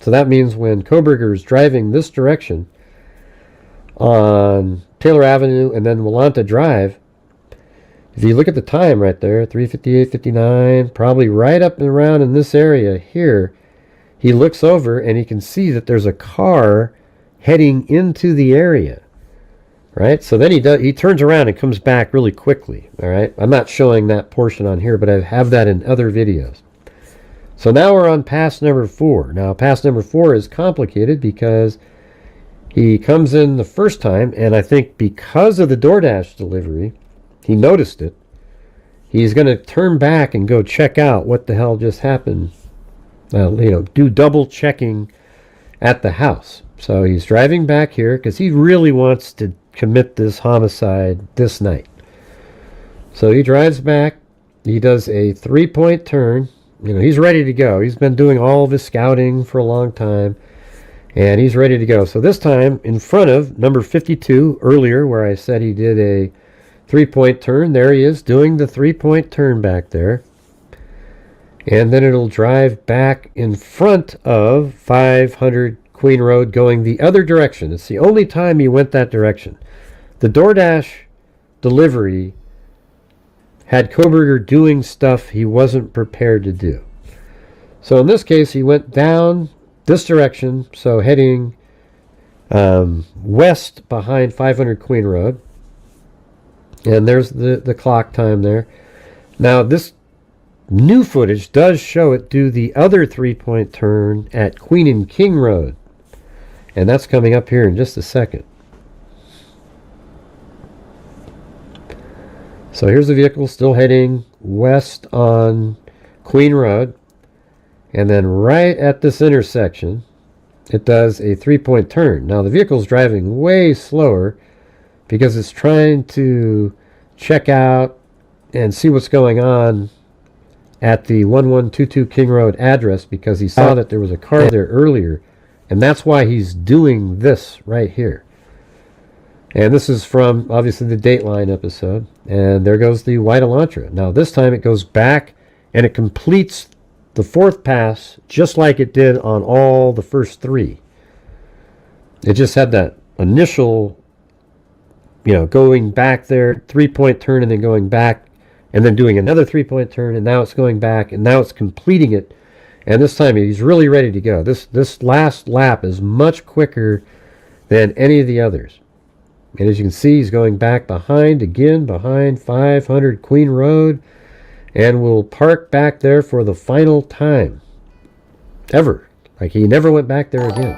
Speaker 2: So that means when Koberger is driving this direction on Taylor Avenue and then Willanta Drive, if you look at the time right there, 3:58:59, probably right up and around in this area here, he looks over and he can see that there's a car heading into the area, right? So then he turns around and comes back really quickly, all right? I'm not showing that portion on here, but I have that in other videos. So now we're on pass number 4. Now, pass number 4 is complicated because he comes in the first time, and I think because of the DoorDash delivery, he noticed it. He's going to turn back and go check out what the hell just happened. Do double checking at the house. So he's driving back here because he really wants to commit this homicide this night. So he drives back. He does a 3-point turn. He's ready to go. He's been doing all of his scouting for a long time, and he's ready to go. So this time in front of number 52 earlier, where I said he did a 3-point turn, there he is doing the 3-point turn back there. And then it'll drive back in front of 500 Queen Road going the other direction. It's the only time he went that direction. The DoorDash delivery had Koberger doing stuff he wasn't prepared to do. So in this case, he went down this direction, so heading west behind 500 Queen Road. And there's the clock time there. Now, this new footage does show it do the other 3-point turn at Queen and King Road. And that's coming up here in just a second. So here's the vehicle still heading west on Queen Road. And then right at this intersection, it does a 3-point turn. Now the vehicle's driving way slower because it's trying to check out and see what's going on at the 1122 King Road address, because he saw that there was a car there earlier, and that's why he's doing this right here. And this is from obviously the Dateline episode, and there goes the white Elantra. Now this time it goes back and it completes the 4th pass just like it did on all the first 3. It just had that initial going back there, 3-point turn, and then going back, and then doing another 3-point turn, and now it's going back, and now it's completing it. And this time he's really ready to go. This last lap is much quicker than any of the others. And as you can see, he's going back behind 500 Queen Road, and will park back there for the final time ever. Like, he never went back there again.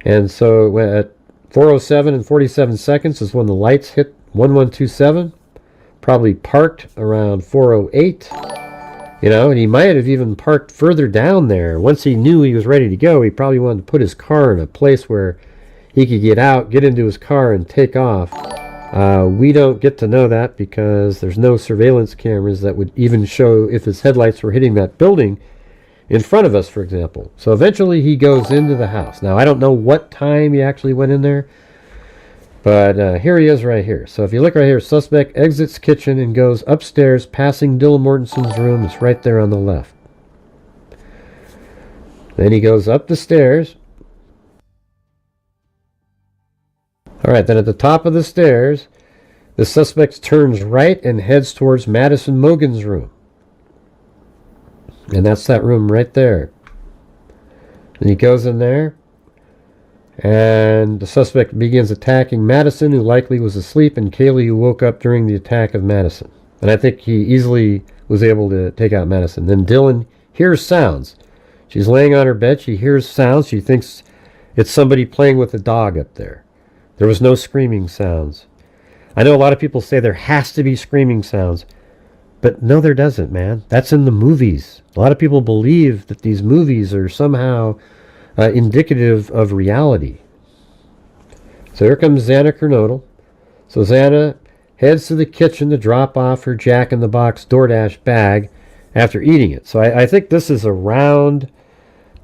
Speaker 2: And so at 4:07 and 47 seconds is when the lights hit 1127. Probably parked around 4:08. And he might have even parked further down there. Once he knew he was ready to go, he probably wanted to put his car in a place where he could get out, get into his car, and take off. We don't get to know that because there's no surveillance cameras that would even show if his headlights were hitting that building in front of us, for example. So eventually he goes into the house. Now, I don't know what time he actually went in there, but here he is right here. So if you look right here, suspect exits kitchen and goes upstairs, passing Dylan Mortensen's room. It's right there on the left. Then he goes up the stairs. All right, then at the top of the stairs, the suspect turns right and heads towards Madison Mogan's room. And that's that room right there. And he goes in there, and the suspect begins attacking Madison, who likely was asleep, and Kaylee, who woke up during the attack of Madison. And I think he easily was able to take out Madison. Then Dylan hears sounds. She's laying on her bed. She hears sounds. She thinks it's somebody playing with a dog up there. There was no screaming sounds. I know a lot of people say there has to be screaming sounds, but no, there doesn't, man. That's in the movies. A lot of people believe that these movies are somehow indicative of reality. So here comes Xana Kernodle. So Xana heads to the kitchen to drop off her Jack-in-the-Box DoorDash bag after eating it. So I think this is around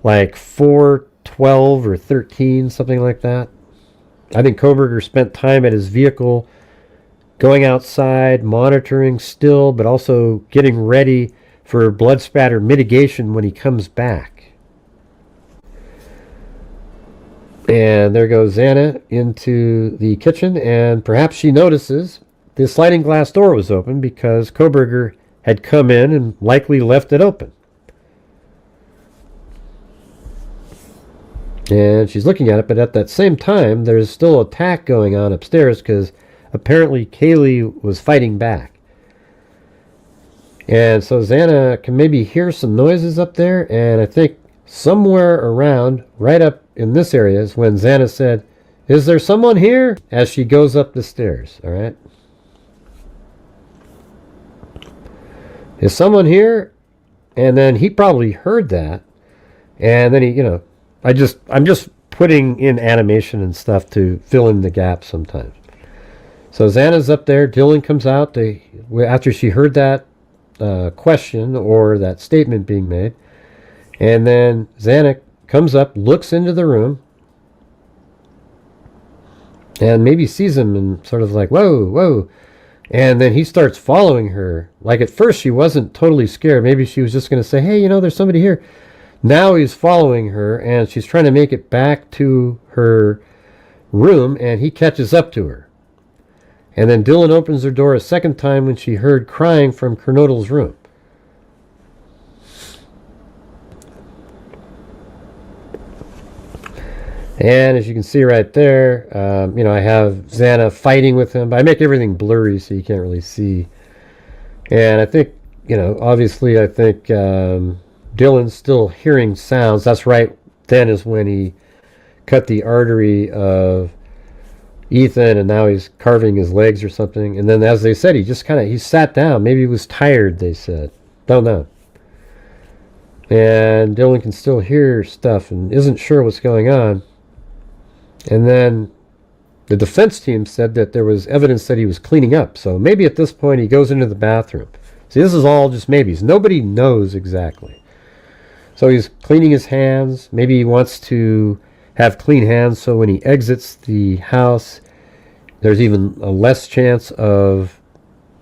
Speaker 2: like 4:12 or 13, something like that. I think Kohberger spent time at his vehicle going outside, monitoring still, but also getting ready for blood spatter mitigation when he comes back. And there goes Xana into the kitchen, and perhaps she notices the sliding glass door was open because Kohberger had come in and likely left it open. And she's looking at it, but at that same time, there's still attack going on upstairs because apparently Kaylee was fighting back. And so Xana can maybe hear some noises up there, and I think somewhere around, right up in this area, is when Xana said, "Is there someone here?" as she goes up the stairs, all right? Is someone here? And then he probably heard that, and then he, I'm just putting in animation and stuff to fill in the gaps sometimes. So Xana's up there. Dylan comes out after she heard that question or that statement being made. And then Xana comes up, looks into the room, and maybe sees him and sort of like, whoa, whoa. And then he starts following her. Like at first she wasn't totally scared. Maybe she was just going to say, hey, there's somebody here. Now he's following her, and she's trying to make it back to her room, and he catches up to her. And then Dylan opens her door a second time when she heard crying from Kernodle's room. And as you can see right there, I have Xana fighting with him, but I make everything blurry so you can't really see. And I think, obviously I think Dylan's still hearing sounds. That's right then is when he cut the artery of Ethan, and now he's carving his legs or something. And then, as they said, he sat down. Maybe he was tired, they said. Don't know. And Dylan can still hear stuff and isn't sure what's going on. And then the defense team said that there was evidence that he was cleaning up. So maybe at this point he goes into the bathroom. See, this is all just maybes. Nobody knows exactly. So he's cleaning his hands. Maybe he wants to have clean hands so when he exits the house, there's even a less chance of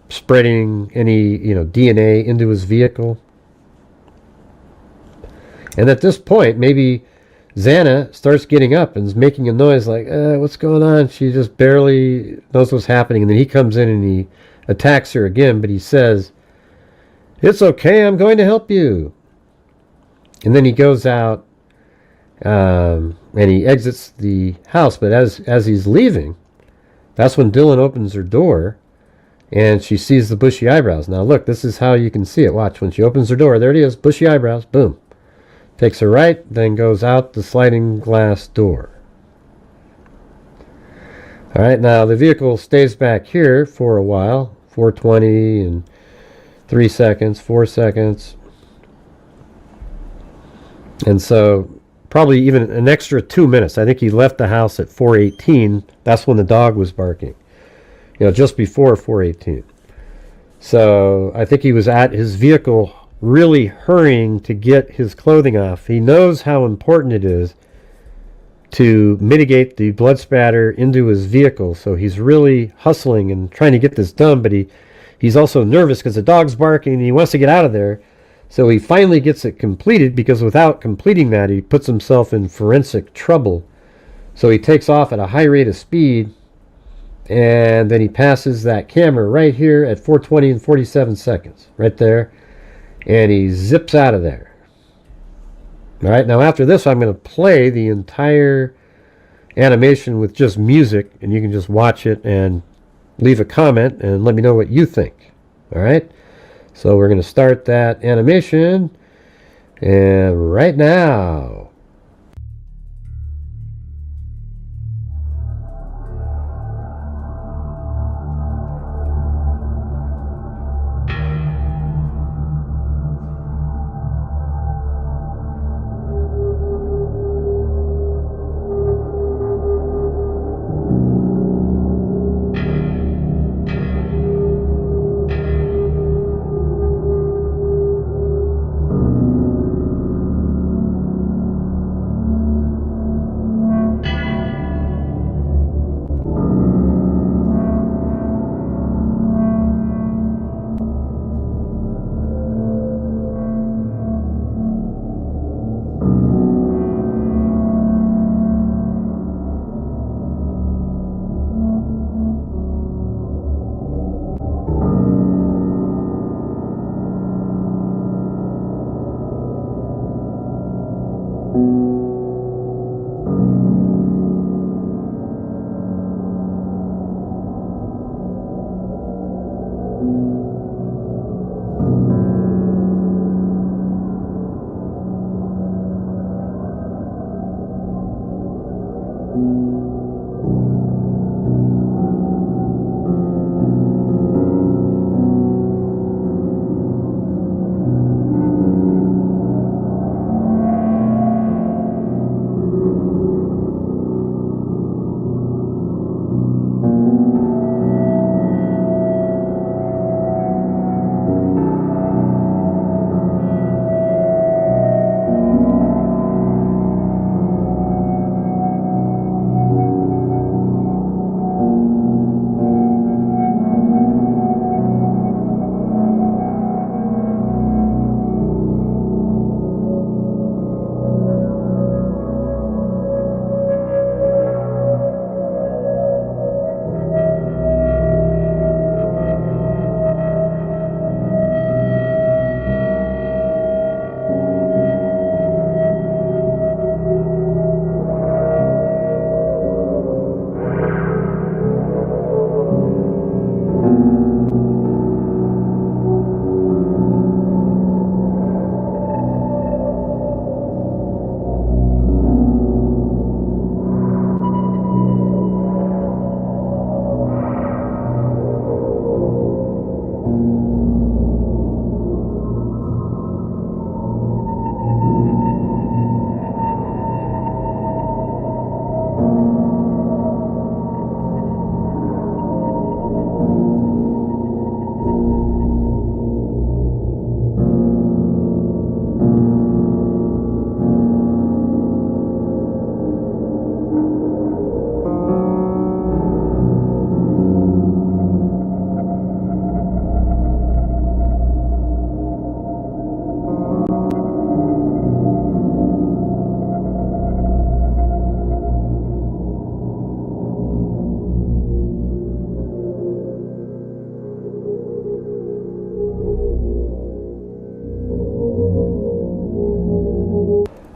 Speaker 2: spreading any, DNA into his vehicle. And at this point, maybe Xana starts getting up and is making a noise like, what's going on? She just barely knows what's happening. And then he comes in and he attacks her again, but he says, "It's okay, I'm going to help you." And then he goes out and he exits the house. But as he's leaving, that's when Dylan opens her door and she sees the bushy eyebrows. Now look, this is how you can see it. Watch, when she opens her door, there it is, bushy eyebrows, boom. Takes her right, then goes out the sliding glass door. All right, now the vehicle stays back here for a while, 4:20 and 3 seconds, 4 seconds. And so probably even an extra 2 minutes. I think he left the house at 4:18. That's when the dog was barking, just before 4:18. So I think he was at his vehicle really hurrying to get his clothing off. He knows how important it is to mitigate the blood spatter into his vehicle, so he's really hustling and trying to get this done, but he's also nervous because the dog's barking and he wants to get out of there. So he finally gets it completed, because without completing that, he puts himself in forensic trouble. So he takes off at a high rate of speed, and then he passes that camera right here at 4:20 and 47 seconds, right there, and he zips out of there. All right, now after this, I'm going to play the entire animation with just music, and you can just watch it and leave a comment and let me know what you think. All right, so we're going to start that animation, and right now.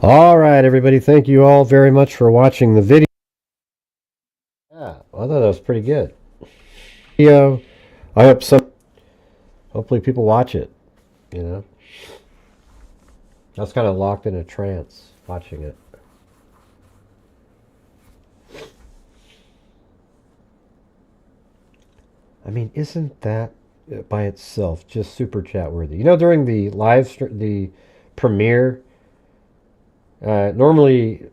Speaker 2: All right, everybody. Thank you all very much for watching the video. Yeah, I thought that was pretty good. I hope hopefully people watch it, you know. I was kind of locked in a trance watching it. I mean, isn't that by itself just super chat worthy? You know, during the the premiere, normally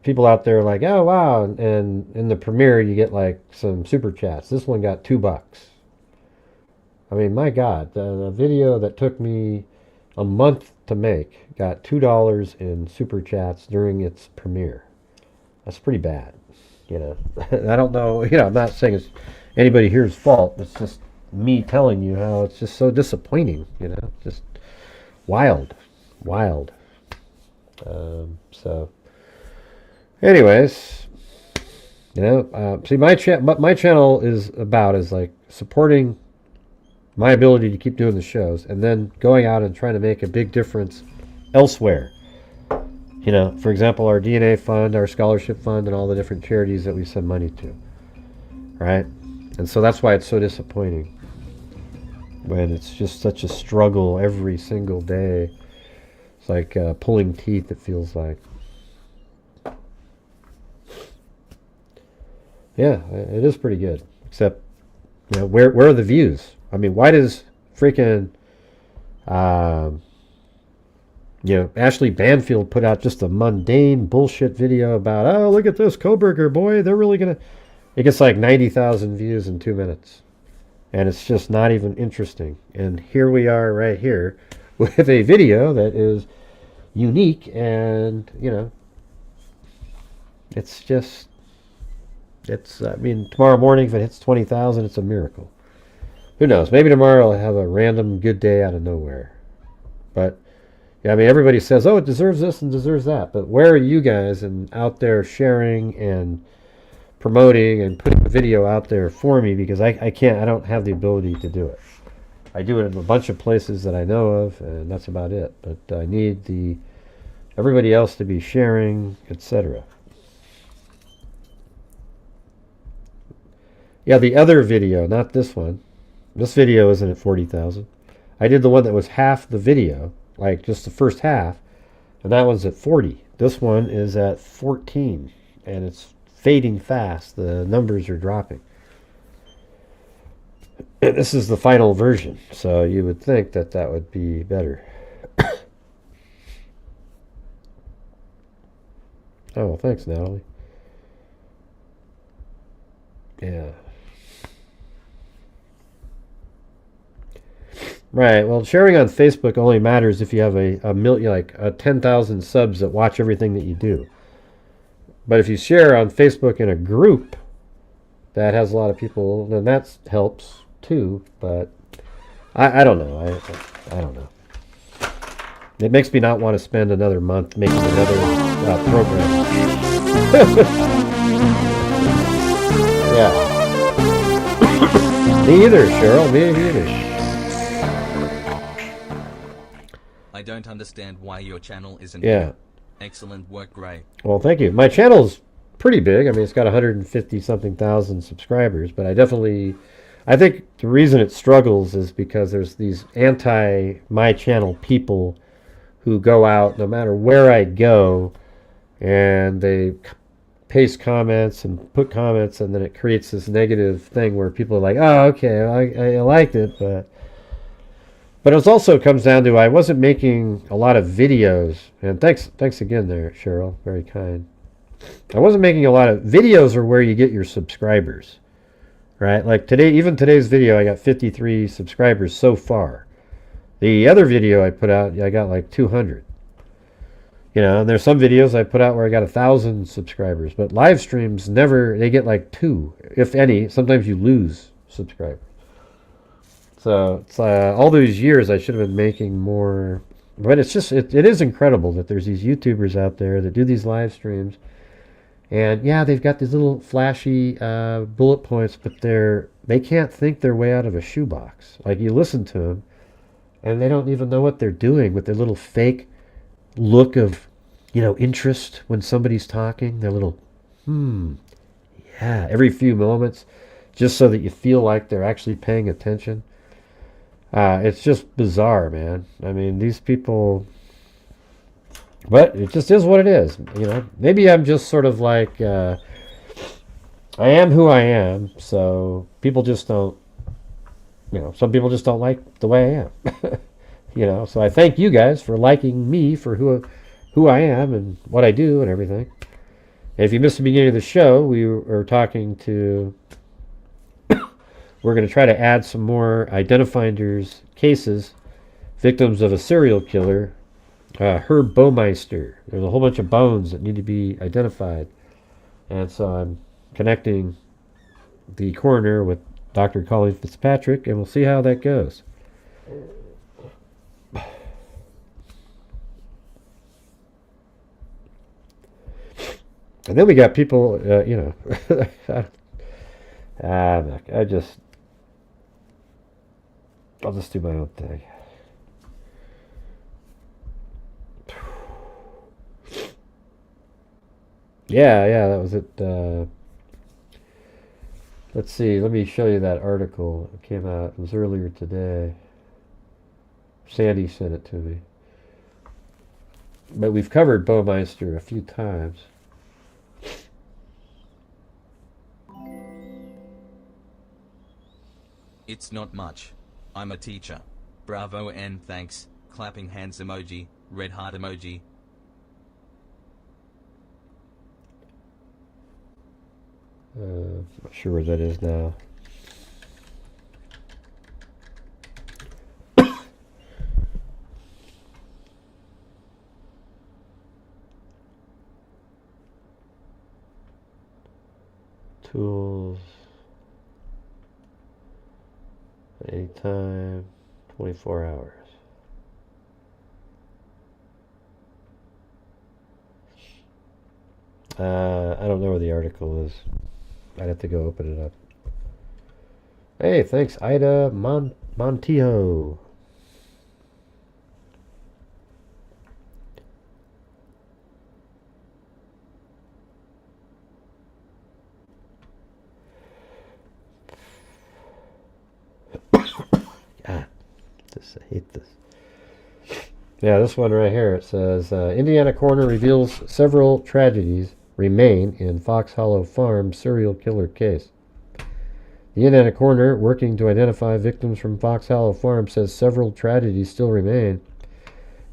Speaker 2: people out there are like, oh wow, and in the premiere you get like some super chats. This one got $2. I mean, my God, the video that took me a month to make, got $2 in super chats during its premiere. That's pretty bad, you know. I don't know, you know, I'm not saying it's anybody here's fault. It's just me telling you how it's just so disappointing, you know, just wild. So, anyways, you know, see, my channel is like supporting my ability to keep doing the shows, and then going out and trying to make a big difference elsewhere. You know, for example, our DNA fund, our scholarship fund, and all the different charities that we send money to. Right? And so that's why it's so disappointing when it's just such a struggle every single day. It's like pulling teeth, it feels like. Yeah, it is pretty good. Except, you know, where are the views? I mean, why does freaking, you know, Ashley Banfield put out just a mundane bullshit video about, oh, look at this, Koberger, boy, they're really going to... It gets like 90,000 views in 2 minutes. And it's just not even interesting. And here we are right here with a video that is unique and, you know, it's just... It's, I mean, tomorrow morning, if it hits 20,000, it's a miracle. Who knows? Maybe tomorrow I'll have a random good day out of nowhere. But, yeah, I mean, everybody says, oh, it deserves this and deserves that. But where are you guys and out there sharing and promoting and putting the video out there for me? Because I don't have the ability to do it. I do it in a bunch of places that I know of, and that's about it. But I need everybody else to be sharing, etc. Yeah, the other video, not this one. This video isn't at 40,000. I did the one that was half the video, like just the first half, and that one's at 40. This one is at 14, and it's fading fast. The numbers are dropping. And this is the final version, so you would think that that would be better. Oh, well, thanks, Natalie. Yeah. Right. Well, sharing on Facebook only matters if you have a million, like 10,000 subs that watch everything that you do. But if you share on Facebook in a group that has a lot of people, then that helps too. But I don't know. I don't know. It makes me not want to spend another month making another program. Yeah. Me either, Cheryl. Me either.
Speaker 3: I don't understand why your channel isn't.
Speaker 2: Yeah.
Speaker 3: Excellent work, Gray.
Speaker 2: Well, thank you. My channel's pretty big. I mean, it's got 150-something thousand subscribers, but I think the reason it struggles is because there's these anti-my channel people who go out no matter where I go, and they paste comments and put comments, and then it creates this negative thing where people are like, oh, okay, I liked it, but it also comes down to I wasn't making a lot of videos, and thanks again there, Cheryl, very kind. I wasn't making a lot of videos are where you get your subscribers, right? Like today's video, I got 53 subscribers so far. The other video I put out, I got like 200. You know, and there's some videos I put out where I got 1,000 subscribers, but live streams they get like 2, if any. Sometimes you lose subscribers. So it's all those years I should have been making more, but it's just it is incredible that there's these YouTubers out there that do these live streams, and yeah, they've got these little flashy bullet points, but they can't think their way out of a shoebox. Like you listen to them, and they don't even know what they're doing with their little fake look of, you know, interest when somebody's talking. Their little yeah, every few moments, just so that you feel like they're actually paying attention. It's just bizarre, man. I mean, these people... But it just is what it is, you know. Maybe I'm just sort of like... I am who I am, so people just don't... You know, some people just don't like the way I am. You know, so I thank you guys for liking me for who I am and what I do and everything. And if you missed the beginning of the show, we were talking to... We're going to try to add some more Identifinders cases victims of a serial killer, Herb Bowmeister. There's a whole bunch of bones that need to be identified. And so I'm connecting the coroner with Dr. Colleen Fitzpatrick, and we'll see how that goes. And then we got people, I'll just do my own thing. Yeah, that was it. Let's see, let me show you that article. It came out, it was earlier today. Sandy sent it to me. But we've covered Bowmeister a few times.
Speaker 3: It's not much. I'm a teacher. Bravo and thanks. Clapping hands emoji. Red heart emoji.
Speaker 2: Not sure where that is now. Tools. Anytime. 24 hours. I don't know where the article is. I'd have to go open it up. Hey, thanks, Ida Montijo. God, I hate this. Yeah, this one right here. It says, Indiana coroner reveals several tragedies remain in Fox Hollow Farm serial killer case. The Indiana coroner, working to identify victims from Fox Hollow Farm, says several tragedies still remain.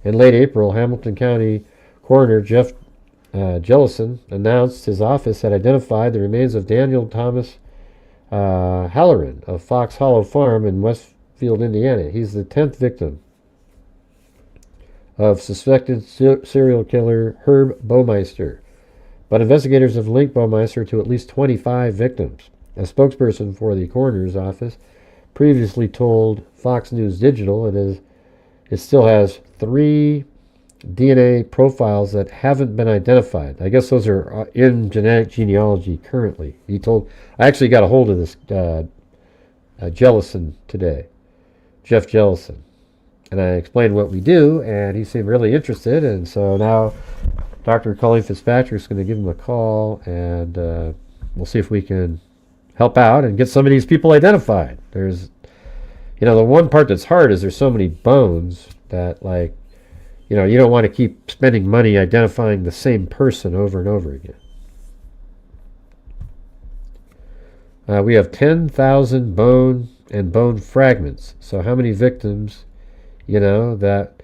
Speaker 2: In late April, Hamilton County Coroner Jeff Jellison announced his office had identified the remains of Daniel Thomas Howerin of Fox Hollow Farm in Westfield, Indiana. He's the 10th victim of suspected serial killer Herb Bowmeister. But investigators have linked Bowmeister to at least 25 victims. A spokesperson for the coroner's office previously told Fox News Digital it still has 3 DNA profiles that haven't been identified. I guess those are in genetic genealogy currently. I actually got a hold of this Jellison today, Jeff Jellison. And I explained what we do, and he seemed really interested, and so now Dr. Colleen Fitzpatrick is going to give him a call, and we'll see if we can help out and get some of these people identified. There's, the one part that's hard is there's so many bones that, you don't want to keep spending money identifying the same person over and over again. We have 10,000 bone and bone fragments. So how many victims, that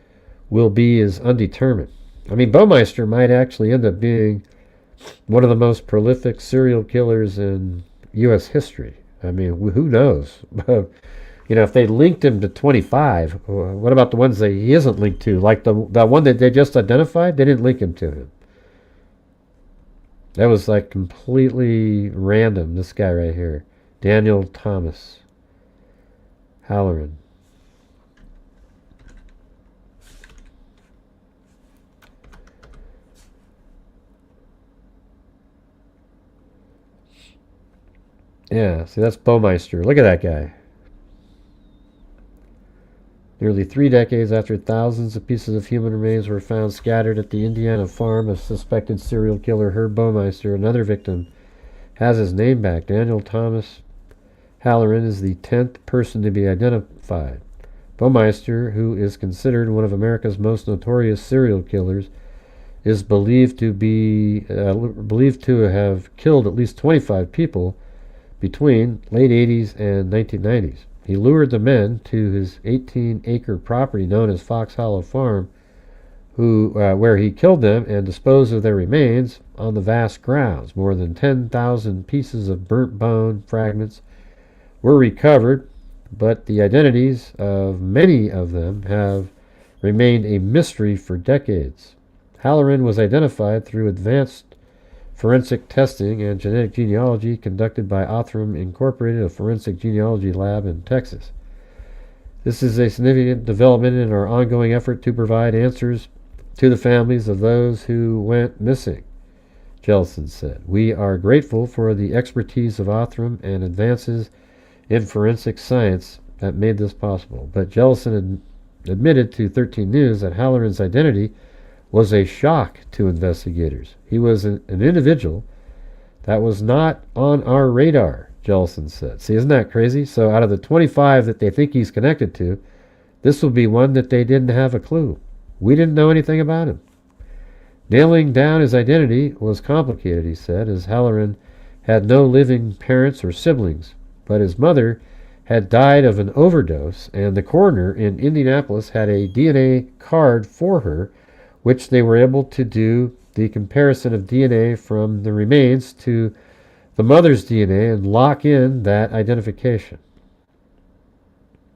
Speaker 2: will be is undetermined. I mean, Bowmeister might actually end up being one of the most prolific serial killers in U.S. history. I mean, who knows? If they linked him to 25, what about the ones that he isn't linked to? Like the one that they just identified, they didn't link him to him. That was completely random, this guy right here. Daniel Thomas Howerin. Yeah, see, that's Bowmeister. Look at that guy. Nearly 3 decades after thousands of pieces of human remains were found scattered at the Indiana farm of suspected serial killer Herb Bowmeister, another victim has his name back. Daniel Thomas Howerin is the 10th person to be identified. Bowmeister, who is considered one of America's most notorious serial killers, is believed to have killed at least 25 people between late 80s and 1990s. He lured the men to his 18-acre property known as Fox Hollow Farm, where he killed them and disposed of their remains on the vast grounds. More than 10,000 pieces of burnt bone fragments were recovered, but the identities of many of them have remained a mystery for decades. Howerin was identified through advanced forensic testing and genetic genealogy conducted by Othram Incorporated, a forensic genealogy lab in Texas. This is a significant development in our ongoing effort to provide answers to the families of those who went missing, Jellison said. We are grateful for the expertise of Othram and advances in forensic science that made this possible. But Jellison admitted to 13 News that Howerin's identity was a shock to investigators. He was an individual that was not on our radar, Jellison said. See, isn't that crazy? So out of the 25 that they think he's connected to, this will be one that they didn't have a clue. We didn't know anything about him. Nailing down his identity was complicated, he said, as Howerin had no living parents or siblings, but his mother had died of an overdose, and the coroner in Indianapolis had a DNA card for her, which they were able to do the comparison of DNA from the remains to the mother's DNA and lock in that identification.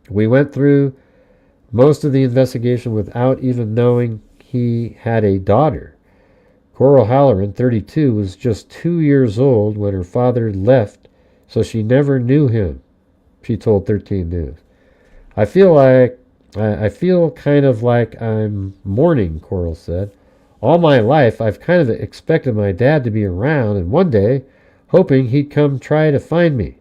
Speaker 2: We went through most of the investigation without even knowing he had a daughter. Coral Howerin, 32, was just 2 years old when her father left, so she never knew him, she told 13 News. I feel kind of like I'm mourning, Coral said. All my life, I've kind of expected my dad to be around, and one day, hoping he'd come try to find me.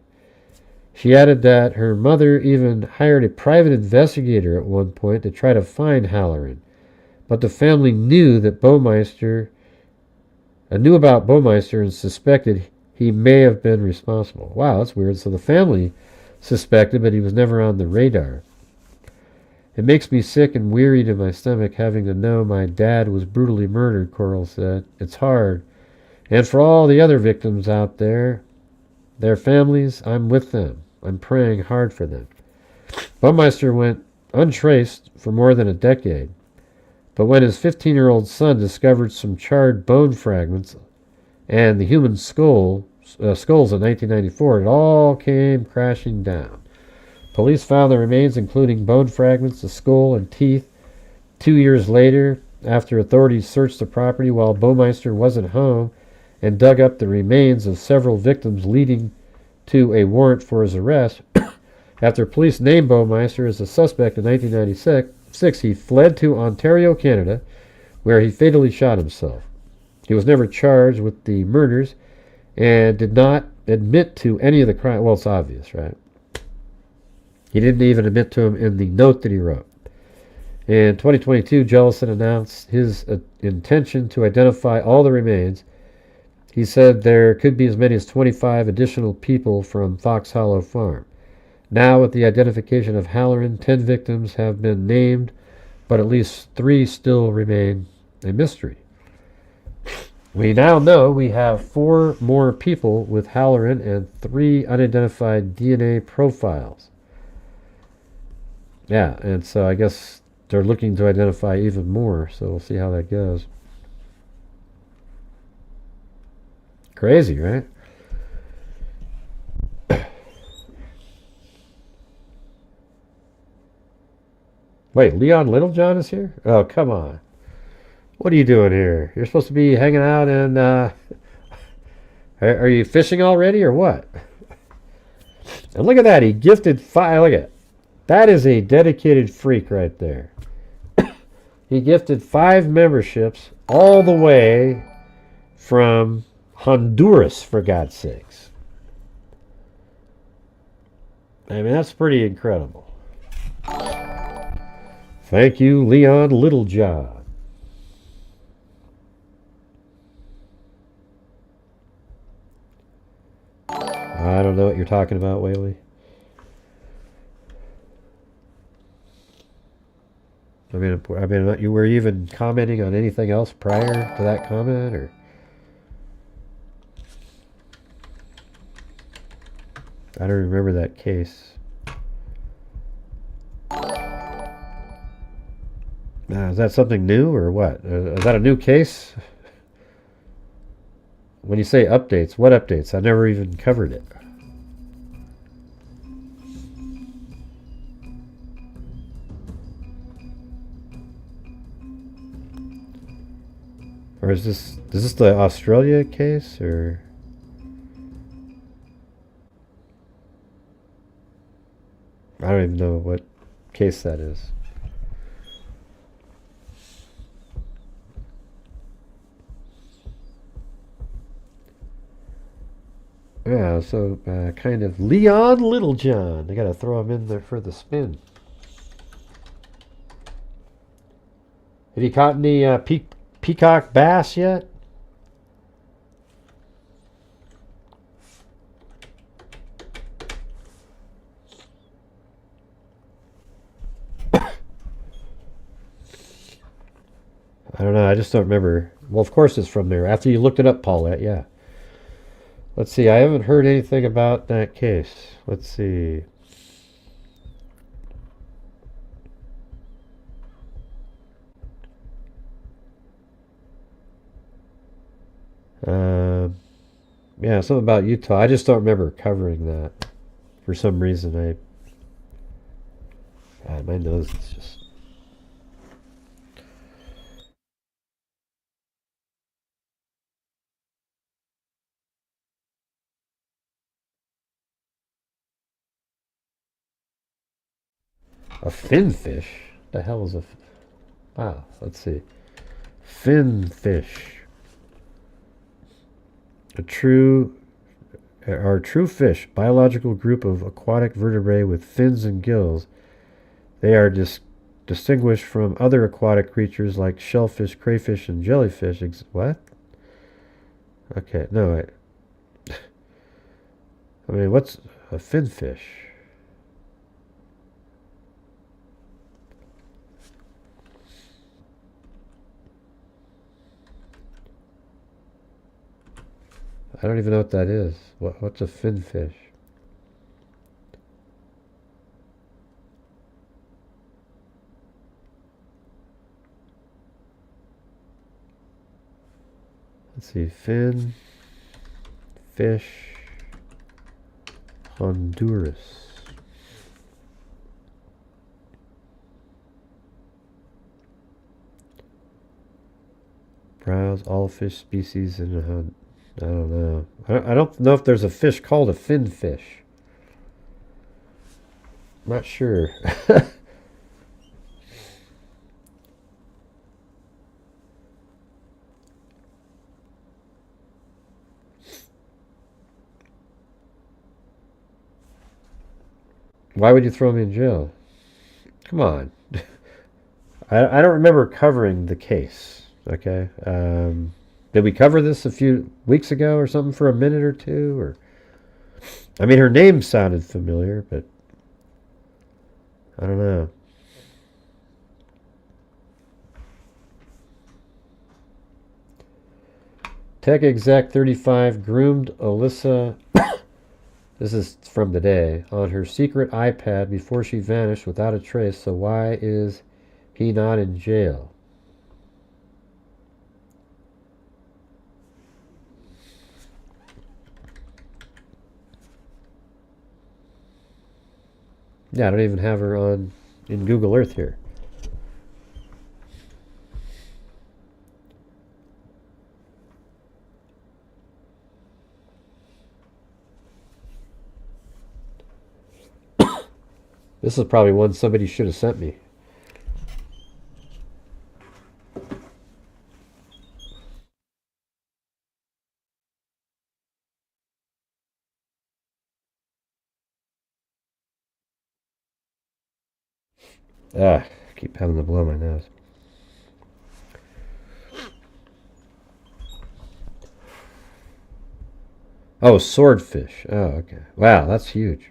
Speaker 2: She added that her mother even hired a private investigator at one point to try to find Howerin, but the family knew about Bowmeister and suspected he may have been responsible. Wow, that's weird. So the family suspected, but he was never on the radar. It makes me sick and weary to my stomach having to know my dad was brutally murdered, Coral said. It's hard. And for all the other victims out there, their families, I'm with them. I'm praying hard for them. Bowmeister went untraced for more than a decade. But when his 15-year-old son discovered some charred bone fragments and the human skulls in 1994, it all came crashing down. Police found the remains, including bone fragments, the skull, and teeth, 2 years later, after authorities searched the property while Bowmeister wasn't home and dug up the remains of several victims, leading to a warrant for his arrest. After police named Bowmeister as a suspect in 1996, he fled to Ontario, Canada, where he fatally shot himself. He was never charged with the murders and did not admit to any of the crime. Well, it's obvious, right? He didn't even admit to him in the note that he wrote. In 2022, Jellison announced his intention to identify all the remains. He said there could be as many as 25 additional people from Fox Hollow Farm. Now, with the identification of Howerin, 10 victims have been named, but at least 3 still remain a mystery. We now know we have 4 more people with Howerin and 3 unidentified DNA profiles. Yeah, and so I guess they're looking to identify even more, so we'll see how that goes. Crazy, right? Wait, Leon Littlejohn is here? Oh, come on. What are you doing here? You're supposed to be hanging out and, are you fishing already or what? And look at that, he gifted 5, look at it. That is a dedicated freak right there. He gifted 5 memberships all the way from Honduras, for God's sakes. I mean, that's pretty incredible. Thank you, Leon Littlejohn. I don't know what you're talking about, Whaley. I mean, you were even commenting on anything else prior to that comment, or? I don't remember that case. Is that something new or what? Is that a new case? When you say updates, what updates? I never even covered it. Or is this the Australia case, or? I don't even know what case that is. Yeah, so kind of Leon Littlejohn. I gotta throw him in there for the spin. Have you caught any peacock bass yet? I don't know. I just don't remember. Well, of course it's from there. After you looked it up, Paulette, yeah. Let's see. I haven't heard anything about that case. Let's see. Yeah, something about Utah. I just don't remember covering that for some reason. God, my nose is just. A finfish? The hell is a... Wow, let's see. Finfish. Are true fish, biological group of aquatic vertebrae with fins and gills. They are distinguished from other aquatic creatures like shellfish, crayfish, and jellyfish. What? Okay, no, wait. I mean, what's a finfish? I don't even know what that is. What's a finfish? Let's see. Fin. Fish. Honduras. Browse all fish species in the... I don't know. I don't know if there's a fish called a finfish. I'm not sure. Why would you throw me in jail? Come on. I don't remember covering the case. Okay. Did we cover this a few weeks ago or something for a minute or two? Or, I mean, her name sounded familiar, but I don't know. Tech Exec 35 groomed Alyssa, this is from today, on her secret iPad before she vanished without a trace, so why is he not in jail? Yeah, I don't even have her on in Google Earth here. This is probably one somebody should have sent me. I keep having to blow my nose. Oh, swordfish. Oh, okay. Wow, that's huge.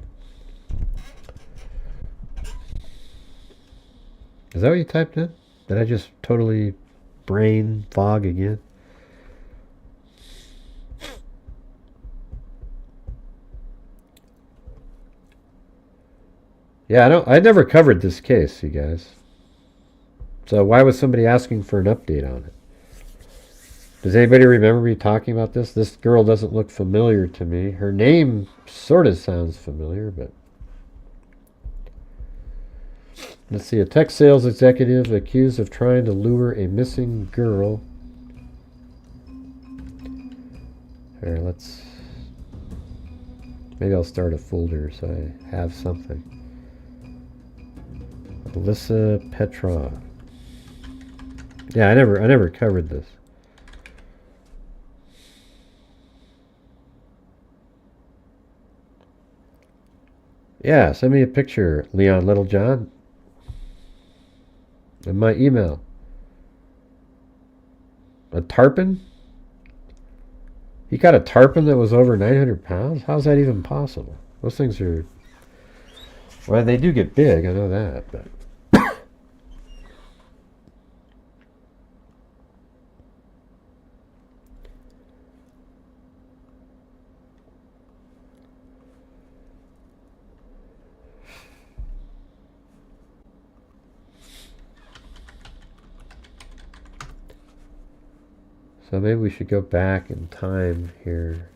Speaker 2: Is that what you typed in? Did I just totally brain fog again? Yeah, I never covered this case, you guys. So why was somebody asking for an update on it? Does anybody remember me talking about this? This girl doesn't look familiar to me. Her name sort of sounds familiar, but... Let's see. A tech sales executive accused of trying to lure a missing girl Here, maybe I'll start a folder so I have something. Alyssa Petrov. Yeah, I never covered this. Yeah, send me a picture, Leon Littlejohn. And my email. A tarpon? You got a tarpon that was over 900 pounds? How's that even possible? Those things are... Well, they do get big, I know that, but... So maybe we should go back in time here.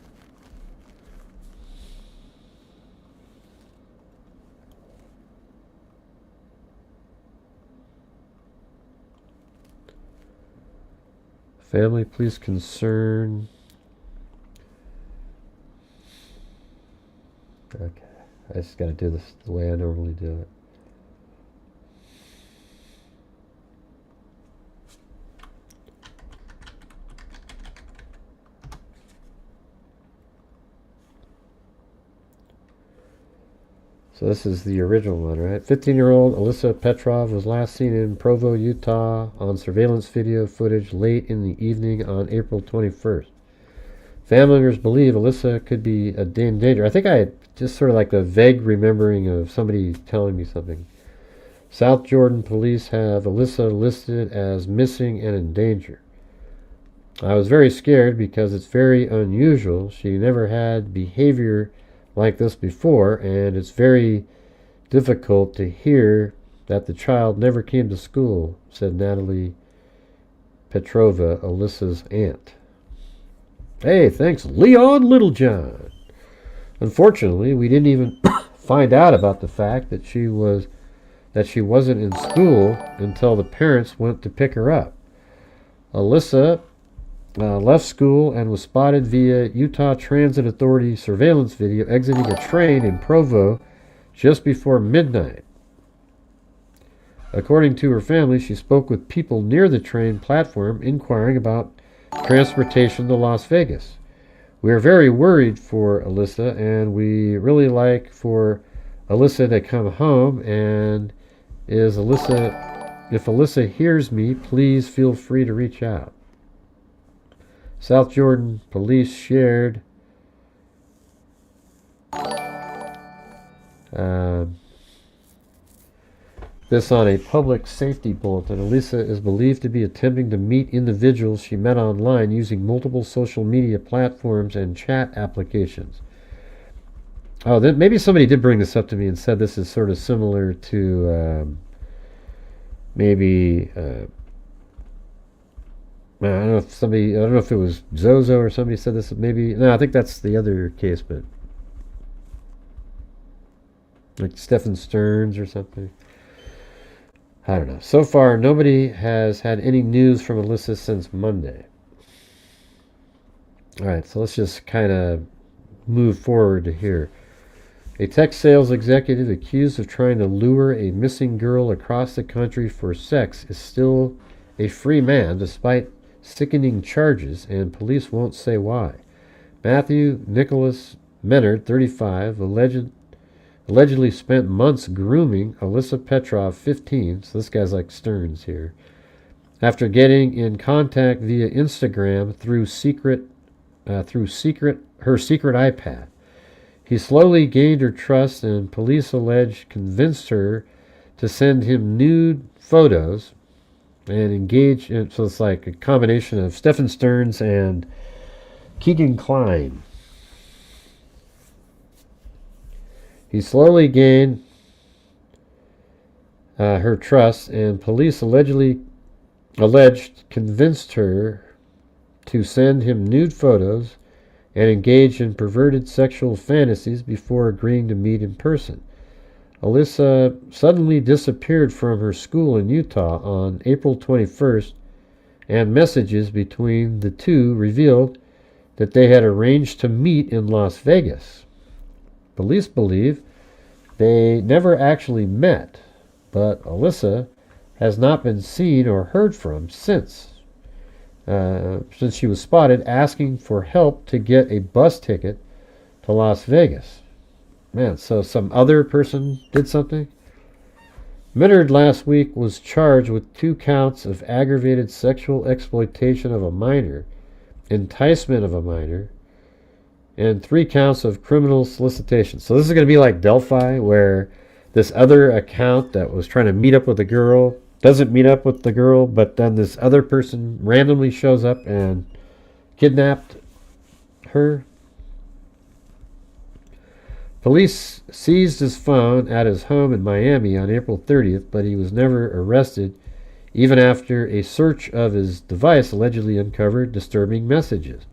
Speaker 2: Family, please concern. Okay, I just got to do this the way I normally do it. So this is the original one, right? 15-year-old Alyssa Petrov was last seen in Provo, Utah on surveillance video footage late in the evening on April 21st. Family members believe Alyssa could be in danger. I think I just sort of like a vague remembering of somebody telling me something. South Jordan police have Alyssa listed as missing and in danger. I was very scared because it's very unusual. She never had behavior like this before, and it's very difficult to hear that the child never came to school, said Natalie Petrova, Alyssa's aunt. Hey, thanks, Leon Littlejohn. Unfortunately, we didn't even find out about the fact that she wasn't in school until the parents went to pick her up. Alyssa left school and was spotted via Utah Transit Authority surveillance video exiting a train in Provo just before midnight. According to her family, she spoke with people near the train platform inquiring about transportation to Las Vegas. We are very worried for Alyssa, and we really like for Alyssa to come home, and if Alyssa hears me, please feel free to reach out. South Jordan police shared this on a public safety bulletin. Alyssa is believed to be attempting to meet individuals she met online using multiple social media platforms and chat applications. Oh, then maybe somebody did bring this up to me and said this is sort of similar to maybe... I don't know if it was Zozo or somebody said this. Maybe, no, I think that's the other case, but like Stephen Stearns or something. I don't know. So far, nobody has had any news from Alyssa since Monday. All right, so let's just kind of move forward to here. A tech sales executive accused of trying to lure a missing girl across the country for sex is still a free man despite sickening charges, and police won't say why. Matthew Nicholas Menard, 35, allegedly spent months grooming Alyssa Petrov, 15, so this guy's like Stearns here, after getting in contact via Instagram through her secret iPad. He slowly gained her trust, and police allege convinced her to send him nude photos and engage in, so it's like a combination of Stephen Stearns and Keegan Kline. He slowly gained her trust, and police alleged convinced her to send him nude photos and engage in perverted sexual fantasies before agreeing to meet in person. Alyssa suddenly disappeared from her school in Utah on April 21st, and messages between the two revealed that they had arranged to meet in Las Vegas. Police believe they never actually met, but Alyssa has not been seen or heard from since she was spotted asking for help to get a bus ticket to Las Vegas. Man, so some other person did something? Minard last week was charged with 2 counts of aggravated sexual exploitation of a minor, enticement of a minor, and 3 counts of criminal solicitation. So this is going to be like Delphi, where this other account that was trying to meet up with the girl doesn't meet up with the girl, but then this other person randomly shows up and kidnapped her. Police seized his phone at his home in Miami on April 30th, but he was never arrested, even after a search of his device allegedly uncovered disturbing messages.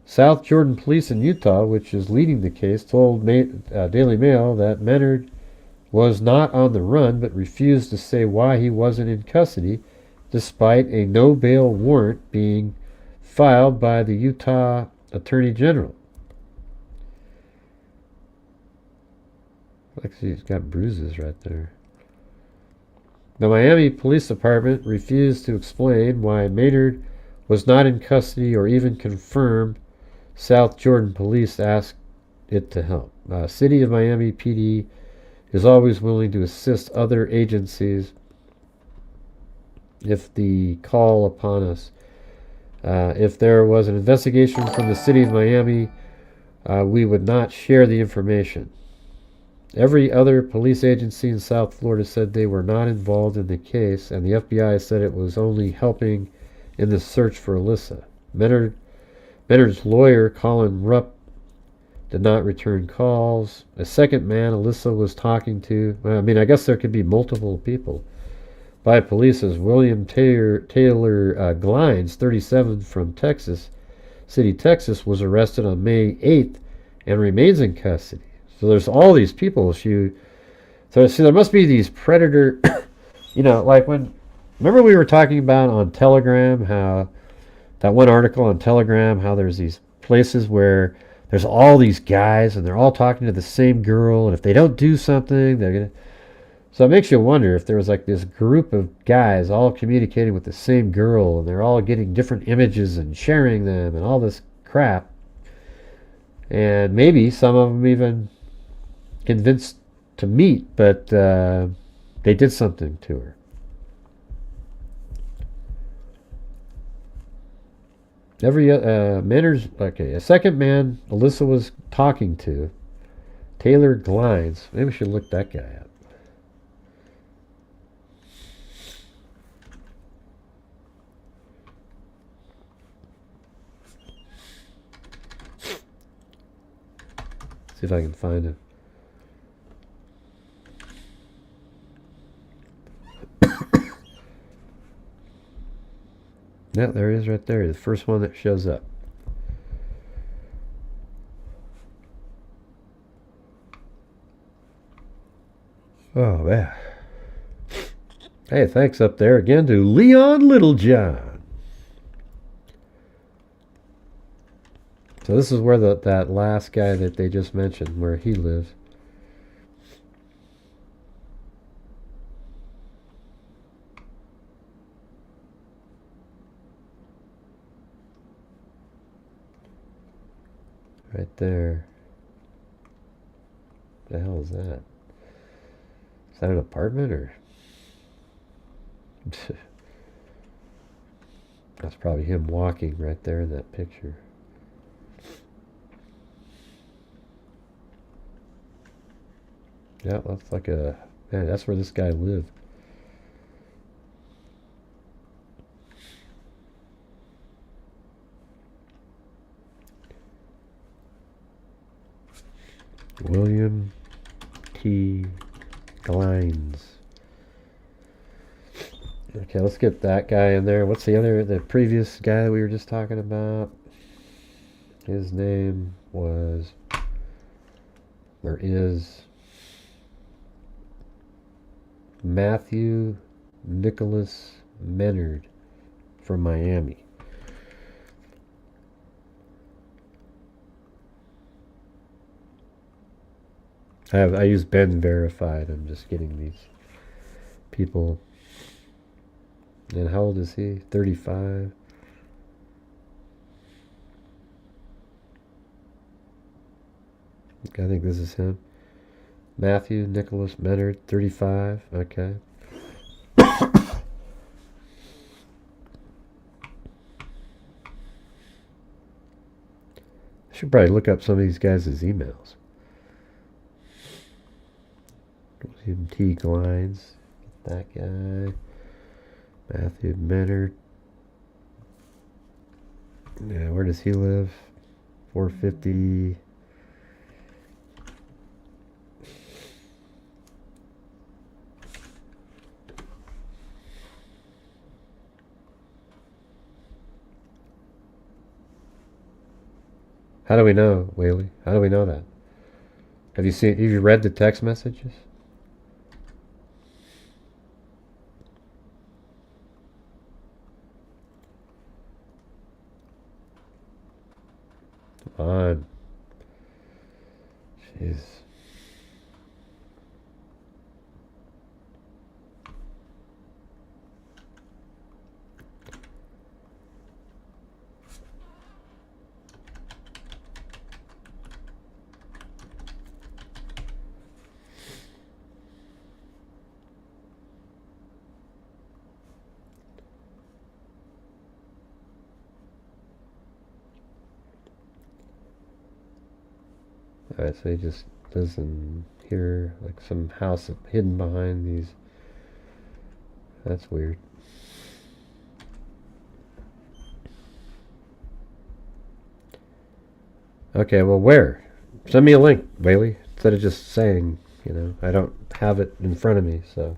Speaker 2: South Jordan Police in Utah, which is leading the case, told Daily Mail that Menard was not on the run but refused to say why he wasn't in custody, despite a no-bail warrant being filed by the Utah Attorney General. Actually, he's got bruises right there. The Miami Police Department refused to explain why Maynard was not in custody or even confirmed. South Jordan Police asked it to help. City of Miami PD is always willing to assist other agencies if the call upon us. If there was an investigation from the City of Miami, we would not share the information. Every other police agency in South Florida said they were not involved in the case, and the FBI said it was only helping in the search for Alyssa. Menard's lawyer, Colin Rupp, did not return calls. A second man Alyssa was talking to, I guess there could be multiple people, by police as William Taylor Glines, 37, from Texas City, Texas, was arrested on May 8th and remains in custody. So there's all these people. So there must be these predator, like remember we were talking about on Telegram, how that one article on Telegram, how there's these places where there's all these guys and they're all talking to the same girl, and if they don't do something, they're going to... So it makes you wonder if there was like this group of guys all communicating with the same girl, and they're all getting different images and sharing them and all this crap. And maybe some of them even convinced to meet, but they did something to her. A second man Alyssa was talking to, Taylor Glines. Maybe we should look that guy up. See if I can find him. Yeah, there he is right there. The first one that shows up. Oh, man. Hey, thanks up there again to Leon Littlejohn. So this is where that last guy that they just mentioned, where he lives. Right there. What the hell is that? Is that an apartment or? That's probably him walking right there in that picture. Yeah, that's like man, that's where this guy lived. William T. Glines. Okay, let's get that guy in there. What's the previous guy that we were just talking about? His name is Matthew Nicholas Menard from Miami. I use Ben Verified. I'm just getting these people. And how old is he? 35. I think this is him. Matthew Nicholas Menard, 35. Okay. I should probably look up some of these guys' emails. William T. Glines. That guy. Matthew Menard. Yeah, where does he live? 450. How do we know, Whaley? How do we know that? Have you read the text messages? Come on. Jeez. Alright, so he just lives in here, like some house hidden behind these. That's weird. Okay, well, where? Send me a link, Bailey. Instead of just saying, I don't have it in front of me, so.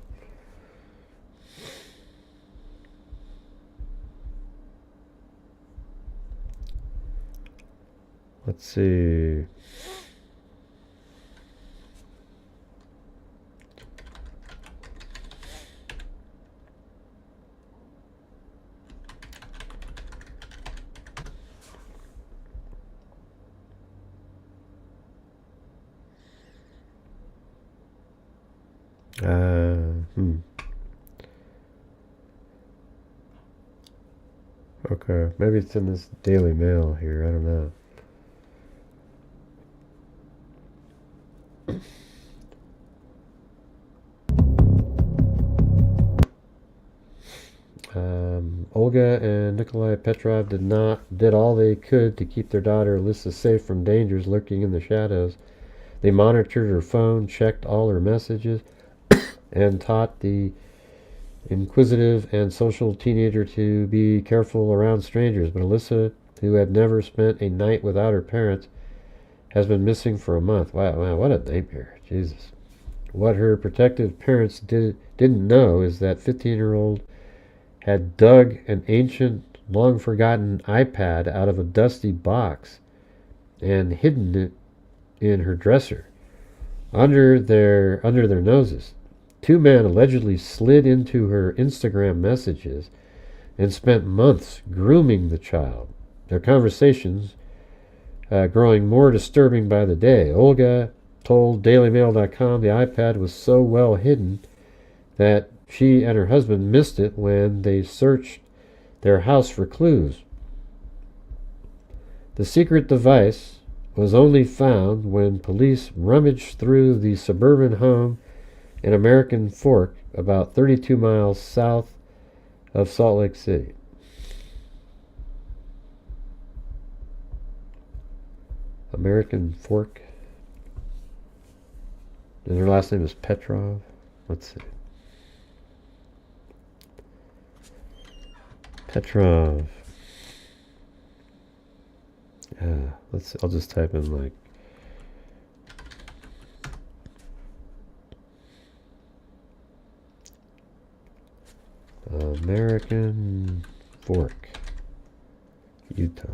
Speaker 2: Let's see. Okay, maybe it's in this Daily Mail here. I don't know. Olga and Nikolai Petrov did all they could to keep their daughter Alyssa safe from dangers lurking in the shadows. They monitored her phone, checked all her messages, and taught the inquisitive and social teenager to be careful around strangers. But Alyssa, who had never spent a night without her parents, has been missing for a month. Wow, what a nightmare. Jesus. What her protective parents didn't know is that 15-year-old had dug an ancient, long-forgotten iPad out of a dusty box and hidden it in her dresser. Under their noses, two men allegedly slid into her Instagram messages and spent months grooming the child. Their conversations growing more disturbing by the day. Olga told DailyMail.com the iPad was so well hidden that she and her husband missed it when they searched their house for clues. The secret device was only found when police rummaged through the suburban home in American Fork, about 32 miles south of Salt Lake City. American Fork. And her last name is Petrov. Let's see. Petrov. I'll just type in like American Fork, Utah.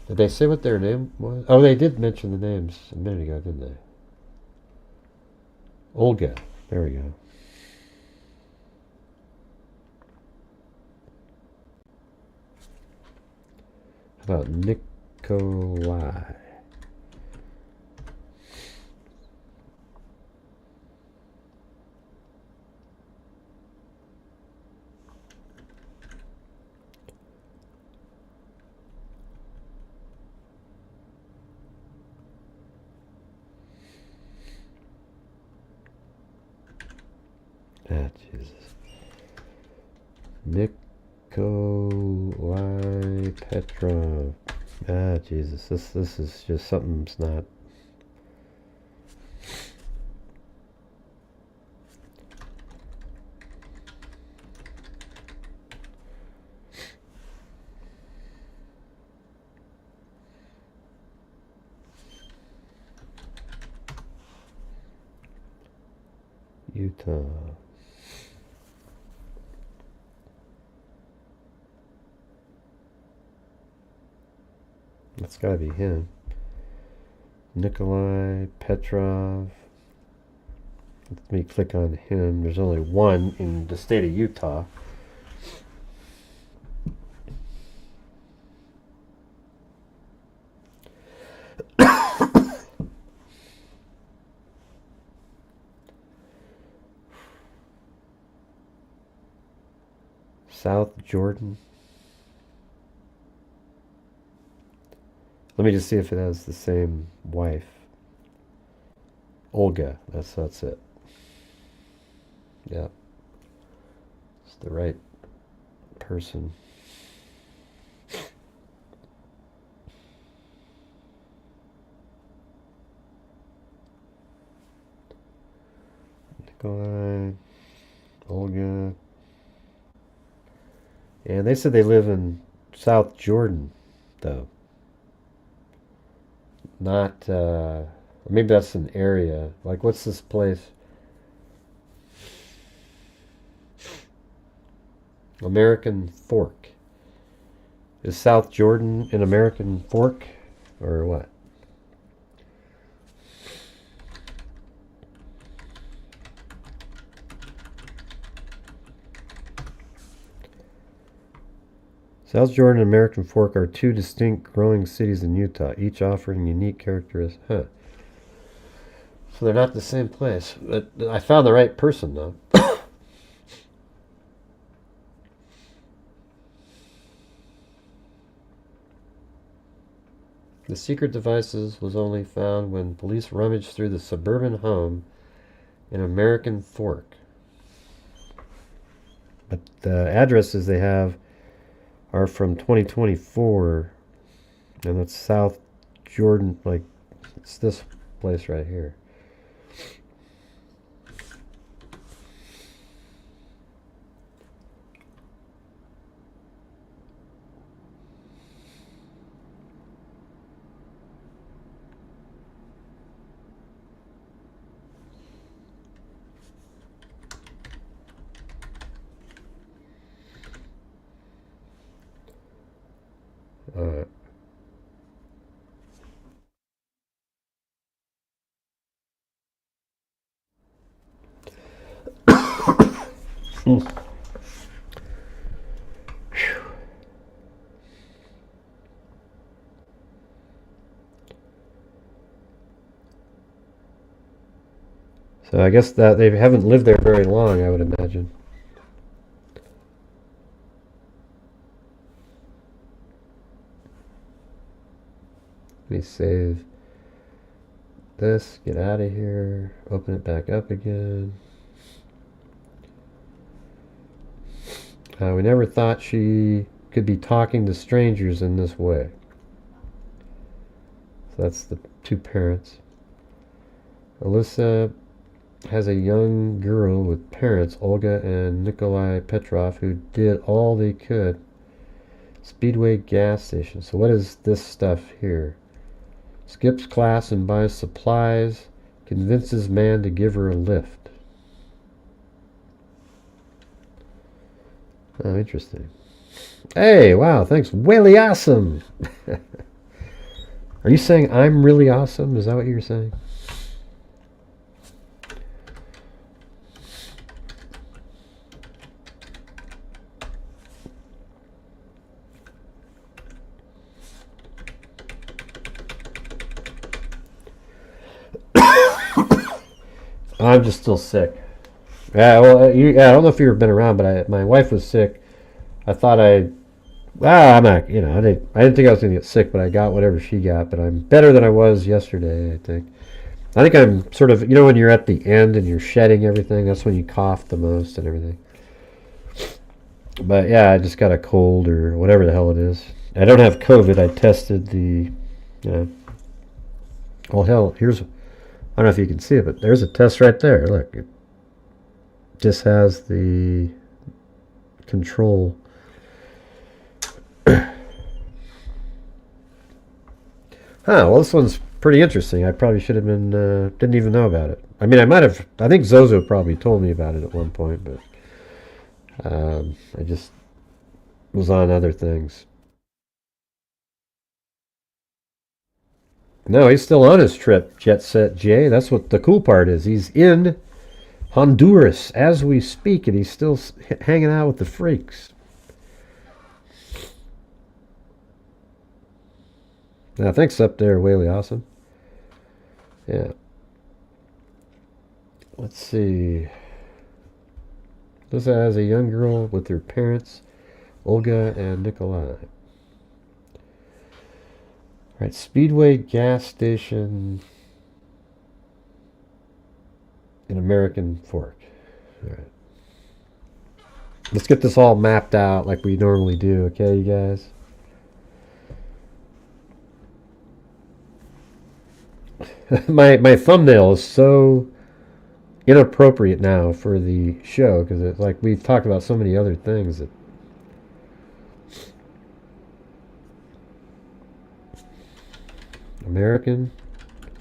Speaker 2: Did they say what their name was? Oh, they did mention the names a minute ago, didn't they? Olga. There we go. How about Nikolai? Ah, Jesus. Nikolai Petrov. Ah, Jesus. This is just something's not. Utah. That's gotta be him. Nikolai Petrov. Let me click on him. There's only one in the state of Utah. South Jordan. Let me just see if it has the same wife. Olga. That's it. Yeah. It's the right person. Nikolai, Olga. And they said they live in South Jordan, though. Not, maybe that's an area. Like, what's this place? American Fork. Is South Jordan an American Fork? Or what? South Jordan and American Fork are two distinct growing cities in Utah, each offering unique characteristics. Huh. So they're not the same place. But I found the right person, though. The secret devices was only found when police rummaged through the suburban home in American Fork. But the addresses they have are from 2024, and that's South Jordan, like, it's this place right here. So I guess that they haven't lived there very long, I would imagine. Let me save this, get out of here, open it back up again. We never thought she could be talking to strangers in this way. So that's the two parents. Alyssa has a young girl with parents, Olga and Nikolai Petrov, who did all they could. Speedway gas station. So what is this stuff here? Skips class and buys supplies. Convinces man to give her a lift. Oh, interesting. Hey, wow, thanks. Really awesome. Are you saying I'm really awesome? Is that what you're saying? I'm just still sick. Yeah, well, I don't know if you've ever been around, but my wife was sick. I thought I'm not, I didn't think I was going to get sick, but I got whatever she got. But I'm better than I was yesterday, I think. I think I'm sort of, when you're at the end and you're shedding everything, that's when you cough the most and everything. But yeah, I just got a cold or whatever the hell it is. I don't have COVID. I tested well, hell, I don't know if you can see it, but there's a test right there. Look, it just has the control. Well, this one's pretty interesting. I probably should have been, didn't even know about it. I mean, I think Zozo probably told me about it at one point, but I just was on other things. No, he's still on his trip, Jet Set Jay. That's what the cool part is. He's in Honduras as we speak, and he's still hanging out with the freaks. Now, thanks up there, Whaley Awesome. Yeah. Let's see. This has a young girl with her parents, Olga and Nikolai. All right, Speedway gas station in American Fork. All right. Let's get this all mapped out like we normally do, okay, you guys? my thumbnail is so inappropriate now for the show because it's like we've talked about so many other things that American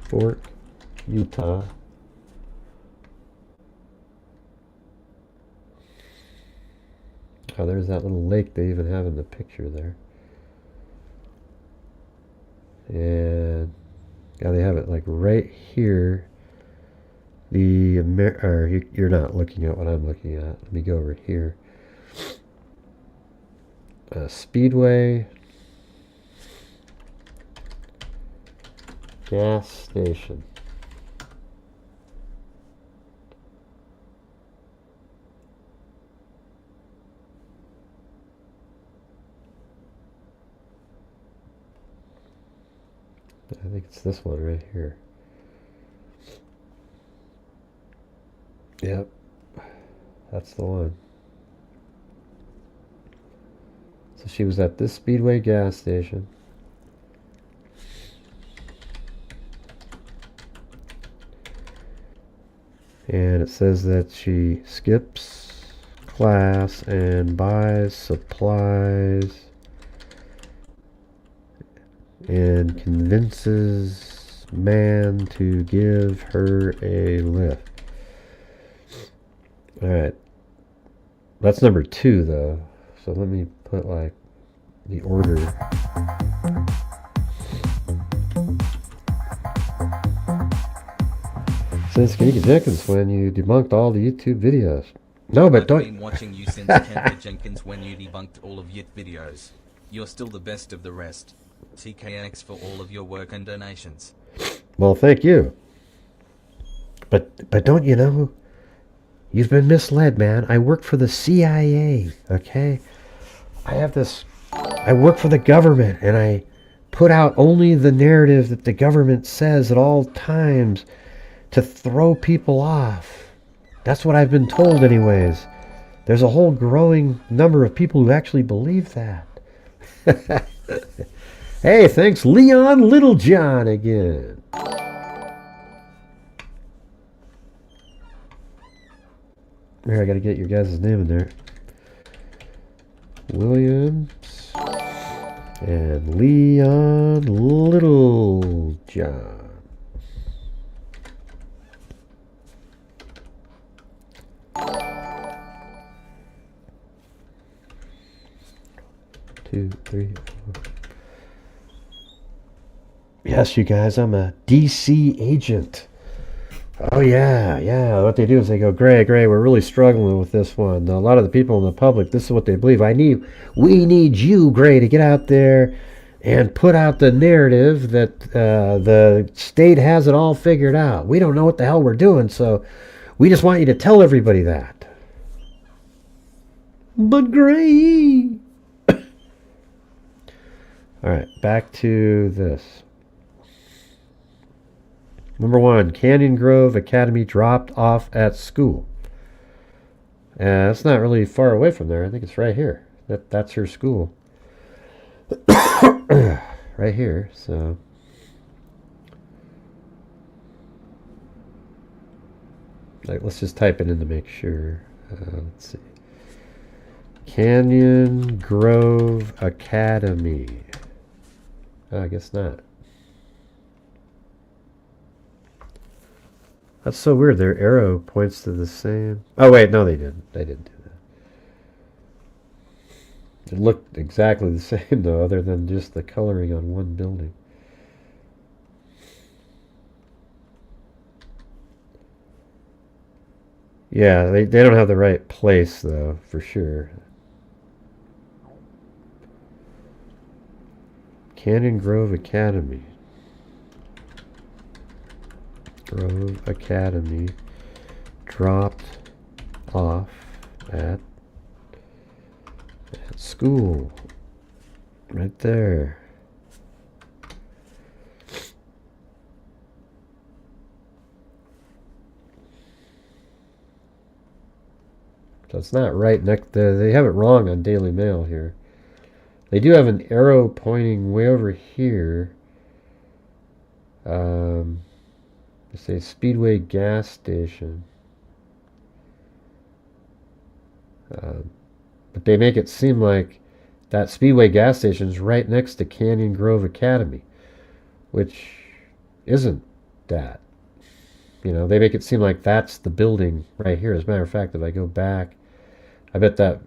Speaker 2: Fork, Utah. Oh, there's that little lake they even have in the picture there. And yeah, they have it like right here. You're not looking at what I'm looking at. Let me go over here. Speedway gas station. I think it's this one right here. Yep, that's the one. So she was at this Speedway gas station. And it says that she skips class and buys supplies and convinces man to give her a lift. Alright. That's number 2 though. So let me put like the order. Since Giga Jenkins when you debunked all the YouTube videos. No, but
Speaker 3: I've been watching you since Giga Jenkins when you debunked all of YouTube videos. You're still the best of the rest. TKX for all of your work and donations.
Speaker 2: Well, thank you. But don't you know? You've been misled, man. I work for the CIA, okay? I work for the government, and I put out only the narrative that the government says at all times to throw people off. That's what I've been told anyways. There's a whole growing number of people who actually believe that. Hey, thanks Leon Littlejohn again. Here, I gotta get your guys' name in there. Williams and Leon Littlejohn. Two, three, four. Yes, you guys, I'm a DC agent. Oh, yeah. What they do is they go, Gray, we're really struggling with this one. A lot of the people in the public, this is what they believe. We need you, Gray, to get out there and put out the narrative that the state has it all figured out. We don't know what the hell we're doing, so We just want you to tell everybody that. But Gray. Alright, back to this. Number 1, Canyon Grove Academy dropped off at school. That's not really far away from there. I think it's right here. That's her school. Right here, so. Like, let's just type it in to make sure. Let's see. Canyon Grove Academy. I guess not. That's so weird. Their arrow points to the same. Oh wait, no, they didn't. They didn't do that. It looked exactly the same though, other than just the coloring on one building. Yeah, they don't have the right place though, for sure. Canyon Grove Academy. Grove Academy dropped off at school. Right there. So it's not right next to, they have it wrong on Daily Mail here. They do have an arrow pointing way over here. They say Speedway gas station. But they make it seem like that Speedway gas station is right next to Canyon Grove Academy, which isn't that. You know, they make it seem like that's the building right here. As a matter of fact, if I go back, I bet that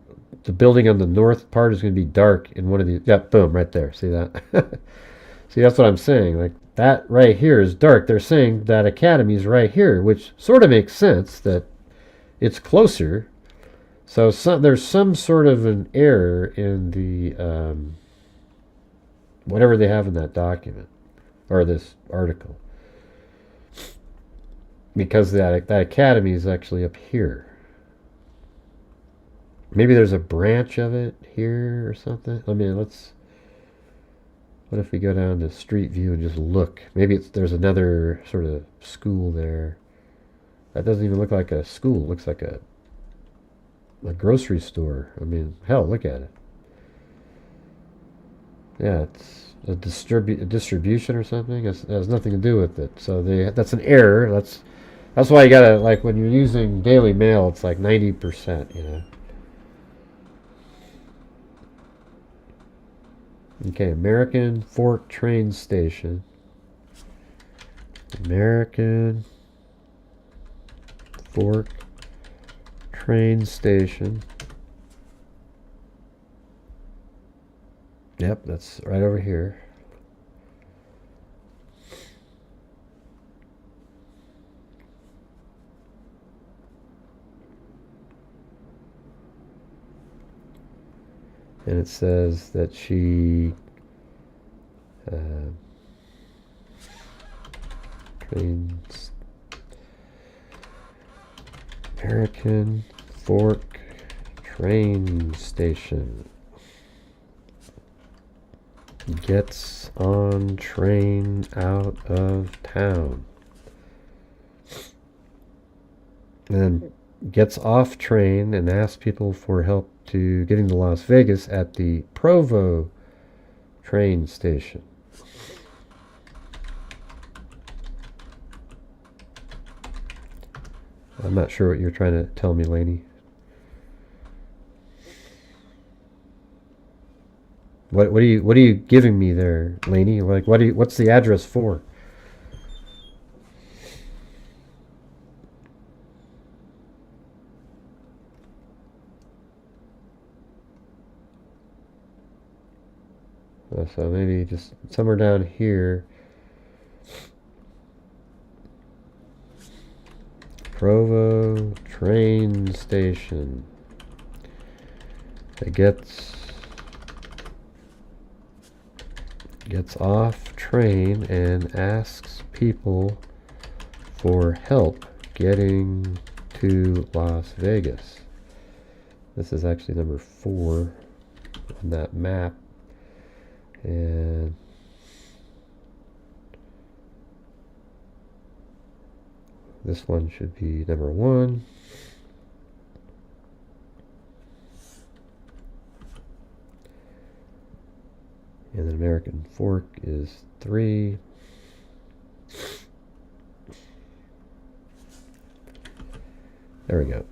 Speaker 2: the building on the north part is going to be dark in one of these. Yeah, boom, right there. See that? See, that's what I'm saying. Like, that right here is dark. They're saying that academy is right here, which sort of makes sense that it's closer. So there's some sort of an error in the whatever they have in that document or this article, because that academy is actually up here. Maybe there's a branch of it here or something. I mean, what if we go down to Street View and just look? Maybe there's another sort of school there. That doesn't even look like a school. It looks like a grocery store. I mean, hell, look at it. Yeah, it's a distribution or something. It has nothing to do with it. So that's an error. That's why you gotta, like, when you're using Daily Mail, it's like 90%, you know. Okay, American Fork train station. American Fork train station. Yep, that's right over here. And it says that she trains American Fork train station. Gets on train out of town. And then gets off train and asks people for help to getting to Las Vegas at the Provo train station. I'm not sure what you're trying to tell me, Lainey. What are you giving me there, Lainey? Like, what's the address for? So maybe just somewhere down here. Provo train station. It gets off train and asks people for help getting to Las Vegas. This is actually number 4 on that map. And this one should be number 1. And the American Fork is 3. There we go.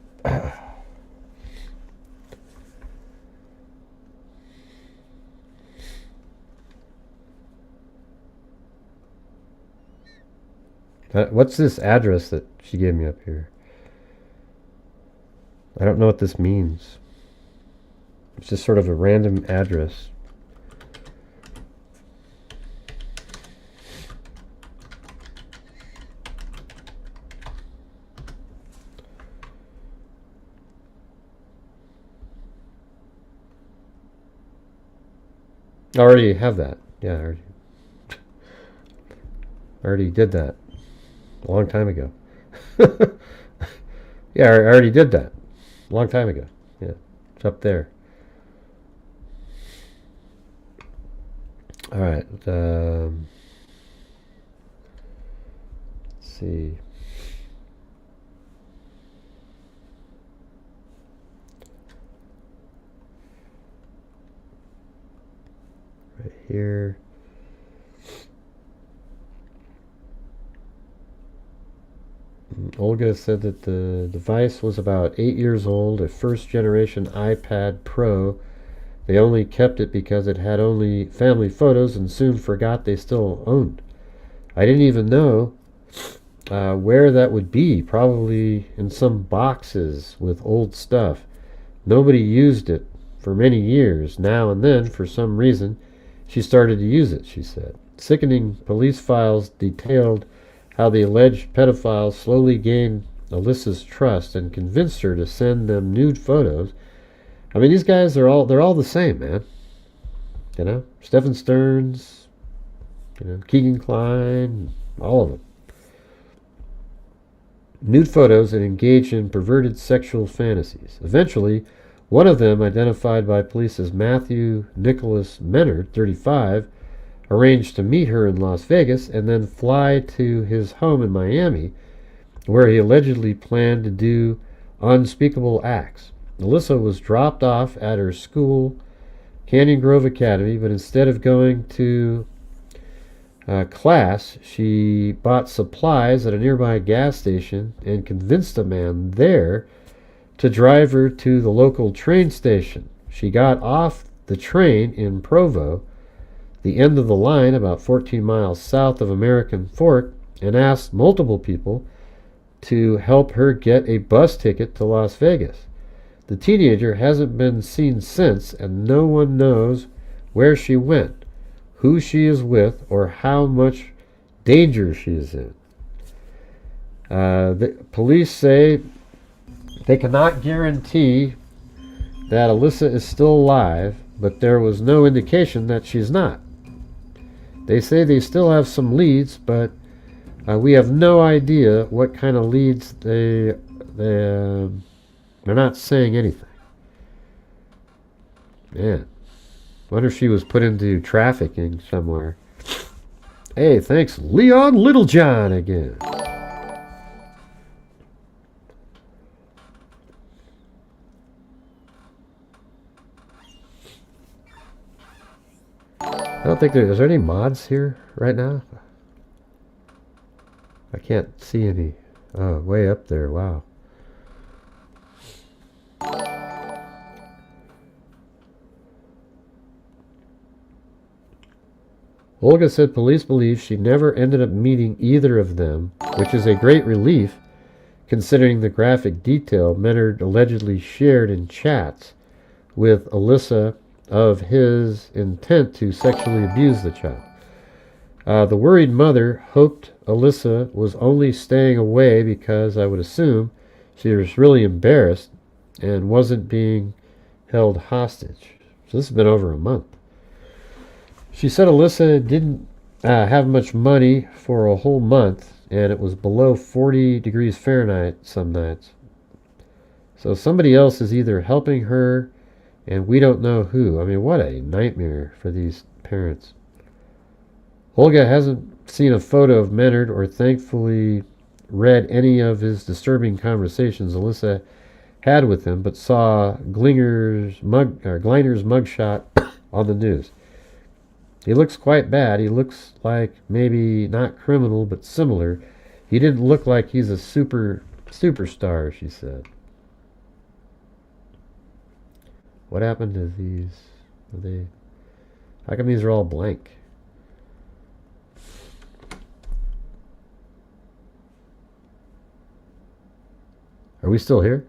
Speaker 2: What's this address that she gave me up here? I don't know what this means. It's just sort of a random address. I already have that. Yeah, I already did that a long time ago. Yeah, I already did that a long time ago. Yeah, it's up there. All right. Let's see. Right here. Olga said that the device was about 8 years old, a first generation iPad Pro. They only kept it because it had only family photos and soon forgot they still owned. I didn't even know where that would be, probably in some boxes with old stuff. Nobody used it for many years. Now and then, for some reason, she started to use it, she said. Sickening police files detailed how the alleged pedophiles slowly gained Alyssa's trust and convinced her to send them nude photos. I mean, these guys they're all the same, man. You know, Stephen Stearns, Keegan Kline, all of them. Nude photos and engaged in perverted sexual fantasies. Eventually, one of them, identified by police as Matthew Nicholas Menard, 35, arranged to meet her in Las Vegas and then fly to his home in Miami, where he allegedly planned to do unspeakable acts. Alyssa was dropped off at her school, Canyon Grove Academy, but instead of going to class, she bought supplies at a nearby gas station and convinced a man there to drive her to the local train station. She got off the train in Provo, the end of the line about 14 miles south of American Fork, and asked multiple people to help her get a bus ticket to Las Vegas. The teenager hasn't been seen since, and no one knows where she went, who she is with, or how much danger she is in. The police say they cannot guarantee that Alyssa is still alive, but there was no indication that she's not. They say they still have some leads, but we have no idea what kind of leads they're not saying anything. Man, wonder if she was put into trafficking somewhere. Hey, thanks, Leon Littlejohn again. I don't think is there any mods here right now? I can't see any. Oh, way up there. Wow. Olga said police believe she never ended up meeting either of them, which is a great relief considering the graphic detail Menard allegedly shared in chats with Alyssa of his intent to sexually abuse the child. The worried mother hoped Alyssa was only staying away because I would assume she was really embarrassed and wasn't being held hostage. So this has been over a month. She said Alyssa didn't have much money for a whole month, and it was below 40 degrees Fahrenheit some nights. So somebody else is either helping her, and we don't know who. I mean, what a nightmare for these parents. Olga hasn't seen a photo of Menard or thankfully read any of his disturbing conversations Alyssa had with him, but saw Gleiner's mugshot on the news. He looks quite bad. He looks like maybe not criminal, but similar. He didn't look like he's a superstar, she said. What happened to these? How come these are all blank? Are we still here?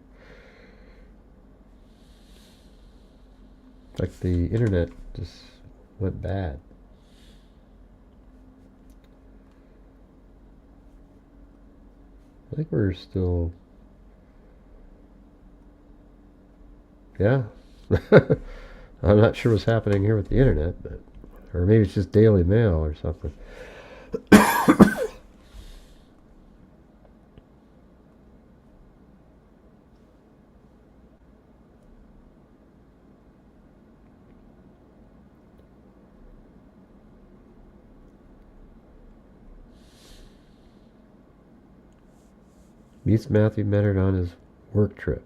Speaker 2: Like the internet just went bad. I think we're still... Yeah. I'm not sure what's happening here with the internet, but or maybe it's just Daily Mail or something. Meets Matthew Menard on his work trip.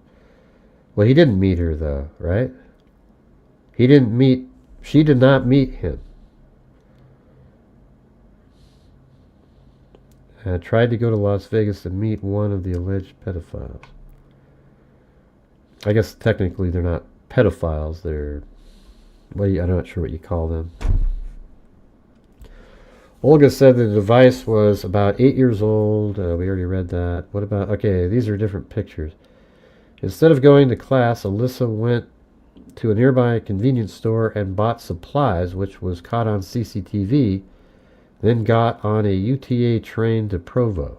Speaker 2: Well, he didn't meet her, though, right? She did not meet him. Tried to go to Las Vegas to meet one of the alleged pedophiles. I guess technically they're not pedophiles. They're... I'm not sure what you call them. Olga said the device was about 8 years old. We already read that. What about... Okay, these are different pictures. Instead of going to class, Alyssa went to a nearby convenience store and bought supplies, which was caught on CCTV, then got on a UTA train to Provo.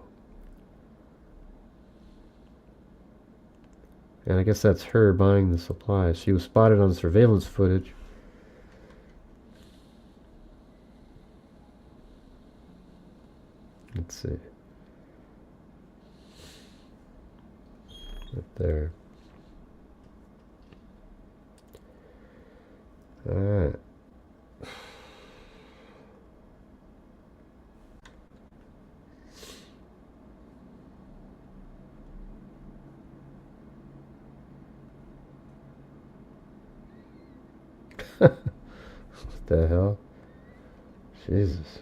Speaker 2: And I guess that's her buying the supplies. She was spotted on surveillance footage. Let's see. Right there. Alright. What the hell? Jesus.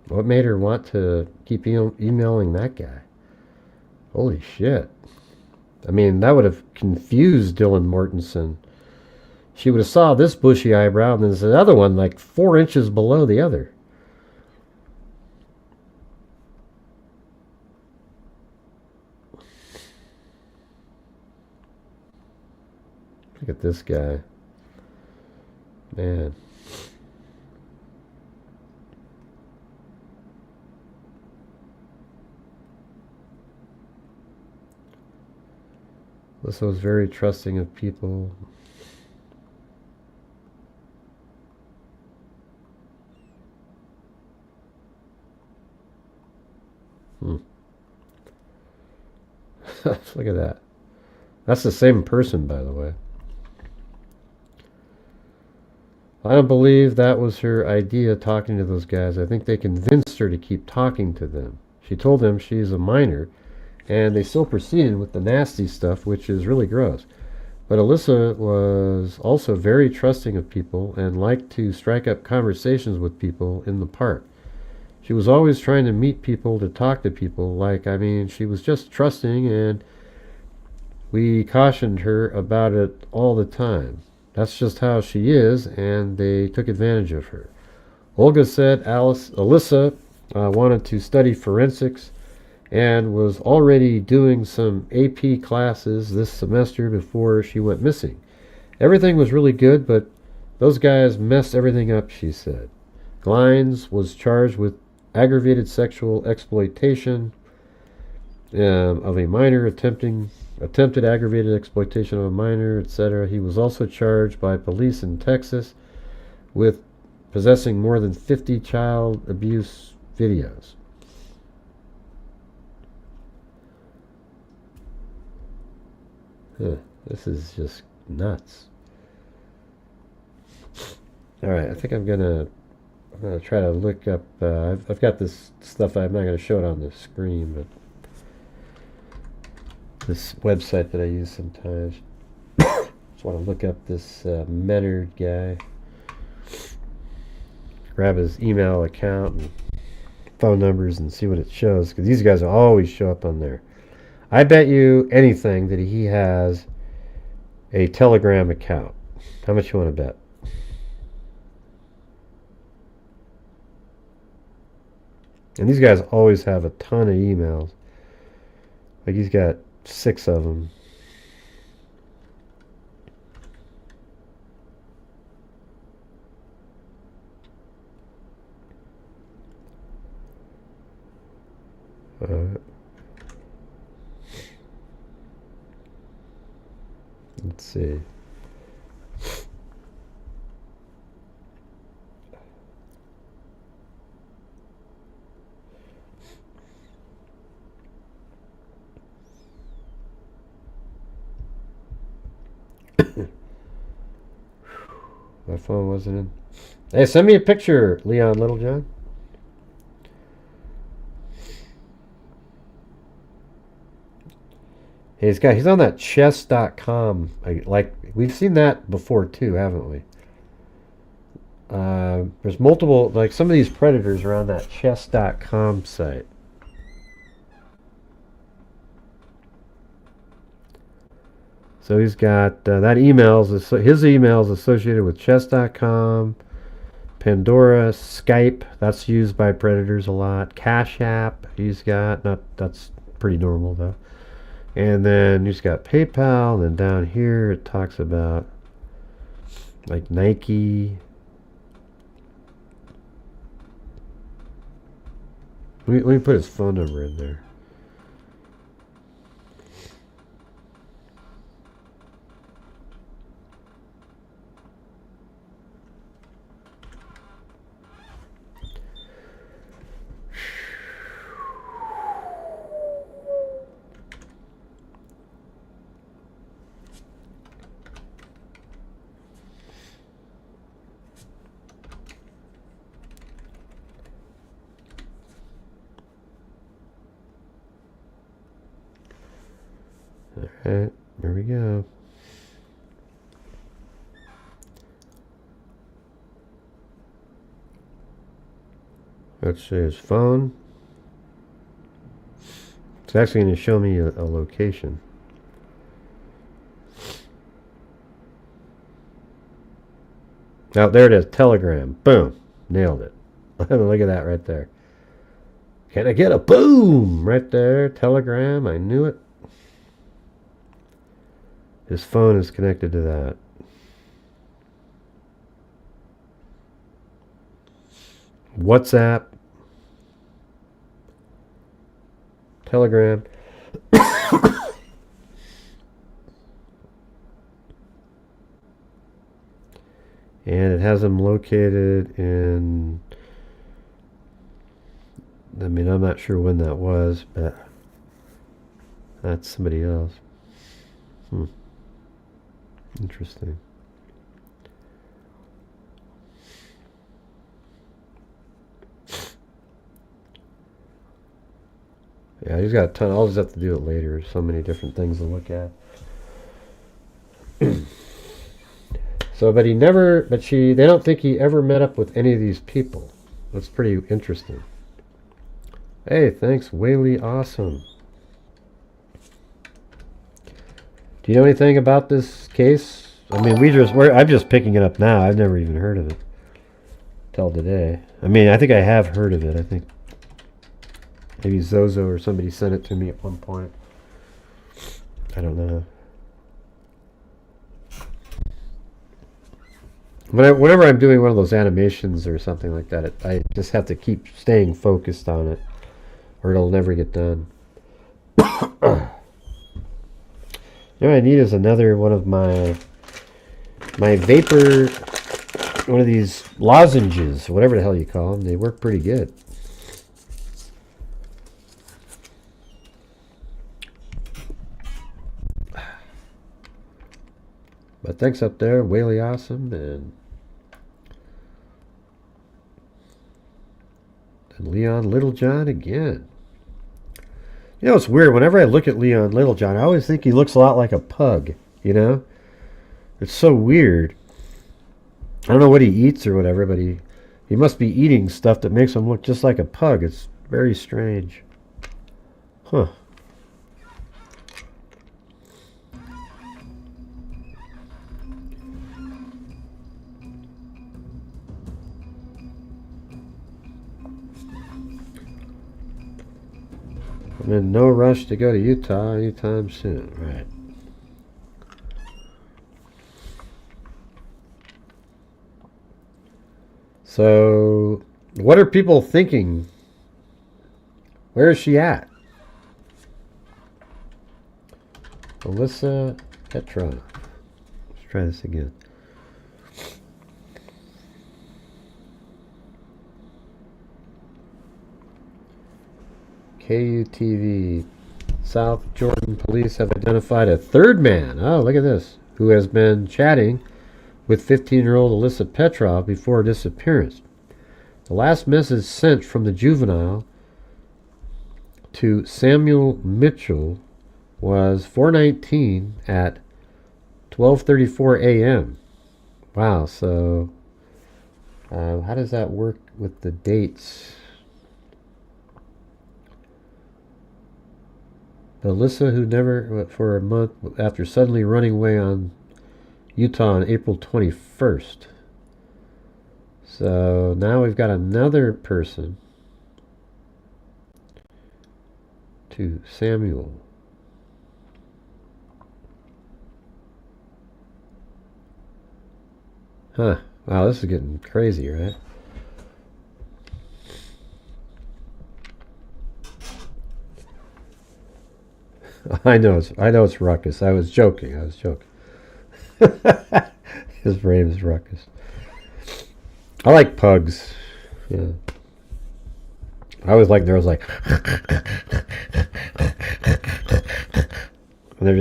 Speaker 2: What made her want to keep emailing that guy? Holy shit. I mean, that would have confused Dylan Mortensen. She would have saw this bushy eyebrow, and there's another one like 4 inches below the other. Look at this guy. Man. Alyssa was very trusting of people. Look at that. That's the same person, by the way. I don't believe that was her idea, talking to those guys. I think they convinced her to keep talking to them. She told them she's a minor, and they still proceeded with the nasty stuff, which is really gross. But Alyssa was also very trusting of people and liked to strike up conversations with people in the park. She was always trying to meet people, to talk to people. She was just trusting, and we cautioned her about it all the time. That's just how she is, and they took advantage of her. Olga said Alyssa wanted to study forensics and was already doing some AP classes this semester before she went missing. Everything was really good, but those guys messed everything up, she said. Glines was charged with aggravated sexual exploitation of a minor, attempted aggravated exploitation of a minor, etc. He was also charged by police in Texas with possessing more than 50 child abuse videos. This is just nuts. All right, I think I'm gonna try to look up. I've got this stuff. I'm not gonna show it on the screen, but this website that I use sometimes. Just want to look up this Menard guy. Grab his email account and phone numbers and see what it shows, because these guys will always show up on there. I bet you anything that he has a Telegram account. How much you want to bet? And these guys always have a ton of emails. Like he's got 6 of them. Let's see. My phone wasn't in. Hey, send me a picture, Leon Littlejohn. Hey, he's on that chess.com. Like, we've seen that before too, haven't we? There's multiple, like some of these predators are on that chess.com site. So he's got that his emails associated with chess.com, Pandora, Skype, that's used by predators a lot. Cash App, he's got, that's pretty normal though. And then he's got PayPal, and then down here it talks about like Nike. Let me put his phone number in there. Alright, there we go. Let's see his phone. It's actually going to show me a location. Oh, there it is. Telegram. Boom. Nailed it. Look at that right there. Can I get a boom? Right there. Telegram. I knew it. His phone is connected to that. WhatsApp. Telegram. And it has them located in, I mean, I'm not sure when that was, but that's somebody else. Interesting. Yeah, he's got a ton. I'll just have to do it later. There's so many different things to look at. So, but they don't think he ever met up with any of these people. That's pretty interesting. Hey, thanks, Whaley. Awesome. Do you know anything about this case? I mean, I'm just picking it up now. I've never even heard of it till today. I mean, I think I have heard of it. I think maybe Zozo or somebody sent it to me at one point. I don't know. Whenever I'm doing one of those animations or something like that, I just have to keep staying focused on it, or it'll never get done. You know what I need is another one of my vapor, one of these lozenges, whatever the hell you call them. They work pretty good. But thanks up there, Whaley Awesome, and Leon Littlejohn again. You know, it's weird. Whenever I look at Leon Littlejohn, I always think he looks a lot like a pug, you know? It's so weird. I don't know what he eats or whatever, but he must be eating stuff that makes him look just like a pug. It's very strange. Huh. I'm in no rush to go to Utah anytime soon. Right. So, what are people thinking? Where is she at? Alyssa Petrov. Let's try this again. KUTV. South Jordan police have identified a third man. Oh, look at this. Who has been chatting with 15-year-old Alyssa Petrov before her disappearance. The last message sent from the juvenile to Samuel Mitchell was 4:19 at 12:34 a.m. Wow, so how does that work with the dates? Alyssa, who never, for a month after suddenly running away on Utah on April 21st. So now we've got another person to Samuel. Huh. Wow, this is getting crazy, right? I know it's Ruckus. I was joking. His name is Ruckus. I like pugs. Yeah. I always like girls like and they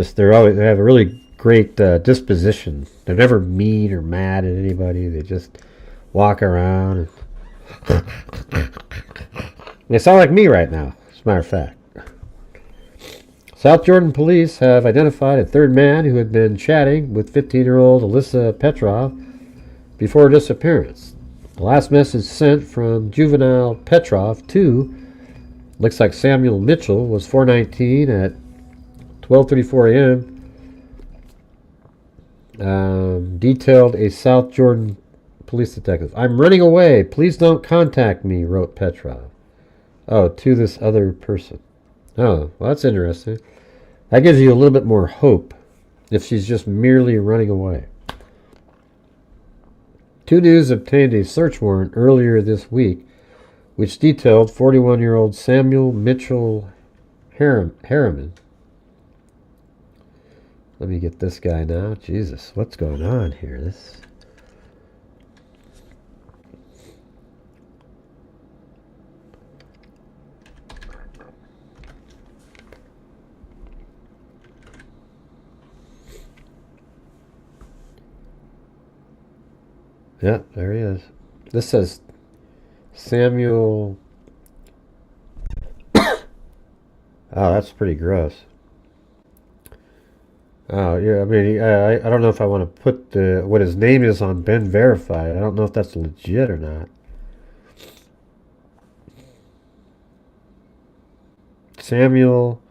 Speaker 2: have a really great disposition. They're never mean or mad at anybody. They just walk around and they sound like me right now, as a matter of fact. South Jordan police have identified a third man who had been chatting with 15-year-old Alyssa Petrov before her disappearance. The last message sent from juvenile Petrov to, looks like Samuel Mitchell, was 4:19 at 12:34 a.m. Detailed a South Jordan police detective. "I'm running away. Please don't contact me," wrote Petrov. Oh, to this other person. Oh, well, that's interesting. That gives you a little bit more hope if she's just merely running away. 2 News obtained a search warrant earlier this week, which detailed 41-year-old Samuel Mitchell Harriman. Let me get this guy now. Jesus, what's going on here? This. Yeah, there he is. This says Samuel. Oh, that's pretty gross. Oh, yeah, I mean, I don't know if I want to put what his name is on Ben Verified. I don't know if that's legit or not. Samuel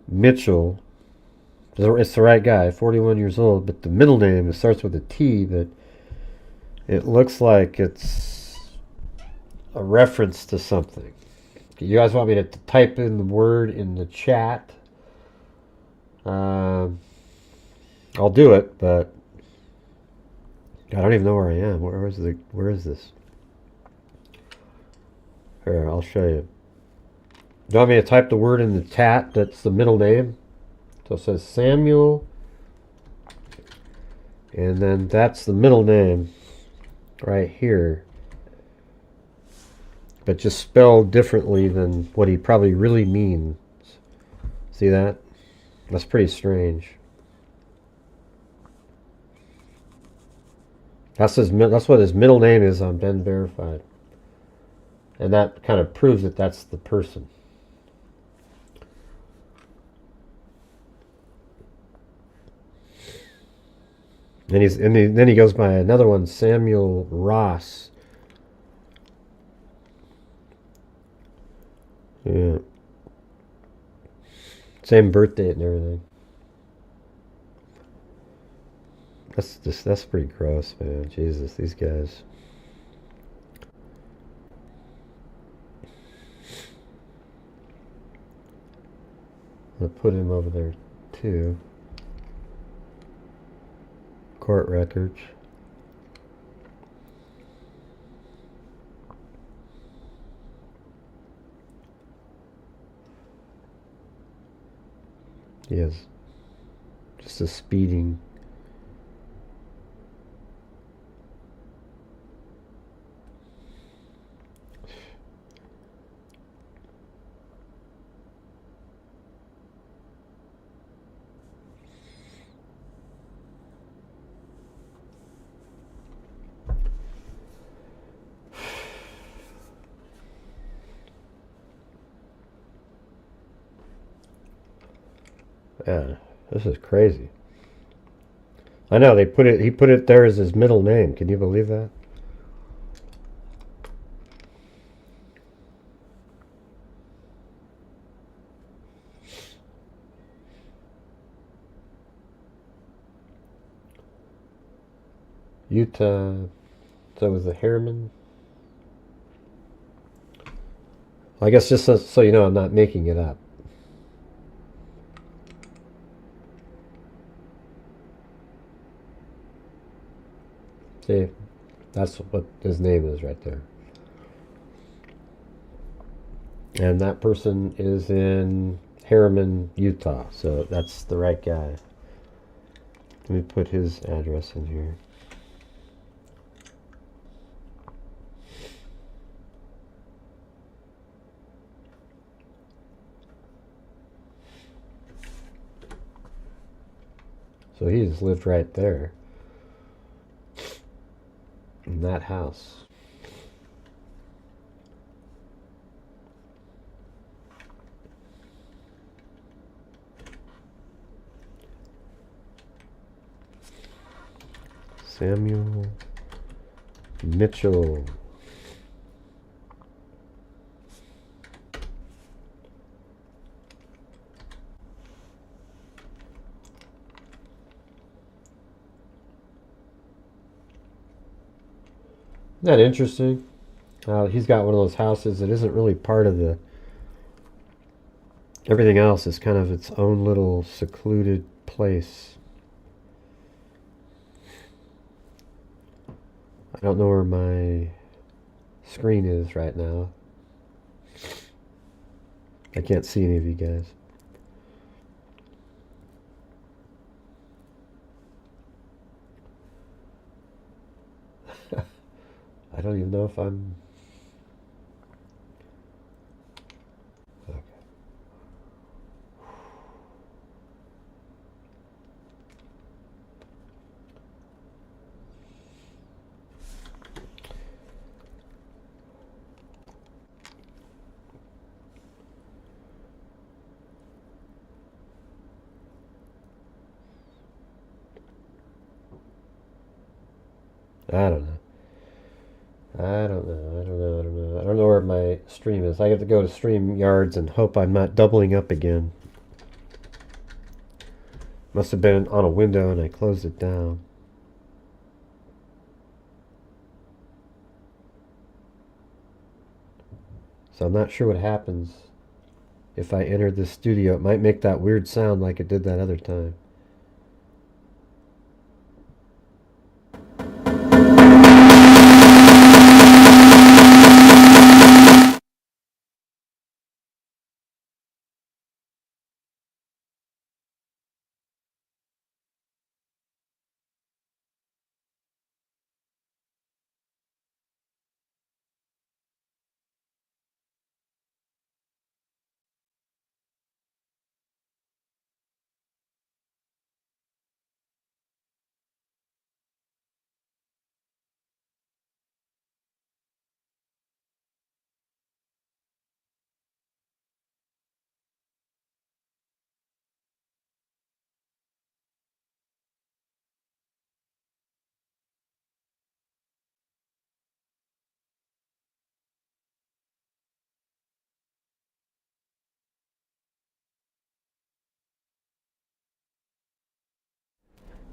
Speaker 2: Mitchell. It's the right guy, 41 years old, but the middle name, it starts with a T, but it looks like it's a reference to something. You guys want me to type in the word in the chat? I'll do it, but I don't even know where I am. Where is this? Here, I'll show you. Do you want me to type the word in the chat that's the middle name? So it says Samuel, and then that's the middle name right here, but just spelled differently than what he probably really means. See that? That's pretty strange. That's what his middle name is on Ben Verified, and that kind of proves that that's the person. And then he goes by another one, Samuel Ross. Yeah. Same birth date and everything. That's pretty gross, man. Jesus, these guys. I'll put him over there too. Court records. Yes. Just a speeding. Yeah, this is crazy. I know he put it there as his middle name. Can you believe that? Utah. So it was the Harriman. I guess just so you know, I'm not making it up. See, that's what his name is right there. And that person is in Harriman, Utah. So that's the right guy. Let me put his address in here. So he just lived right there. In that house. Samuel Mitchell. Isn't that interesting? He's got one of those houses that isn't really part of the... Everything else is kind of its own little secluded place. I don't know where my screen is right now. I can't see any of you guys. I don't even know if I'm... Okay. I don't know. I don't know where my stream is. I have to go to StreamYards and hope I'm not doubling up again. Must have been on a window and I closed it down. So I'm not sure what happens if I enter this studio. It might make that weird sound like it did that other time.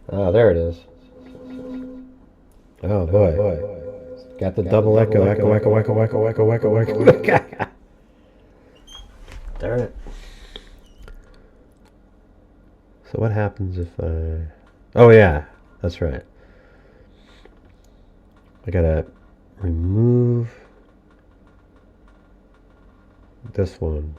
Speaker 2: Oh, there it is. Oh boy. Got the double echo. Darn it. So what happens if I... Oh yeah, that's right. I gotta remove this one.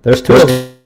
Speaker 2: There's two of them.